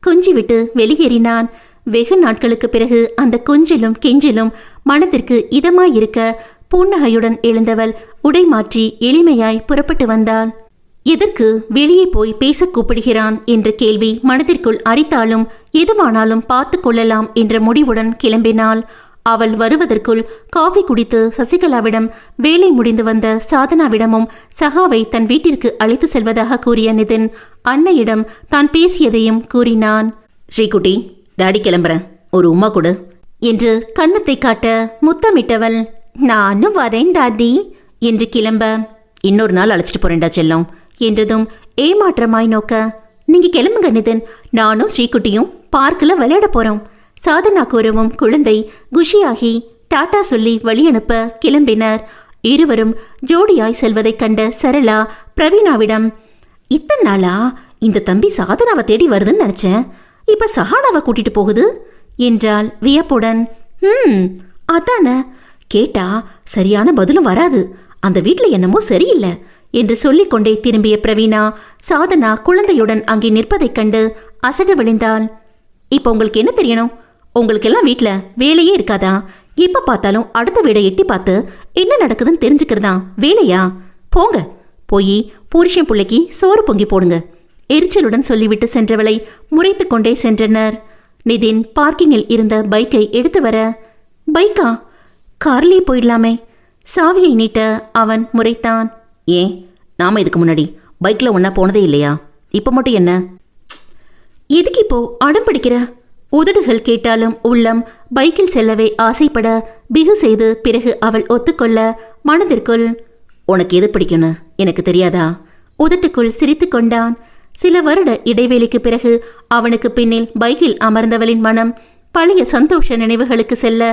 கொஞ்சி விட்டு வெளியேறினான். வெகு நாட்களுக்கு பிறகு அந்த கொஞ்சலும் கெஞ்சலும் மனத்திற்கு இதமாயிருக்க புன்னகையுடன் எழுந்தவள் உடை மாற்றி எளிமையாய் புறப்பட்டு வந்தாள். எதற்கு வெளியே போய் பேச கூப்பிடுகிறான் என்ற கேள்வி மனதிற்குள் அரித்தாலும் எதுவானாலும் பார்த்து கொள்ளலாம் என்ற முடிவுடன் கிளம்பினாள். அவள் வருவதற்குள் காஃபி குடித்து சசிகலாவிடம் வேலை முடிந்து வந்த சாதனாவிடமும் சஹாவை தன் வீட்டிற்கு அழைத்து செல்வதாக கூறிய நிதின் அன்னையிடம் தான் பேசியதையும் கூறினான். ஸ்ரீகுட்டி, டாடி கிளம்புறேன், ஒரு உம்மா கொடு என்று கன்னத்தை காட்ட முத்தமிட்டவள். நானும் வரேன் டாடி என்று கிளம்ப, இன்னொரு நாள் அழைச்சிட்டு போறேன்டா செல்லம் என்றதும் ஏமாற்றமாய் நோக்க, நீங்க கிளம்புங்க நிதின், நானும் ஸ்ரீகுட்டியும் பார்க்கில் விளையாட போறோம். சாதனா கூறவும் குழந்தை குஷியாகி டாட்டா சொல்லி வழி அனுப்ப கிளம்பினர். இருவரும் ஜோடியாய் செல்வதைக் கண்ட சரளா பிரவீனாவிடம், இத்தனை நாளா இந்த தம்பி சாதனாவை தேடி வருதுன்னு நினைச்சேன், இப்ப சஹானாவை கூட்டிட்டு போகுது என்றாள் வியப்புடன். அதான, கேட்டா சரியான பதிலும் வராது, அந்த வீட்டில் என்னமோ சரியில்லை என்று சொல்லிக்கொண்டே திரும்பிய பிரவீனா சாதனா குழந்தையுடன் அங்கே நிற்பதைக் கண்டு அசட விழுந்தாள். இப்போ உங்களுக்கு என்ன தெரியணும்? உங்களுக்கெல்லாம் வீட்டில் வேலையே இருக்காதா? எப்போ பார்த்தாலும் அடுத்த வீடை எட்டி பார்த்து என்ன நடக்குதுன்னு தெரிஞ்சுக்கிறதா வேலையா? போங்க, போய் புருஷன் பிள்ளைக்கு சோறு பொங்கி போடுங்க எரிச்சலுடன் சொல்லிவிட்டு சென்றவளை முறைத்து கொண்டே சென்றனர். நிதின் பார்க்கிங்கில் இருந்த பைக்கை எடுத்து வர, பைக்கா? கார்லேயே போயிடலாமே, சாவியை நீட்ட அவன் முறைத்தான். ஏன், நாம இதுக்கு முன்னாடி பைக்கில் ஒன்றா போனதே இல்லையா? இப்போ மட்டும் என்ன? எதுக்கு இப்போ அடம் பிடிக்கிற? உதடுகள் கேட்டாலும் உள்ளம் பைக்கில் செல்லவே ஆசைப்பட பிகு செய்து பிறகு அவள் ஒத்துக்கொள்ள மனதிற்குள், உனக்கு எது பிடிக்கும்னு எனக்கு தெரியாதா? உதட்டுக்குள் சிரித்து கொண்டான். சில வருட இடைவேளைக்கு பிறகு அவனுக்கு பின்னில் பைக்கில் அமர்ந்தவளின் மனம் பழைய சந்தோஷ நினைவுகளுக்கு செல்ல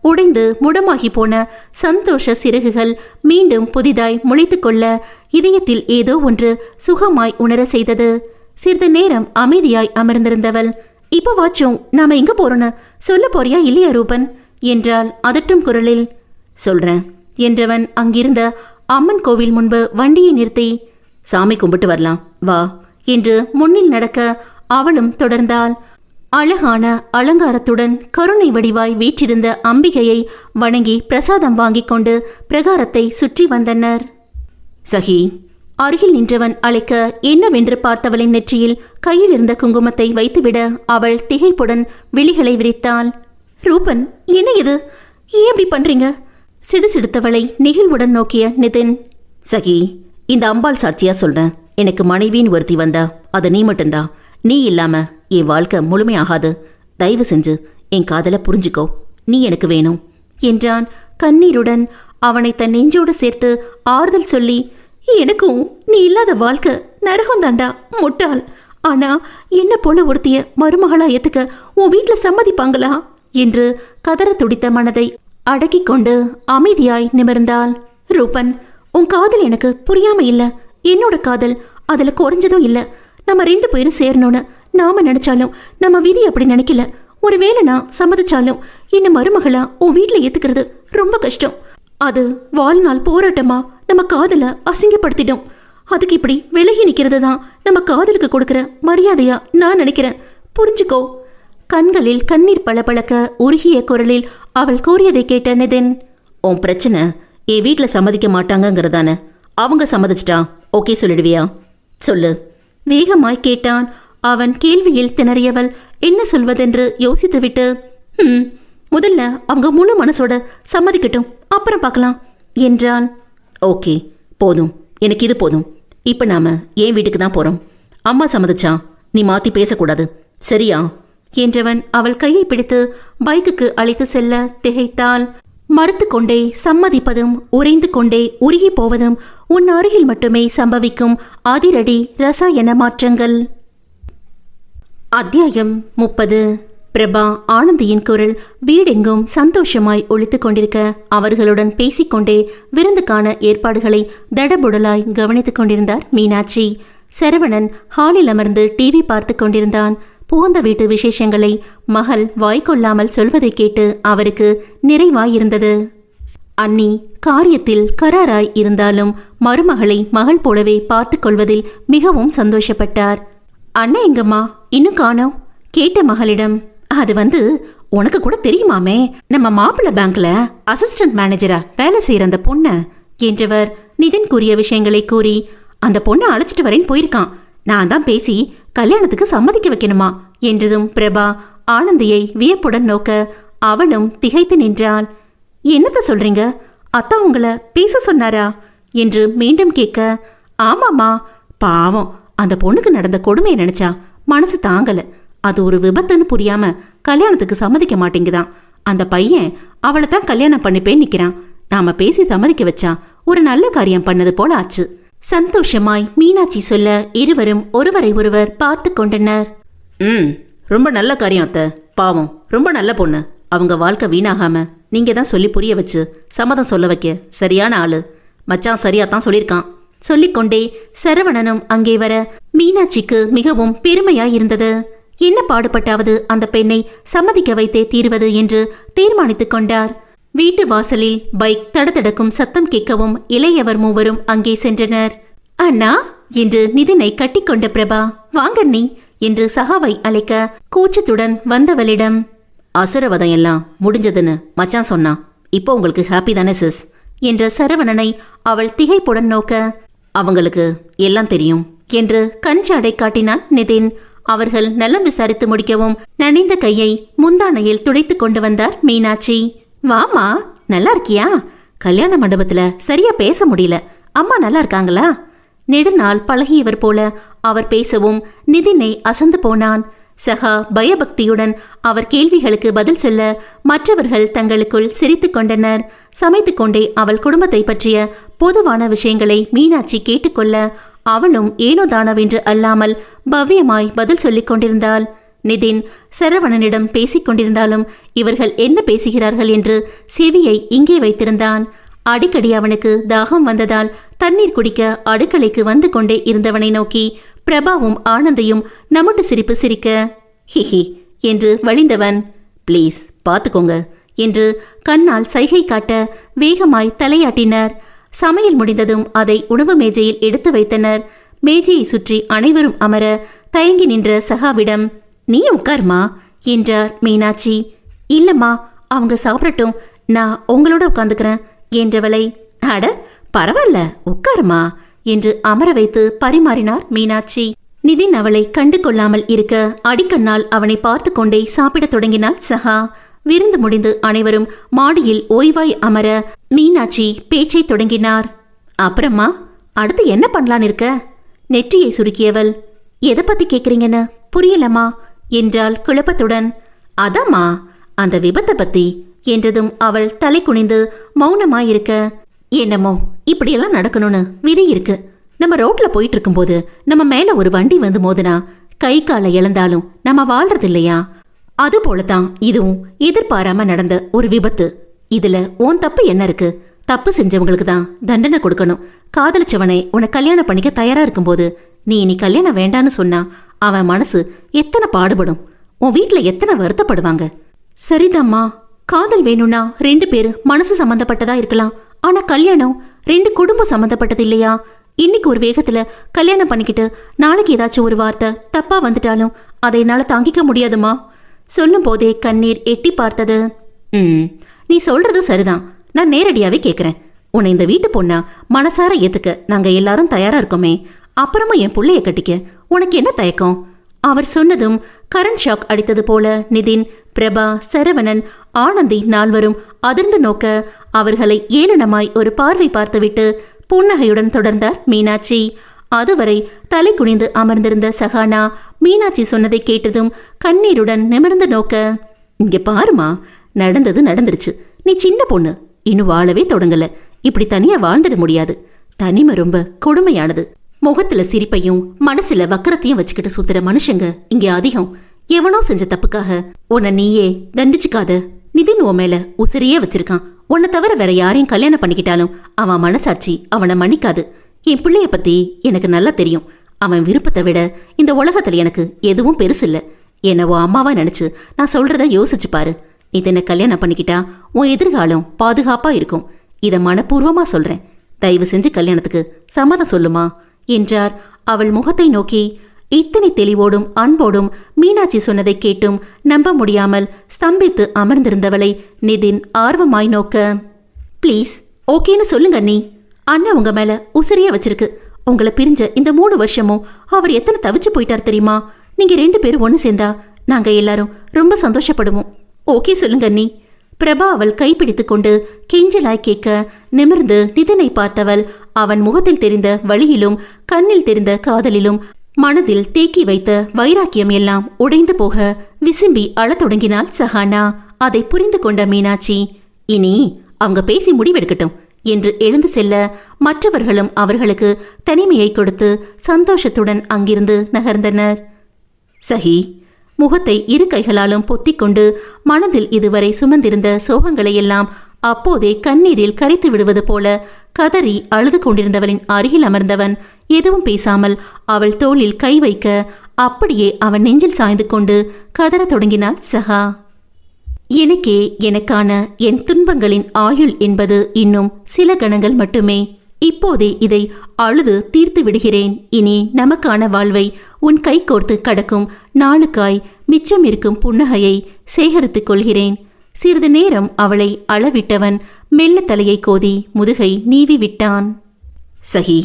உடைந்து முடமாகி போன சந்தோஷ சிறகுகள் மீண்டும் புதிதாய் முளைத்து கொள்ள இதயத்தில் ஏதோ ஒன்று சுகமாய் உணர செய்தது. சிறிது நேரம் அமைதியாய் அமர்ந்திருந்தவள், இப்போ வாச்சும் நாம எங்க போறோன்னு சொல்ல போறியா இல்லையா ரூபன் என்றால் அதட்டும் குரலில். சொல்றேன் என்றவன் அங்கிருந்த அம்மன் கோவில் முன்பு வண்டியை நிறுத்தி, சாமி கும்பிட்டு வரலாம் வா என்று முன்னில் நடக்க அவளும் தொடர்ந்தாள். அழகான அலங்காரத்துடன் கருணை வடிவாய் வீற்றிருந்த அம்பிகையை வணங்கி பிரசாதம் வாங்கிக் கொண்டு பிரகாரத்தை சுற்றி வந்தனர். சகி அருகில் நின்றவன் அழைக்க என்னவென்று பார்த்தவளின் நெற்றியில் கையில் இருந்த குங்குமத்தை வைத்துவிட அவள் திகைப்புடன் விழிகளை விரித்தாள். ரூபன், என்ன இது? ஏன் இப்படி பண்றீங்க? சிடுசிடுத்தவளை நெகிழ்வுடன் நோக்கிய நிதின், சகி இந்த அம்பாள் சாட்சியா சொல்றேன், எனக்கு மனைவியின் ஒருத்தி வந்தா அது நீ மட்டும்தான். நீ இல்லாம என் வாழ்க்கை முழுமையாகாது. தயவு செஞ்சு என் காதலை புரிஞ்சுக்கோ, நீ எனக்கு வேணும் என்றான் கண்ணீருடன். அவனை தன் நெஞ்சோடு சேர்த்து ஆறுதல் சொல்லி, எனக்கும் நீ இல்லாத வாழ்க்கை நரகம்தாண்டா முட்டாள். ஆனா என்ன போல ஒருத்திய மருமகளா ஏத்துக்க உன் வீட்டுல சம்மதிப்பாங்களா என்று கதற துடித்த மனதை அடக்கி கொண்டு அமைதியாய் நிமிர்ந்தாள். ரூபன், உன் காதல் எனக்கு புரியாம இல்ல. என்னோட காதல் அதுல குறைஞ்சதும் இல்ல. நம்ம 2 பேரும் சேரணும்னு நாம நினைச்சாலும் நம்ம விதி அப்படி நினைக்கல. ஒருவேளை நான் சம்மதிச்சாலும் என்ன மருமகளா உன் வீட்டுல ஏத்துக்கிறது ரொம்ப கஷ்டம். அது வாழ்நாள் போராட்டமா நம்ம காதலை அசிங்கப்படுத்திடும். அதுக்கு இப்படி விலகி நிக்கிறது தான் நம்ம காதலுக்கு கொடுக்கிற மரியாதையா நான் நினைக்கிறேன். புரிஞ்சுக்கோ. கண்களில் கண்ணீர் பளபளக்க உருகிய குரலில் அவள் கூறியதை கேட்ட நிதின், உன் பிரச்சனை என் வீட்டுல சம்மதிக்க மாட்டாங்கங்கிறதான. அவங்க சம்மதிச்சிட்டா ஓகே சொல்லிடுவியா? சொல்லு வேகமாய் கேட்டான். அவன் கேள்வியில் திணறியவள் என்ன சொல்வதென்று யோசித்துவிட்டு, முதல்ல அவங்க முழு மனசோட சம்மதிக்கட்டும், அப்புறம் பார்க்கலாம் என்றாள். ஓகே போதும், எனக்கு இது போதும். இப்போ நாம என் வீட்டுக்கு தான் போறோம். அம்மா சம்மதிச்சா நீ மாத்தி பேசக்கூடாது, சரியா என்றவன் அவள் கையை பிடித்து பைக்குக்கு அழைத்து செல்ல திகைத்தாள். மறுத்து கொண்டே சம்மதிப்பதும் உறைந்து கொண்டே உருகி போவதும் உன் அருகில் மட்டுமே சம்பவிக்கும் அதிரடி ரசாயன மாற்றங்கள். அத்தியாயம் 30. பிரபா ஆனந்தியின் குரல் வீடெங்கும் சந்தோஷமாய் ஒலித்து கொண்டிருக்க அவர்களுடன் பேசிக்கொண்டே விருந்துக்கான ஏற்பாடுகளை தடபுடலாய் கவனித்துக் கொண்டிருந்தார் மீனாட்சி. சரவணன் ஹாலில் அமர்ந்து டிவி பார்த்து கொண்டிருந்தான். புகுந்த வீட்டு விசேஷங்களை மகள் வாய்க்கொள்ளாமல் சொல்வதை கேட்டு அவருக்கு நிறைவாயிருந்தது. அண்ணி காரியத்தில் கராராய் இருந்தாலும் மருமகளை மகள் போலவே பார்த்து கொள்வதில் மிகவும் சந்தோஷப்பட்டார். அண்ணன் எங்கம்மா இன்னும் காணோம் கேட்ட மகளிடம், அது உனக்கு கூட தெரியுமாமே, நம்ம மாப்பிள்ள பேங்க்ல அசிஸ்டன்ட் மேனேஜரா வேலை செய்யற அந்த பொண்ணு என்றவர் நிதின் கூறிய விஷயங்களை கூறி, அந்த பொண்ணை அழைச்சிட்டு வரேன்னு போயிருக்கான். நான் தான் பேசி கல்யாணத்துக்கு சம்மதிக்க வைக்கணுமா என்றதும் பிரபா ஆனந்தியை வியப்புடன் நோக்க அவளும் திகைத்து நின்றாள். என்னத்த சொல்றீங்க? அத்தா உங்களை பேச சொன்னாரா என்று மீண்டும் கேட்க, ஆமாமா, பாவம் அந்த பொண்ணுக்கு நடந்த கொடுமையை நினைச்சா மனசு தாங்கல. அது ஒரு விபத்துன்னு புரியாம கல்யாணத்துக்கு சம்மதிக்க மாட்டேங்குதான். அந்த பையன் அவளை தான் கல்யாணம் பண்ணிப்பேன்னு நிக்கிறான். நாம பேசி சம்மதிக்க வச்சா ஒரு நல்ல காரியம் பண்ணது போல ஆச்சு. சந்தோஷமாய் மீனாட்சி சொல்ல இருவரும் ஒருவரை ஒருவர் பார்த்து கொண்டனர். ரொம்ப நல்ல காரியம் அத்தை. பாவம் ரொம்ப நல்ல பொண்ணு. அவங்க வாழ்க்கை வீணாகாம நீங்க தான் சொல்லி புரிய வச்சு சம்மதம் சொல்ல வைக்க சரியான ஆளு. மச்சான் சரியா தான் சொல்லியிருக்கான் சொல்லிக்கொண்டே சரவணனும் அங்கே வர மீனாட்சிக்கு மிகவும் பெருமையாயிருந்தது. என்ன பாடுபட்டாவது அந்த பெண்ணை சம்மதிக்க வைத்தே தீர்வது என்று தீர்மானித்துக் கொண்டார். வீட்டு வாசலில் பைக் தடதடக்கும் சத்தம் கேட்கவும் இளையவர் மூவரும் அங்கே சென்றனர். அண்ணா என்று நிதினை கட்டிக்கொண்ட பிரபா, வாங்க நீ என்று சகாவை அழைக்க கூச்சத்துடன் வந்தவளிடம், அசுரவதம் எல்லாம் முடிஞ்சதுன்னு மச்சான் சொன்னா. இப்போ உங்களுக்கு ஹாப்பி தானே சிஸ் என்ற சரவணனை அவள் திகைப்புடன் நோக்க, அவங்களுக்கு எல்லாம் தெரியும் என்று கஞ்சாடை காட்டினான் நிதின். அவர்கள் நலம் விசாரித்து முடிக்கவும் நனைந்த கையை முந்தானையில் துடைத்து கொண்டு வந்தார் மீனாட்சி. வாமா, நல்லா இருக்கியா? கல்யாண மண்டபத்துல சரியா பேச முடியல. அம்மா நல்லா இருக்காங்களா? நெடுநாள் பழகியவர் போல அவர் பேசவும் நிதினை அசந்து போனான். சகா பயபக்தியுடன் அவர் கேள்விகளுக்கு பதில் சொல்ல மற்றவர்கள் தங்களுக்குள் சிரித்து கொண்டனர். சமைத்து கொண்டே அவள் குடும்பத்தை பற்றிய பொதுவான விஷயங்களை மீனாட்சி கேட்டுக்கொள்ள அவளும் ஏனோ தானோவென்று அல்லாமல் பவ்யமாய் பதில் சொல்லிக் கொண்டிருந்தாள். நிதின் சரவணனிடம் பேசிக் கொண்டிருந்தாலும் இவர்கள் என்ன பேசுகிறார்கள் என்று செவியை இங்கே வைத்திருந்தான். அடிக்கடி அவனுக்கு தாகம் வந்ததால் தண்ணீர் குடிக்க அடுக்கலைக்கு வந்து கொண்டே இருந்தவனை நோக்கி பிரபாவும் ஆனந்தையும் நமட்டு சிரிப்பு சிரிக்க, ஹிஹி என்று வழிந்தவன், ப்ளீஸ் பார்த்துக்கோங்க என்று கண்ணால் சைகை காட்ட வேகமாய் தலையாட்டினர். சமையல் முடிந்ததும் அதை உணவு மேஜையில் எடுத்து வைத்தனர். மேஜையை சுற்றி அனைவரும் அமர தயங்கி நின்ற சகாவிடம், நீ உட்கார்மா என்றார் மீனாட்சி. இல்லம்மா, அவங்க சாப்பிடட்டும், நான் உங்களோட உட்காந்துக்கிறேன் என்றவளை, அட பரவாயில்ல உட்காருமா என்று அமர வைத்து பரிமாறினார் மீனாட்சி. நிதின் அவளை கண்டு கொள்ளாமல் இருக்க அடிக்கண்ணால் அவனை பார்த்து கொண்டே சாப்பிடத் தொடங்கினாள் சகா. விருந்து முடிந்து அனைவரும் மாடியில் ஓய்வாய் அமர மீனாட்சி பேச்சை தொடங்கினார். அப்புறமா அடுத்து என்ன பண்ணலான்னு இருக்க? நெற்றியை சுருக்கியவள், எதை பத்தி கேக்குறீங்கன்னு புரியலம்மா என்றாள் குழப்பத்துடன். அதாம்மா அந்த விபத்தை பத்தி என்றதும் அவள் தலை குனிந்து மௌனமாயிருக்க, என்னமோ இப்படியெல்லாம் நடக்கணும்னு விதி இருக்கு. நம்ம ரோட்ல போயிட்டு இருக்கும்போது நம்ம மேல ஒரு வண்டி வந்து மோதுனா கை காலை இழந்தாலும் நம்ம வாழ்றது இல்லையா? அது போலதான் இதுவும் எதிர்பாராம நடந்த ஒரு விபத்து. இதுல உன் தப்பு என்ன இருக்கு? தப்பு செஞ்சவங்களுக்கு தான் தண்டனை கொடுக்கணும். காதலிச்சவனை உன்னை கல்யாணம் பண்ணிக்க தயாரா இருக்கும்போது நீ இனி கல்யாணம் வேண்டான்னு சொன்னா அவன் மனசு எத்தனை பாடுபடும், உன் வீட்டுல எத்தனை வருத்தப்படுவாங்க. சரிதாம்மா, காதல் வேணும்னா 2 பேரு மனசு சம்பந்தப்பட்டதா இருக்கலாம். ஆனா கல்யாணம் 2 குடும்பம் சம்பந்தப்பட்டது இல்லையா? இன்னைக்கு ஒரு வேகத்துல கல்யாணம் பண்ணிக்கிட்டு நாளைக்கு ஏதாச்சும் ஒரு வார்த்தை தப்பா வந்துட்டாலும் அதை என்னால தாங்கிக்க முடியாதுமா. சொல்லும் போதே கண்ணீர் எட்டி பார்த்தது. நீ சொல்றது சரிதான், நான் நேரடியாவே கேக்குறேன். உன்னை இந்த வீட்டு பொண்ணா மனசார ஏத்துக்க நாங்க எல்லாரும் தயாரா இருக்கோமே, அப்புறமா என் புள்ளைய கட்டிக்க உனக்கு என்ன தயக்கம்? அவர் சொன்னதும் கரண்ட் ஷாக் அடித்தது போல நிதின், பிரபா, சரவணன், ஆனந்தி 4வரும் அதிர்ந்து நோக்க அவர்களை ஏளனமாய் ஒரு பார்வை பார்த்துவிட்டு புன்னகையுடன் தொடர்ந்தார் மீனாட்சி. அதுவரை தலை குனிந்து அமர்ந்திருந்த சகானா மீனாட்சி சொன்னதை கேட்டதும் கண்ணீருடன் நிமிர்ந்து நோக்க, இங்க பாருமா, நடந்தது நடந்துருச்சு. நீ சின்ன பொண்ணு, இன்னும் வாழவே தொடங்கல. இப்படி தனியா வாழ்ந்துட முடியாது. தனிமை ரொம்ப கொடுமையானது. முகத்துல சிரிப்பையும் மனசுல வக்கரத்தையும் வச்சுக்கிட்டு சுத்துற மனுஷங்க இங்க அதிகம். எவனோ செஞ்ச தப்புக்காக உன்னை நீயே தண்டிச்சுக்காத. நிதின் உன் மேல உசிரியே வச்சிருக்கான். உன்னை தவிர வேற யாரையும் கல்யாணம் பண்ணிக்கிட்டாலும் அவன் மனசாட்சி அவனை மன்னிக்காது. என் பிள்ளைய பத்தி எனக்கு நல்லா தெரியும். அவன் விருப்பத்தை விட இந்த உலகத்துல எனக்கு எதுவும் பெருசில்ல. என்னவோ அம்மாவா நினைச்சு நான் சொல்றத யோசிச்சு பாரு. இதனை கல்யாணம் பண்ணிக்கிட்டா உன் எதிர்காலம் பாதுகாப்பா இருக்கும். இத மனப்பூர்வமா சொல்றேன். தயவு செஞ்சு கல்யாணத்துக்கு சம்மதம் சொல்லுமா என்றார் அவள் முகத்தை நோக்கி. இத்தனை தெளிவோடும் அன்போடும் மீனாட்சி சொன்னதை கேட்டும் நம்ப முடியாமல் ஸ்தம்பித்து அமர்ந்திருந்தவளை நிதின் ஆர்வமாய் நோக்க, ப்ளீஸ் ஓகேன்னு சொல்லுங்க அண்ணி. அண்ணா உங்க மேல உசிரியா வச்சிருக்கு. உங்களை பிரிஞ்ச இந்த 3 வருஷமும் அவர் எத்தனை தவிச்சு போயிட்டார் தெரியுமா? நீங்க 2 பேரும் ஒன்று சேர்ந்தா நாங்க எல்லாரும் ரொம்ப சந்தோஷப்படுவோம். ஓகே சொல்லுங்க அண்ணி. பிரபா அவள் கைப்பிடித்து கொண்டு கெஞ்சலாய் கேட்க நிமிர்ந்து நிதினை பார்த்தவள் அவன் முகத்தில் தெரிந்த வழியிலும் கண்ணில் தெரிந்த காதலிலும் மனதில் தேக்கி வைத்த வைராக்கியம் எல்லாம் உடைந்து போக விசும்பி அழத் தொடங்கினாள் சஹானா. அதை புரிந்து கொண்ட மீனாட்சி, இனி அவங்க பேசி முடிவெடுக்கட்டும் என்று எழுந்து செல்ல மற்றவர்களும் அவர்களுக்கு தனிமையை கொடுத்து சந்தோஷத்துடன் அங்கிருந்து நகர்ந்தனர். சஹி முகத்தை 2 கைகளாலும் பொத்திக்கொண்டு மனதில் இதுவரை சுமந்திருந்த சோகங்களையெல்லாம் அப்போதே கண்ணீரில் கரைத்து விடுவது போல கதறி அழுது கொண்டிருந்தவளின் அருகில் அமர்ந்தவன் எதுவும் பேசாமல் அவள் தோளில் கை வைக்க அப்படியே அவன் நெஞ்சில் சாய்ந்து கொண்டு கதறத் தொடங்கினாள் சஹா. எனக்கே எனக்கான என் துன்பங்களின் ஆயுள் என்பது இன்னும் சில கணங்கள் மட்டுமே. இப்போதே இதை அழுது தீர்த்து விடுகிறேன். இனி நமக்கான வாழ்வை உன் கை கோர்த்து கடக்கும் நாளுக்காய் மிச்சம் இருக்கும் புன்னகையை சேகரித்துக் கொள்கிறேன். சிறிது நேரம் அவளை அளவிட்டவன் மெல்ல தலையை கோதி முதுகை நீவி விட்டான். சஹி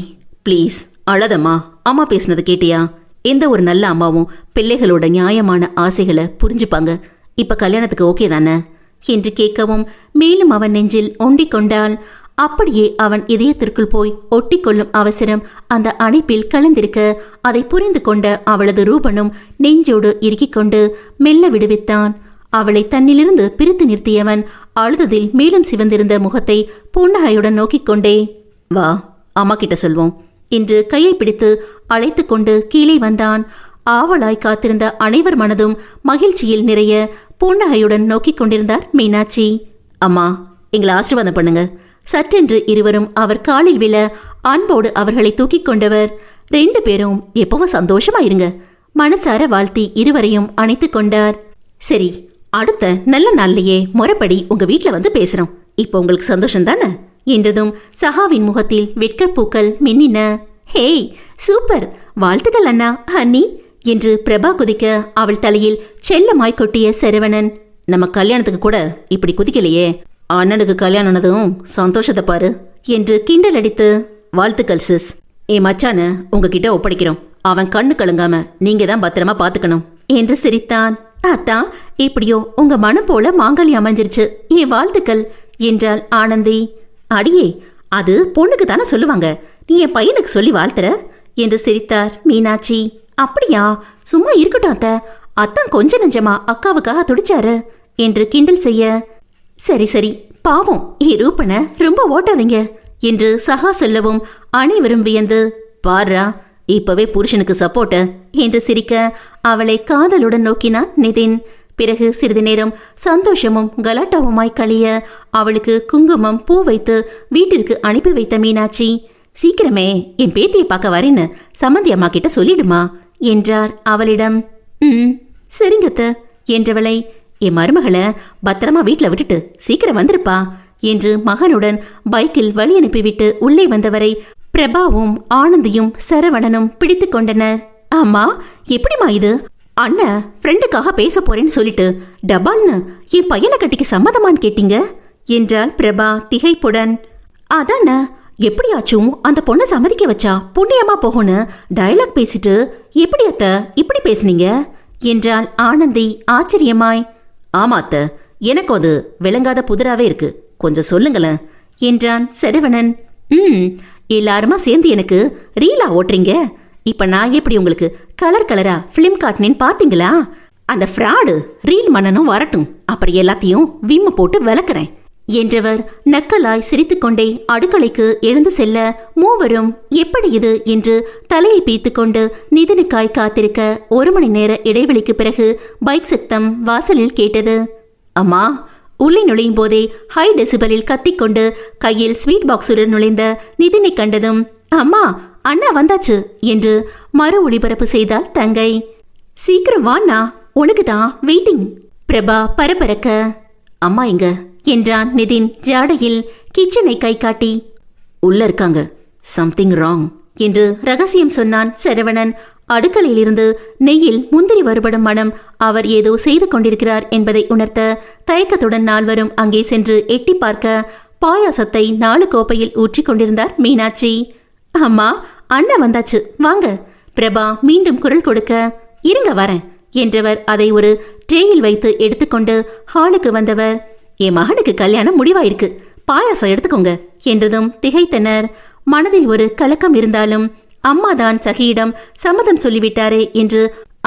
ப்ளீஸ் அழதம்மா. அம்மா பேசுனது கேட்டியா? எந்த ஒரு நல்ல அம்மாவும் பிள்ளைகளோட நியாயமான ஆசைகளை புரிஞ்சுப்பாங்க. இப்ப கல்யாணத்துக்கு ஓகே தானே என்று கேட்கவும் மேலும் அவன் நெஞ்சில் ஒண்டிக் கொண்டாள். அப்படியே அவன் இதயத்திற்குள் போய் ஒட்டிக்கொள்ளும் அவசரம் அந்த அணைப்பில் கலந்திருக்க அதை புரிந்து கொண்ட அவளது ரூபனும் நெஞ்சோடு இறுக்கிக் கொண்டு மெல்ல விடுவித்தான். அவளை தன்னிலிருந்து பிரித்து நிறுத்தியவன் அழுததில் மேலும் சிவந்திருந்த முகத்தை புன்னகையுடன் நோக்கிக் கொண்டே, வா அம்மா கிட்ட சொல்வோம். என்று கையை பிடித்து அழைத்து கொண்டு கீழே வந்தான். ஆவலாய் காத்திருந்த அனைவர் மனதும் மகிழ்ச்சியில் நிறைய புன்னகையுடன் நோக்கிக் கொண்டிருந்தார் மீனாட்சி. அம்மா, எங்களை ஆசீர்வாதம் பண்ணுங்க. சற்றென்று இருவரும் அவர் காலில் விழ அன்போடு அவர்களை தூக்கிக் கொண்டவர். 2 பேரும் எப்பவும் சந்தோஷமா இருங்க மனசார வாழ்த்தி இருவரையும் அணைத்து கொண்டார். சரி, அடுத்த நல்ல நாள்லயே முறைப்படி உங்க வீட்டுல வந்து பேசுறோம். இப்போ உங்களுக்கு சந்தோஷம் தானே என்றதும் சஹாவின் முகத்தில் வெட்கப்பூக்கள் மின்னின. ஹேய், சூப்பர், வாழ்த்துக்கள் அண்ணா அண்ணி என்று பிரபா குதிக்க அவள் தலையில் செல்லமாய் கொட்டிய சரவணன், நம்ம கல்யாணத்துக்கு கூட இப்படி குதிக்கலையே, அண்ணனுக்கு கல்யாணம் சந்தோஷத்தை பாரு என்று கிண்டல் அடித்து, வாழ்த்துக்கள் சிஸ், மச்சான உங்ககிட்ட ஒப்படைக்கிறோம். அவன் கண்ணு கலங்காம நீங்க தான் பத்திரமா பாத்துக்கணும் என்று சிரித்தான். அத்தான், எப்படியோ உங்க மனம் போல மாங்கல்யம் அமைஞ்சிருச்சு, வாழ்த்துக்கள் என்றாள் ஆனந்தி. அடியே, அது பொண்ணுக்கு தானே சொல்லுவாங்க, நீ என் பையனுக்கு சொல்லி வாழ்த்துற என்று சிரித்தார் மீனாட்சி. அப்படியா, சும்மா இருக்கட்டும் அத்த, அத்தான் கொஞ்ச நெஞ்சமா அக்காவுக்காக துடிச்சாரு என்று கிண்டல் செய்ய, சரி சரி பாவம் ரூபனை ரொம்ப ஓட்டாதீங்க என்று சஹா சொல்லவும் அனைவரும் வியந்து, பாரா இப்பவே புருஷனுக்கு சப்போர்ட்ட என்று சிரிக்க அவளை காதலுடன் நோக்கினான் நிதின். பிறகு சிறிது நேரம் சந்தோஷமும் கலாட்டாவுமாய் கழிய அவளுக்கு குங்குமம் பூ வைத்து வீட்டிற்கு அனுப்பி வைத்த மீனாட்சி, சீக்கிரமே என் பேத்தியை பார்க்க வரேன்னு சம்மந்தி அம்மா கிட்ட சொல்லிடுமா என்றார் அவளிடம். சரிங்கத்த என்றவளை, என் மருமகளை பத்திரமா வீட்டில் விட்டுட்டு சீக்கிரம் வந்திருப்பா என்று மகனுடன் பைக்கில் வழி அனுப்பிவிட்டு உள்ளே வந்தவரை பிரபாவும் ஆனந்தியும் சரவணனும் பிடித்து கொண்டனர். அம்மா, எப்படிமா இது? அண்ணன் ஃப்ரெண்டுக்காக பேச போறேன்னு சொல்லிட்டு டபால்னு என் பையனை கட்டிக்கு சம்மதமான்னு கேட்டீங்க என்றாள் பிரபா திகைப்புடன். அதான, எப்படியாச்சும் அந்த பொண்ணை சம்மதிக்க வச்சா புண்ணியமா போகும்னு டயலாக் பேசிட்டு எப்படி அத்த இப்படி பேசுனீங்க என்றாள் ஆனந்தி ஆச்சரியமாய். ஆமா அத்த, எனக்கு அது விளங்காத புதிராவே இருக்கு, கொஞ்சம் சொல்லுங்களேன் என்றான் சரவணன். எல்லாருமா சேர்ந்து எனக்கு ரீலா ஓட்டுறீங்க, இப்ப நான் எப்படி உங்களுக்கு கலர் கலரா பிலிம் காட்டினேன்னு பாத்தீங்களா? அந்த ஃப்ராடு ரீல் மன்னனும் வரட்டும், அப்புறம் எல்லாத்தையும் விம்மு போட்டு விளக்குறேன் என்றவர் நக்கலாய் சிரித்துக்கொண்டே அடுக்கலைக்கு எழுந்து செல்ல மூவரும் எப்படி இது என்று தலையை பீத்து கொண்டு நிதினுக்காய் காத்திருக்க 1 மணி நேர இடைவெளிக்கு பிறகு பைக் சத்தம் வாசலில் கேட்டது. அம்மா, உள்ளே நுழையும் போதே ஹை டெசிபலில் கத்திக்கொண்டு கையில் ஸ்வீட் பாக்ஸுடன் நுழைந்த நிதினை கண்டதும், அம்மா அண்ணா வந்தாச்சு என்று மறு ஒளிபரப்பு செய்தாள் தங்கை. சீக்கிரம் வாண்ணா, உனக்கு தான் வெயிட்டிங். பிரபா பரபரக்க, அம்மா எங்க என்றான் நிதின் ஜாடையில் கிச்சனை கை காட்டி. உள்ள இருக்காங்க, சம்திங் ராங் என்று ரகசியம் சொன்னான் சரவணன். அடுக்கலையிலிருந்து நெய்யில் முந்திரி வருபடும் மனம் அவர் ஏதோ செய்து கொண்டிருக்கிறார் என்பதை உணர்த்த தயக்கத்துடன் நால்வரும் அங்கே சென்று எட்டி பார்க்க பாயாசத்தை 4 கோப்பையில் ஊற்றி கொண்டிருந்தார் மீனாட்சி. அம்மா, அண்ணன் வந்தாச்சு வாங்க. பிரபா மீண்டும் குரல் கொடுக்க, இருங்க வரேன் என்றவர் அதை ஒரு ட்ரேயில் வைத்து எடுத்துக்கொண்டு ஹாலுக்கு வந்தவர், என் மகனுக்கு கல்யாணம் முடிவாயிருக்கு, பாயாசம் எடுத்துக்கோங்க என்றதும் திகைத்தனர். மனதில் ஒரு கலக்கம் இருந்தாலும் அம்மாதான் சகியிடம் சம்மதம் சொல்லிவிட்டாரே என்று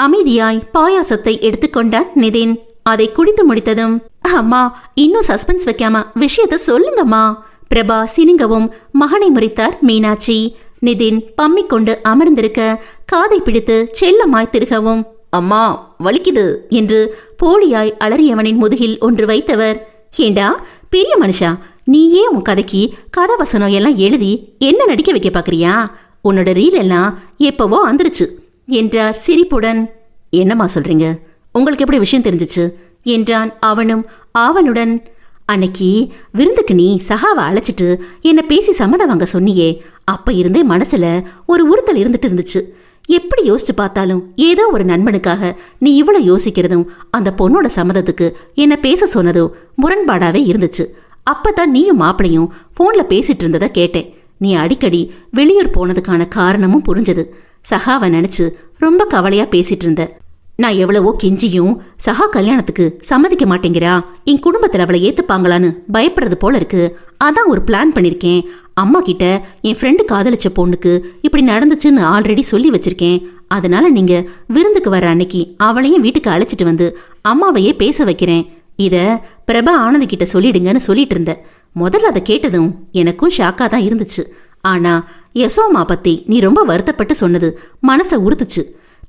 அமைதியாய் பாயாசத்தை எடுத்துக்கொண்டான் நிதின். அதை குடித்து முடித்ததும், அம்மா இன்னும் சஸ்பென்ஸ் வைக்காம விஷயத்த சொல்லுங்கம்மா. பிரபா சினிங்கவும் மகனை முறைத்தார் மீனாட்சி. நிதின் பம்மிக்கொண்டு அமர்ந்திருக்க காதை பிடித்து செல்லமாய் திருகவும், அம்மா வலிக்குது என்று போலியாய் அலறியவனின் முதுகில் ஒன்று வைத்தவர், ஏண்டா பெரிய மனுஷா, நீயே உன் கதைக்கு கதாவசனம் எல்லாம் எழுதி என்ன நடிக்க வைக்க பாக்குறியா? உன்னோட ரீல் எல்லாம் எப்பவோ வந்துருச்சு என்றார் சிரிப்புடன். என்னம்மா சொல்றீங்க, உங்களுக்கு எப்படி விஷயம் தெரிஞ்சிச்சு என்றான் அவனும் ஆவலுடன். அன்னைக்கு விருந்துக்கு நீ சகாவை அழைச்சிட்டு என்னை பேசி சம்மதம் வாங்க சொன்னியே, அப்ப இருந்தே மனசுல ஒரு உறுத்தல் இருந்துட்டு இருந்துச்சு. எப்படி யோசிச்சு பார்த்தாலும் ஏதோ ஒரு நண்பனுக்காக நீ இவ்வளவு யோசிக்கிறதும் அந்த பொண்ணோட சம்மதத்துக்கு என்ன பேச சொன்னதும் முரண்பாடாவே இருந்துச்சு. அப்பதான் நீயும் மாப்பிளையும் போன்ல பேசிட்டு இருந்ததை கேட்டேன். நீ அடிக்கடி வெளியூர் போனதுக்கான காரணமும் புரிஞ்சது. சகாவை நினைச்சு ரொம்ப கவலையா பேசிட்டு இருந்த. நான் எவ்வளவோ கெஞ்சியும் சகா கல்யாணத்துக்கு சம்மதிக்க மாட்டேங்கிறா, என் குடும்பத்தில் அவளை ஏத்துப்பாங்களான்னு பயப்படுறது போல இருக்கு. அதான் ஒரு பிளான் பண்ணிருக்கேன். அம்மா கிட்ட என் ஃப்ரெண்டு காதலிச்ச பொண்ணுக்கு இப்படி நடந்துச்சுன்னு ஆல்ரெடி சொல்லி வச்சிருக்கேன். அதனால நீங்க விருந்துக்கு வர அன்னைக்கு அவளையும் வீட்டுக்கு அழைச்சிட்டு வந்து அம்மாவையே பேச வைக்கிறேன். இத பிரபா ஆனந்தி கிட்ட சொல்லிடுங்கன்னு சொல்லிட்டு இருந்த. முதல்ல அதை கேட்டதும் எனக்கும் ஷாக்கா தான் இருந்துச்சு. ஆனா யசோமா பத்தி நீ ரொம்ப வருத்தப்பட்டு சொன்னது மனசை உறுத்துச்சு.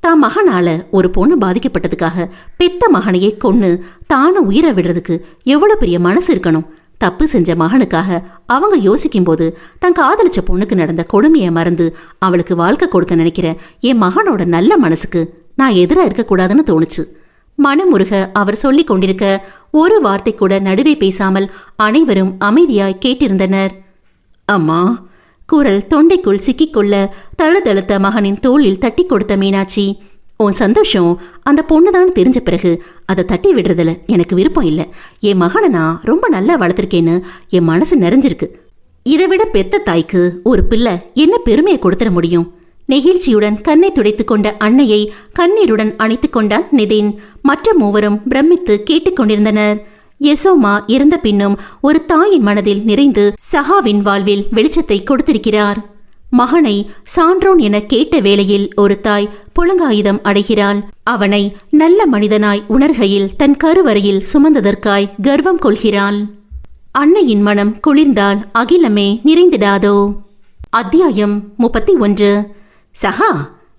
தான் மகனால ஒரு பொண்ணு பாதிக்கப்பட்டதுக்காக பெத்த மகனையே கொன்னு தானும் உயிரை விடுறதுக்கு எவ்வளவு பெரிய மனசு இருக்கணும். தப்பு செஞ்ச மகனுக்காக அவங்க யோசிக்கும் போது தன் காதலிச்ச பொண்ணுக்கு நடந்த கொடுமையை மறந்து அவளுக்கு வாழ்க்கை கொடுக்க நினைக்கிற என் மகனோட நல்ல மனசுக்கு நான் எதிராக இருக்கக்கூடாதுன்னு தோணுச்சு. மனமுருக அவர் சொல்லிக் கொண்டிருக்க ஒரு வார்த்தை கூட நடுவே பேசாமல் அனைவரும் அமைதியாய் கேட்டிருந்தனர். அம்மா, குரல் தொண்டைக்குள் சிக்கிக்கொள்ள தழுதழுத்த மகனின் தோளில் தட்டி கொடுத்த மீனாட்சி, உன் சந்தோஷம் அந்த பொண்ணுதான் தெரிஞ்ச பிறகு அதை தட்டி விடுறதுல எனக்கு விருப்பம் இல்லை. என் மகனை நான் ரொம்ப நல்லா வளர்த்துருக்கேன்னு என் மனசு நிறைஞ்சிருக்கு. இதை விட பெத்த தாய்க்கு ஒரு பிள்ளை என்ன பெருமையை கொடுத்துட முடியும்? நெகிழ்ச்சியுடன் கண்ணை துடைத்து கொண்ட அன்னையை கண்ணீருடன் அணைத்து கொண்டான் நிதின். மற்ற மூவரும் பிரமித்து கேட்டுக்கொண்டிருந்தனர். யசோமா இறந்த பின்னும் ஒரு தாயின் மனதில் நிறைந்து சகாவின் வாழ்வில் வெளிச்சத்தை கொடுத்திருக்கிறார். மகனை சான்றோன் என கேட்ட வேளையில் ஒரு தாய் புலங்காயுதம் அடைகிறாள். அவனை நல்ல மனிதனாய் உணர்கையில் தன் கருவறையில் சுமந்ததற்காய் கர்வம் கொள்கிறாள். அன்னையின் மனம் குளிர்ந்தால் அகிலமே நிறைந்திடாதோ? அத்தியாயம் 31. சகா,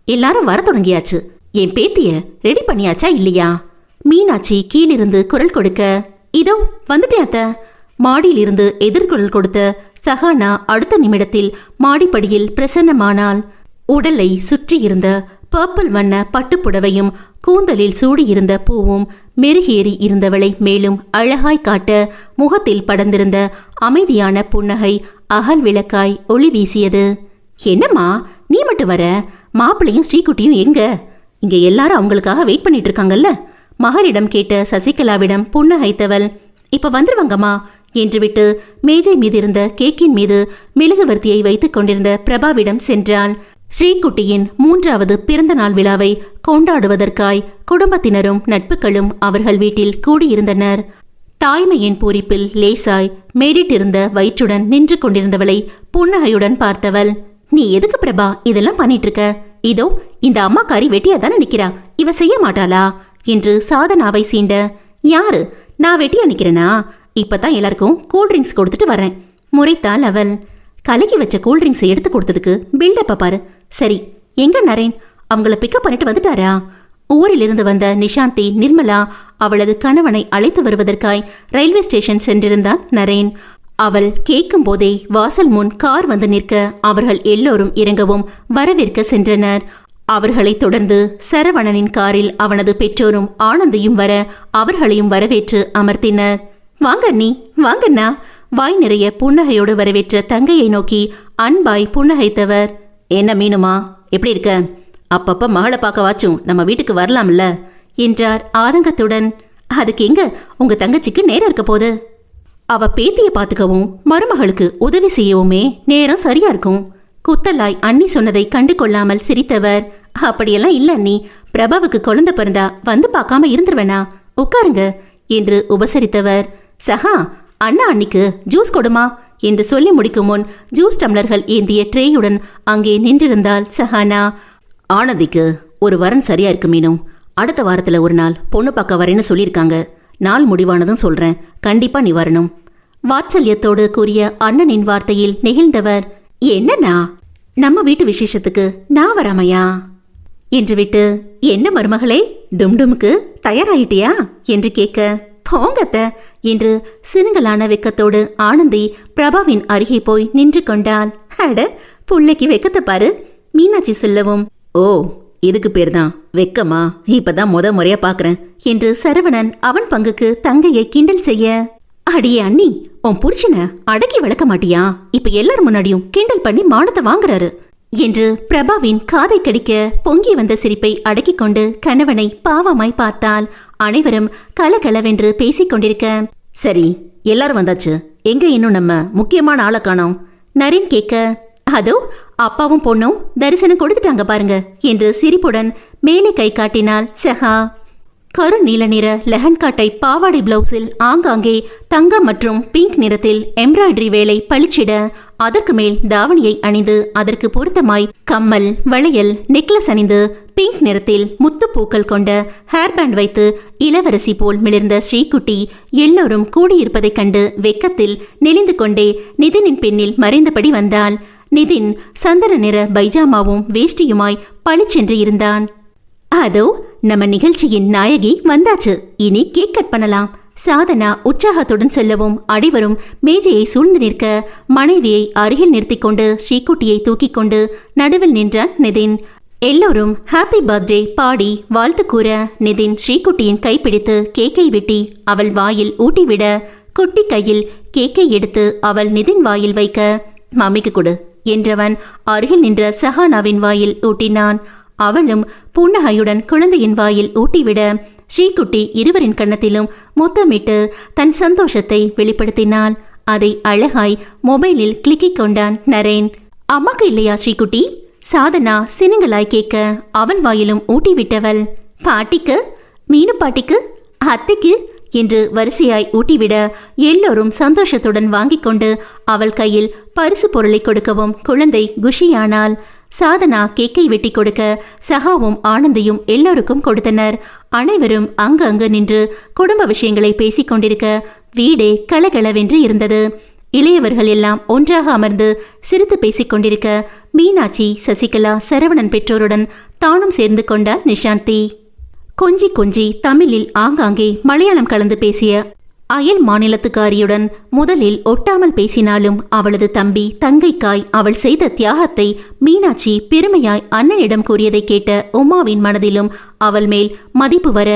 எல்லாரும் வர தொடங்கியாச்சு. என் பேத்திய ரெடி பண்ணியாச்சா இல்லையா? மீனாட்சி கீழிருந்து குரல் கொடுக்க, இதோ வந்துட்டேன் அத்த. மாடியிலிருந்து எதிர்குரல் கொடுத்த சஹானா அடுத்த நிமிடத்தில் மாடிப்படியில் பிரசன்னமானாள். உடலை சுற்றியிருந்த பர்பிள் வண்ண பட்டுப்புடவையும் கூந்தலில் சூடியிருந்த பூவும் மெருகேறி இருந்தவளை மேலும் அழகாய் காட்ட முகத்தில் படர்ந்திருந்த அமைதியான புன்னகை அகல் விளக்காய் ஒளி வீசியது. என்னம்மா நீ மட்டும் வர? மாப்பிள்ளையும் ஸ்ரீகுட்டியும் எங்க? இங்க எல்லாரும் அவங்களுக்காக வெயிட் பண்ணிட்டு இருக்காங்கல்ல? மகரிடம் கேட்ட சசிகலாவிடம் புன்னகைத்தவள், இப்ப வந்துருவாங்கம்மா என்று விட்டு மேஜை மீது இருந்த கேக்கின் மீது மெழுகுவர்த்தியை வைத்துக் கொண்டிருந்த பிரபாவிடம் சென்றாள். ஸ்ரீகுட்டியின் 3வது பிறந்த நாள் விழாவை கொண்டாடுவதற்காய் குடும்பத்தினரும் நட்புகளும் அவர்கள் வீட்டில் கூடியிருந்தனர். தாய்மையின் பூரிப்பில் லேசாய் மேடிட்டிருந்த வயிற்றுடன் நின்று கொண்டிருந்தவளை புன்னகையுடன் பார்த்தவள், நீ எதுக்கு பிரபா இதெல்லாம் பண்ணிட்டு இருக்க? இதோ இந்த அம்மாக்காரி வெட்டியா தானே நிக்கிறா, இவ செய்ய மாட்டாளா என்று சாதனாவை சீண்ட. யாரு? நான் வெட்டியா நிக்கிறேனா? இப்பதான் எல்லாருக்கும் கூல்ட்ரிங்க்ஸ் கொடுத்துட்டு வரேன் முறைத்தாள் அவள். கலக்கி வச்ச கூல்ட்ரிங்க்ஸை எடுத்து கொடுத்ததுக்கு பில்டப்ப பாரு. சரி, எங்க நரேன்? அவங்கள பிக்கப் பண்ணிட்டு வந்துட்டாரா? ஊரிலிருந்து வந்த நிஷாந்தி நிர்மலா அவளது கணவனை அழைத்து வருவதற்காய் ரயில்வே ஸ்டேஷன் சென்றிருந்தான் நரேன். அவள் கேட்கும் போதே வாசல் முன் கார் வந்து நிற்க அவர்கள் எல்லோரும் இறங்கவும் வரவேற்க சென்றனர். அவர்களைத் தொடர்ந்து சரவணனின் காரில் அவனது பெற்றோரும் ஆனந்தியும் வர அவர்களையும் வரவேற்று அமர்த்தினர். வாங்க நீ, வாங்கண்ணா. வாய் நிறைய புன்னகையோடு வரவேற்ற தங்கையை நோக்கி அன்பாய் புன்னகைத்தவர், என்ன மீனுமா, எப்படி இருக்க? அப்பப்ப மகளை பார்க்க வாச்சும் நம்ம வீட்டுக்கு வரலாம்ல என்றார் ஆதங்கத்துடன். அதுக்கு எங்க உங்க தங்கச்சிக்கு நேரம் இருக்க போது? அவ பேத்திய பாத்துக்கவும் மருமகளுக்கு உதவி செய்யவுமே நேரம் சரியா இருக்கும். குத்தலாய் அண்ணி சொன்னதை கண்டு கொள்ளாமல் சிரித்தவர், அப்படியெல்லாம் இல்ல அண்ணி, பிரபாவுக்கு குழந்தை பிறந்தா வந்து பார்க்காம இருந்துருவேனா, உட்காருங்க என்று உபசரித்தவர். சஹா, அண்ணா அண்ணிக்கு ஜூஸ் கொடுமா என்று சொல்லி முடிக்கும் முன் ஜூஸ் டம்ளர்கள் ஏந்திய ட்ரேயுடன் அங்கே நின்றிருந்தாள் சஹானா. ஆனந்திக்கு ஒரு வரன் சரியா இருக்கு மீனும். அடுத்த வாரத்துல ஒரு நாள் பொண்ணு பார்க்க வரேன்னு சொல்லியிருக்காங்க. நாள் முடிவானதும் சொல்றேன், கண்டிப்பா நீ வரணும் வாத்சல்யத்தோடு கூறிய அண்ணனின் வார்த்தையில் நெகிழ்ந்தவர், என்னண்ணா நம்ம வீட்டு விசேஷத்துக்கு நான் வராமையா என்று விட்டு, என்ன மருமகளே டும்டுமுக்கு தயாராயிட்டியா என்று கேட்க, போங்கத்த என்று சினுங்கலான வெக்கத்தோடு ஆனந்தி பிரபாவின் அருகே போய் நின்று கொண்டாள். அட புள்ளைக்கு வெக்கத்தை பாரு. மீனாட்சி சொல்லவும், ஓ இதுக்கு பேர்தான் வெக்கமா? இப்பதான் முறையா பாக்குறேன் என்று சரவணன் அவன் பங்குக்கு தங்கையை கிண்டல் செய்ய, அடியே அண்ணி, உன் புருஷனை அடக்கி வளர்க்க மாட்டியா? இப்ப எல்லாரும் முன்னாடியும் கிண்டல் பண்ணி மானத்தை வாங்குறாரு என்று பிரபாவின் காதை கடிக்க பொங்கி வந்த சிரிப்பை அடக்கிக் கொண்டு கணவனை பாவமாய் பார்த்தாள். அனைவரும் கலகலவென்று பேசிக் கொண்டிருக்க, சரி எல்லாரும் வந்தாச்சு, எங்க இன்னும் நம்ம முக்கியமான ஆளை காணோம் நரேன் கேட்க, அதோ அப்பாவும் பொண்ணும் தரிசனம் கொடுத்துட்டாங்க பாருங்க என்று சிரிப்புடன் மேலே கை காட்டினாள் சஹா. கரு நீல நிற லெஹன்காட்டை பாவாடை பிளவுஸில் ஆங்காங்கே தங்கம் மற்றும் பிங்க் நிறத்தில் எம்ப்ராய்டரி வேலை பளிச்சிட, அதற்கு மேல் தாவணியை அணிந்து அதற்கு பொருத்தமாய் கம்மல் வளையல் நெக்லஸ் அணிந்து பிங்க் நிறத்தில் முத்துப்பூக்கள் கொண்ட ஹேர்பேண்ட் வைத்து இளவரசி போல் மிளிர்ந்த ஸ்ரீகுட்டி எல்லோரும் கூடியிருப்பதைக் கண்டு வெக்கத்தில் நெளிந்து கொண்டே நிதினின் பின்னில் மறைந்தபடி வந்தாள். நிதின் சந்தன நிற பைஜாமாவும் வேஷ்டியுமாய் பளிச்சென்று இருந்தான். அதோ நம்ம நிகழ்ச்சியின் நாயகி வந்தாச்சு, இனி கேக் கட் பண்ணலாம். சாதனா உற்சாகத்துடன் செல்லவும் அனைவரும் மேஜையை சூழ்ந்து நிற்க மனைவியை அருகில் நிறுத்தி கொண்டு ஸ்ரீகுட்டியை தூக்கி கொண்டு நடுவில் நின்றான் நிதின். எல்லோரும் ஹாப்பி பர்த்டே பாடி வாழ்த்து கூற நிதின் ஸ்ரீகுட்டியின் கைப்பிடித்து கேக்கை வெட்டி அவள் வாயில் ஊட்டிவிட குட்டி கையில் கேக்கை எடுத்து அவள் நிதின் வாயில் வைக்க மம்மிக்கு கொடு என்றவன் அருகில் நின்ற சஹானாவின் வாயில் ஊட்டினான். அவளும் புன்னகையுடன் குழந்தையின் வாயில் ஊட்டிவிட ஸ்ரீகுட்டி இருவரின் கன்னத்திலும் முத்தமிட்டு தன் சந்தோஷத்தை வெளிப்படுத்தினாள். அதை அழகாய் மொபைலில் கிளிக்கிக் கொண்டான் நரேன். அம்மாக்கு இல்லையா ஸ்ரீகுட்டி? சாதனா சினுங்களாய் கேட்க அவள் வாயிலும் ஊட்டிவிட்டவள். பாட்டிக்கு, மீனு பாட்டிக்கு, அத்தைக்கு என்று வரிசையாய் ஊட்டிவிட எல்லோரும் சந்தோஷத்துடன் வாங்கிக் கொண்டு அவள் கையில் பரிசு பொருளை கொடுக்கவும் குழந்தை குஷியானாள். சாதனா கேக்கை வெட்டி கொடுக்க சகாவும் ஆனந்தியும் எல்லோருக்கும் கொடுத்தனர். அனைவரும் அங்கு நின்று குடும்ப விஷயங்களை பேசிக் கொண்டிருக்க வீடே கலகலவென்று இருந்தது. இளையவர்கள் எல்லாம் ஒன்றாக அமர்ந்து சிரித்து பேசிக் கொண்டிருக்க மீனாட்சி, சசிகலா, சரவணன் பெற்றோருடன் தானும் சேர்ந்து கொண்டார் நிஷாந்தி. கொஞ்சி கொஞ்சி தமிழில் ஆங்காங்கே மலையாளம் கலந்து பேசிய அயல் மாநிலத்துக்காரியுடன் முதலில் ஒட்டாமல் பேசினாலும் அவளது தம்பி தங்கைக்காய் அவள் செய்த தியாகத்தை மீனாட்சி பெருமையாய் அண்ணனிடம் கூறியதை கேட்ட உமாவின் மனதிலும் அவள் மேல் மதிப்பு வர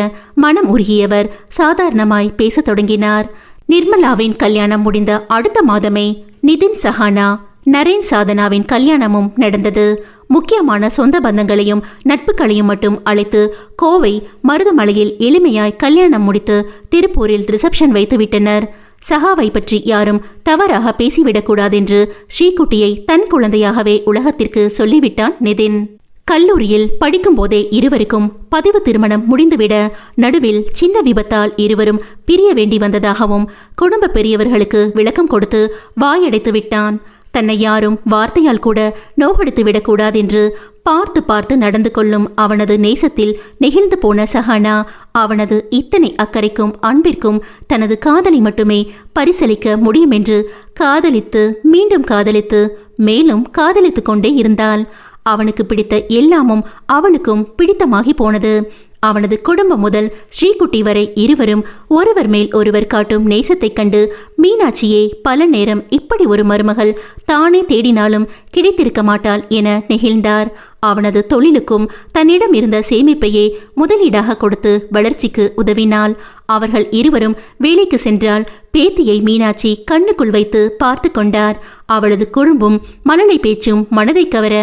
மனம் உருகியவர் சாதாரணமாய் பேசத் தொடங்கினார். நிர்மலாவின் கல்யாணம் முடிந்த அடுத்த மாதமே நிதின், சஹானா, நரேன், சாதனாவின் கல்யாணமும் நடந்தது. முக்கியமான சொந்த பந்தங்களையும் நட்புகளையும் மட்டும் அழைத்து கோவை மருதமலையில் எளிமையாய் கல்யாணம் முடித்து திருப்பூரில் ரிசப்ஷன் வைத்துவிட்டனர். சகாவை பற்றி யாரும் தவறாக பேசிவிடக்கூடாதென்று ஸ்ரீகுட்டியை தன் குழந்தையாகவே உலகத்திற்கு சொல்லிவிட்டான் நிதின். கல்லூரியில் படிக்கும்போதே இருவருக்கும் பதிவு திருமணம் முடிந்துவிட நடுவில் சின்ன விபத்தால் இருவரும் பிரிய வேண்டி வந்ததாகவும் குடும்ப பெரியவர்களுக்கு விளக்கம் கொடுத்து வாயடைத்து விட்டான். தன்னை யாரும் வார்த்தையால் கூட நோகடித்து விடக்கூடாதென்று பார்த்து பார்த்து நடந்து கொள்ளும் அவனது நேசத்தில் நெகிழ்ந்து போன சஹானா அவனது இத்தனை அக்கறைக்கும் அன்பிற்கும் தனது காதலை மட்டுமே பரிசளிக்க முடியுமென்று காதலித்து மீண்டும் காதலித்து மேலும் காதலித்து கொண்டே இருந்தாள். அவனுக்கு பிடித்த எல்லாமும் அவளுக்கும் பிடித்தமாகி போனது. அவனது குடும்பம் முதல் ஸ்ரீகுட்டி வரை இருவரும் ஒருவர் மேல் ஒருவர் காட்டும் நேசத்தைக் கண்டு மீனாட்சியே பல நேரம் இப்படி ஒரு மருமகள் தானே தேடினாலும் கிடைத்திருக்க மாட்டாள் என நெகிழ்ந்தார். அவனது தொழிலுக்கும் தன்னிடம் இருந்த சேமிப்பையே முதலீடாக கொடுத்து வளர்ச்சிக்கு உதவினாள். அவர்கள் இருவரும் வேலைக்கு சென்றால் பேத்தியை மீனாட்சி கண்ணுக்குள் வைத்து பார்த்து கொண்டார். அவளது குறும்பும் மழலை பேச்சும் மனதை கவர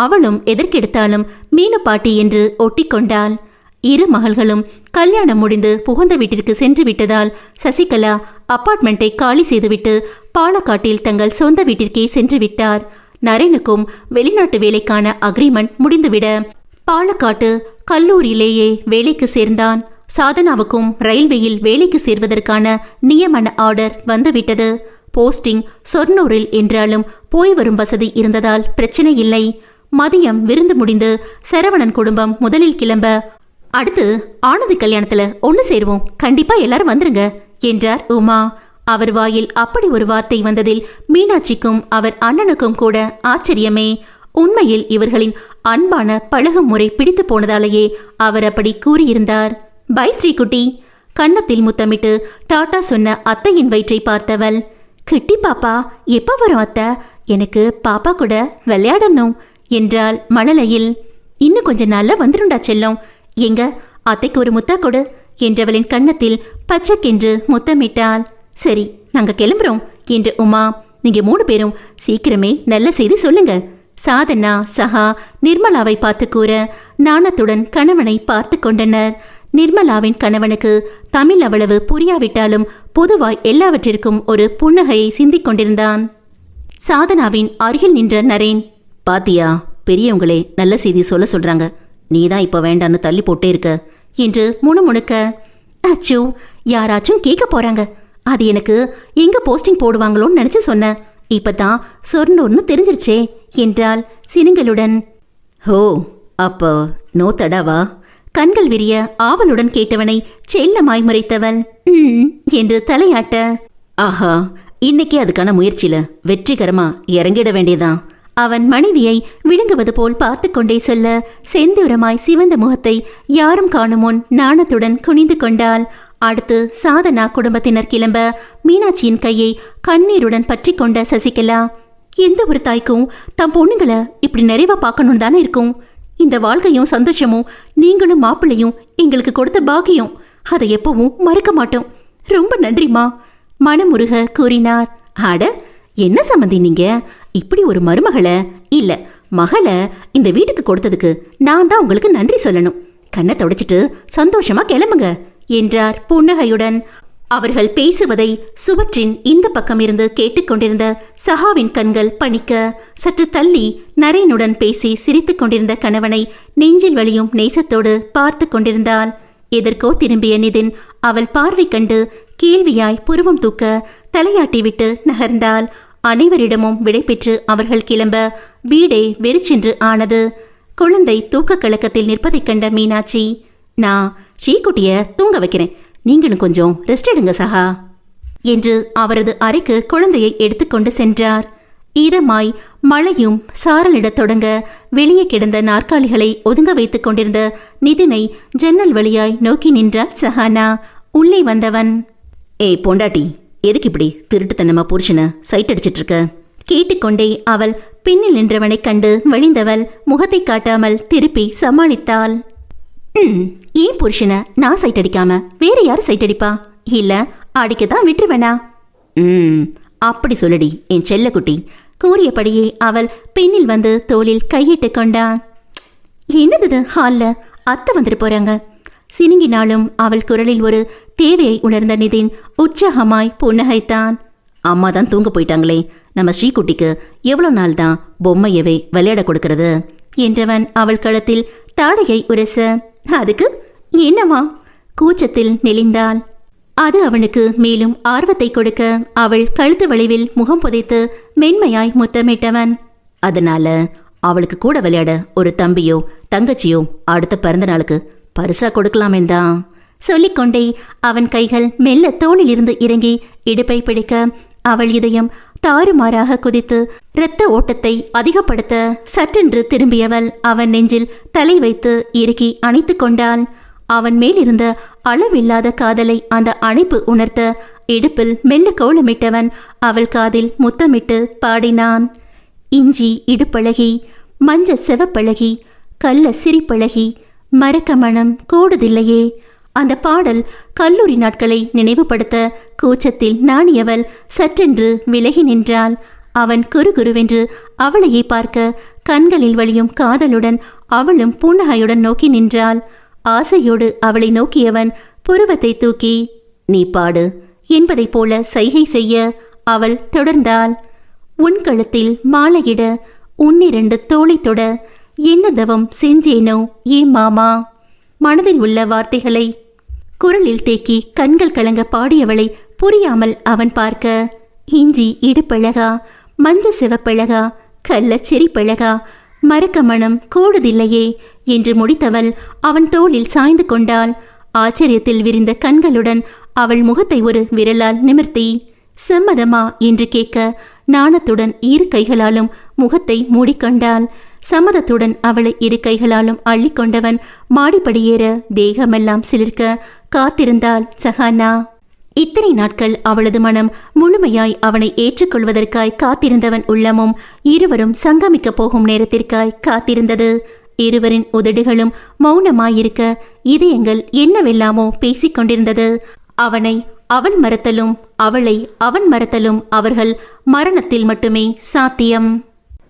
அவளும் எதற்கெடுத்தாலும் மீனு பாட்டி என்று ஒட்டிக்கொண்டாள். இரு மகள்களும் கல்யாணம் முடிந்து புகுந்த வீட்டிற்கு சென்று விட்டதால் சசிகலா அபார்ட்மெண்ட்டை காலி செய்துவிட்டு பாலக்காட்டில் தங்கள் சொந்த வீட்டிற்கே சென்று விட்டார். நரேனுக்கும் வெளிநாட்டு வேலைக்கான அக்ரிமெண்ட் முடிந்துவிட பாலக்காட்டு கல்லூரியிலேயே வேலைக்கு சேர்ந்தான். சாதனாவுக்கும் ரயில்வேயில் வேலைக்கு சேர்வதற்கான நியமன ஆர்டர் வந்துவிட்டது. போஸ்டிங் சொர்ணூரில் என்றாலும் போய் வரும் வசதி இருந்ததால் பிரச்சனை இல்லை. மதியம் விருந்து முடிந்து சரவணன் குடும்பம் முதலில் கிளம்ப அடுத்து ஆனந்தி கல்யாணத்துல ஒன்று சேருவோம், கண்டிப்பா எல்லாரும் வந்துருங்க என்றார் உமா. அவர் வாயில் அப்படி ஒரு வார்த்தை வந்ததில் மீனாட்சிக்கும் அவர் அண்ணனுக்கும் கூட ஆச்சரியமே. உண்மையில் இவர்களின் அன்பான பழகும் முறை பிடித்து போனதாலேயே அவர் அப்படி கூறியிருந்தார். பை ஸ்ரீகுட்டி. கன்னத்தில் முத்தமிட்டு டாட்டா சொன்ன அத்தையின் வயிற்றை பார்த்தவள், கிட்டி பாப்பா எப்போ வரும் அத்தை? எனக்கு பாப்பா கூட விளையாடணும் என்றாள் மழலையில். இன்னும் கொஞ்சம் நாள்ல வந்துருண்டா செல்லம், எங்க அத்தைக்கு ஒரு முத்தா கொடு என்றவளின் கன்னத்தில் பச்சைக்கென்று முத்தமிட்டாள். சரி நாங்க கிளம்புறோம் என்று உமா. நீங்க 3 பேரும் சீக்கிரமே நல்ல செய்தி சொல்லுங்க. சாதனா, சஹா நிர்மலாவை பார்த்து கூற நாணத்துடன் கணவனை பார்த்து கொண்டனர். நிர்மலாவின் கணவனுக்கு தமிழ் அவ்வளவு புரியாவிட்டாலும் பொதுவாய் எல்லாவற்றிற்கும் ஒரு புன்னகையை சிந்திக் கொண்டிருந்தான். சாதனாவின் அருகில் நின்ற நரேன், பாத்தியா பெரியவங்களே நல்ல செய்தி சொல்ல சொல்றாங்க, நீதான் இப்ப வேண்டான்னு தள்ளி போட்டே இருக்க என்று முணுமுணுக்க. அச்சோ யாராச்சும் கேட்க போறாங்க, அது எனக்கு எங்க போஸ்டிங் போடுவாங்களோன்னு நினைச்சு சொன்ன, இப்பதான் சொர்ணூர்னு தெரிஞ்சிருச்சே என்றாள் சினுங்களுடன். ஹோ அப்போ நோ தடாவா? கண்கள் விரிய ஆவலுடன் கேட்டவனை செல்லமாய் முறைத்தவள் என்று தலையாட்ட. ஆஹா, இன்னைக்கே அதுக்கான முயற்சியில வெற்றிகரமா இறங்கிட வேண்டியதான். அவன் மனைவியை விழுங்குவது போல் பார்த்து கொண்டே சொல்ல செந்தூரமாய் சிவந்த முகத்தை யாரும் காணும் முன் நாணத்துடன் குனிந்து கொண்டாள். அடுத்து சாதனா குடும்பத்தினர் கிளம்ப மீனாட்சியின் கையை கண்ணீருடன் பற்றி கொண்ட சசிகலா, எந்த ஒரு தாய்க்கும் தம் பொண்ணுங்களை இப்படி நிறைவா பார்க்கணும் தானே இருக்கும். இந்த வாழ்க்கையும் சந்தோஷமும் நீங்களும் மாப்பிள்ளையும் எங்களுக்கு கொடுத்த பாக்கியம். அதை எப்பவும் மறக்க மாட்டோம். ரொம்ப நன்றிமா மனமுருக கூறினார். அட என்ன சம்மந்தி நீங்க இப்படி ஒரு மருமகளை இல்ல மகளை இந்த வீட்டுக்கு கொடுத்ததுக்கு நான் தான் உங்களுக்கு நன்றி சொல்லணும். கண்ணை தொடச்சிட்டு சந்தோஷமா கிளம்புங்க என்றார் புன்னகையுடன். அவர்கள் பேசுவதை சுவற்றின் இந்த பக்கம் இருந்து கேட்டுக்கொண்டிருந்த சஹாவின் கண்கள் பணிக்க சற்று தள்ளி நரேனுடன் பேசி சிரித்துக் கொண்டிருந்த கணவனை நெஞ்சில் வலியும் நேசத்தோடு பார்த்து கொண்டிருந்தாள். எதற்கோ திரும்பிய நிதின் அவள் பார்வை கண்டு கேள்வியாய் புருவம் தூக்க தலையாட்டிவிட்டு நகர்ந்தாள். அனைவரிடமும் விடைபெற்று அவர்கள் கிளம்ப வீடே வெறிச்சென்று ஆனது. குழந்தை தூக்க கலக்கத்தில் நிற்பதைக் கண்ட மீனாட்சி, நான் ஸ்ரீகுட்டிய தூங்க வைக்கிறேன், நீங்களும் கொஞ்சம் ரெஸ்ட் எடுங்க சஹா என்று அவரது அறைக்கு குழந்தையை எடுத்துக்கொண்டு சென்றார். ஈரமாய் மழையும் சாரலிடத் தொடங்க வெளியே கிடந்த நாற்காலிகளை ஒதுங்க வைத்துக் கொண்டிருந்த நிதினை ஜன்னல் வழியாய் நோக்கி நின்றாள் சஹானா. உள்ளே வந்தவன், ஏய் பொண்டாட்டி, எதுக்கு இப்படி திருட்டுத்தனமா புருஷனை சைட் அடிச்சிட்டு இருக்க? கேட்டுக்கொண்டே அவள் பின்னில் நின்றவனைக் கண்டு வழிந்தவள் முகத்தை காட்டாமல் திருப்பி சமாளித்தாள். ஏன் புருஷனை நான் சைட் அடிக்காம வேற யாரு சைட் அடிப்பா? இல்ல அடிக்கத்தான் விட்டுருவேனா? அப்படி சொல்லடி என் செல்லக்குட்டி கூறியபடியே அவள் பின்னில் வந்து தோளில் கையிட்டு கொண்டான். என்னது ஹால்ல அத்தை வந்துட்டு போறாங்க. சினுங்கினாலும் அவள் குரலில் ஒரு தேவையை உணர்ந்த நிதின் உற்சாகமாய் புன்னகைத்தான். அம்மா தான் தூங்க போயிட்டாங்களே, நம்ம ஸ்ரீகுட்டிக்கு எவ்வளோ நாள் தான் பொம்மையவே விளையாட கொடுக்கறது என்றவன் அவள் கழுத்தில் தாடையை உரச, அதுக்கு என்னவா? கூச்சத்தில் நெளிந்தாள். அது அவனுக்கு மேலும் ஆர்வத்தை கொடுக்க அவள் கழுத்து வளைவில் முகம் புதைத்து மென்மையாய் முத்தமிட்டவன். அதனால அவளுக்கு கூட விளையாட ஒரு தம்பியோ தங்கச்சியோ அடுத்த பிறந்த நாளுக்கு பரிசா கொடுக்கலாமேந்தான் சொல்லிக்கொண்டே அவன் கைகள் மெல்ல தோளில் இருந்து இறங்கி இடுப்பை பிடிக்க அவள் இதயம் தாறுமாறாக குதித்து இரத்த ஓட்டத்தை அதிகப்படுத்த சற்றென்று திரும்பியவள் அவன் நெஞ்சில் தலை வைத்து இறுக்கி அணைத்து கொண்டாள். அவன் மேலிருந்த அளவில்லாத காதலை அந்த அணைப்பு உணர்த்த இடுப்பில் மெல்ல கோலமிட்டவன் அவள் காதில் முத்தமிட்டு பாடினான். இஞ்சி இடுப்பழகி, மஞ்ச செவப்பழகி, கள்ள சிரிப்பழகி, மரக்க மனம் கூடுதில்லையே. அந்த பாடல் கல்லூரி நாட்களை நினைவுபடுத்த கூச்சத்தில் நாணியவள் சற்றென்று விலகி நின்றாள். அவன் குறுகுருவென்று அவளையே பார்க்க கண்களில் வழியும் காதலுடன் அவளும் புன்னகையுடன் நோக்கி நின்றாள். ஆசையோடு அவளை நோக்கியவன் புருவத்தை தூக்கி, நீ பாடு என்பதைப் போல சைகை செய்ய அவள் தொடர்ந்தாள். உன் கழுத்தில் மாலையிட, உன்னிரண்டு தோளை தொட, என்ன தவம் செஞ்சேனோ ஏ மாமா. மனதில் உள்ள வார்த்தைகளை குரலில் தேக்கி கண்கள் கலங்க பாடியவளை புரியாமல் அவன் பார்க்க, இஞ்சி இடுப்பழகா, மஞ்ச சிவப்பழகா, கள்ள சிரிப்பழகா, மரக்க மனம் கூடுதில்லையே என்று முடித்தவள் அவன் தோளில் சாய்ந்து கொண்டாள். ஆச்சரியத்தில் விரிந்த கண்களுடன் அவள் முகத்தை ஒரு விரலால் நிமிர்த்தி, சம்மதமா என்று கேட்க நாணத்துடன் இரு கைகளாலும் முகத்தை மூடிக்கொண்டாள். சம்மதத்துடன் அவளை இரு கைகளாலும் அள்ளிக்கொண்டவன் மாடிப்படியேற தேகமெல்லாம் சிலிர்க்க காத்திருந்தாள் சஹானா. இத்தனை நாட்கள் அவளது மனம் முழுமையாய் அவனை ஏற்றுக்கொள்வதற்காய் காத்திருந்தவன் உள்ளமும் இருவரும் சங்கமிக்க போகும் நேரத்திற்காய் காத்திருந்தது. இருவரின் உதடுகளும் மௌனமாயிருக்க இதயங்கள் என்னவெல்லாமோ பேசிக்கொண்டிருந்தது. அவனை அவன் மறத்தலும் அவளை அவன் மறத்தலும் அவர்கள் மரணத்தில் மட்டுமே சாத்தியம்.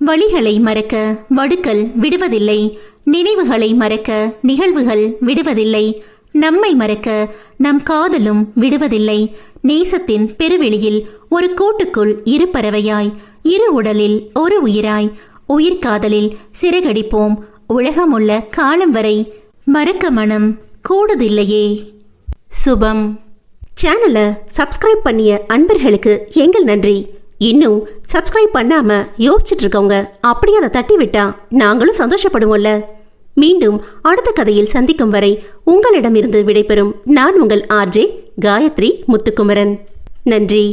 வழிகளை மறக்க வடுக்கள் விடுவதில்லை, நினைவுகளை மறக்க நிகழ்வுகள் விடுவதில்லை, நம்மை மறக்க நம் காதலும் விடுவதில்லை. நேசத்தின் பெருவெளியில் ஒரு கூட்டுக்குள் இரு பறவையாய், இரு உடலில் ஒரு உயிராய், உயிர்காதலில் சிறகடிப்போம் உலகமுள்ள காலம் வரை, மறக்க மனம் கூடுதில்லையே. சுபம். சேனலை சப்ஸ்கிரைப் பண்ணிய அன்பர்களுக்கு எங்கள் நன்றி. இன்னும் சப்ஸ்கிரைப் பண்ணாம யோசிச்சுட்டு இருக்கவங்க அப்படியே அதை தட்டி விட்டா நாங்களும் சந்தோஷப்படுவோம்ல. மீண்டும் அடுத்த கதையில் சந்திக்கும் வரை உங்களிடமிருந்து விடைபெறும் நான் உங்கள் ஆர்ஜே காயத்ரி முத்துக்குமரன். நன்றி.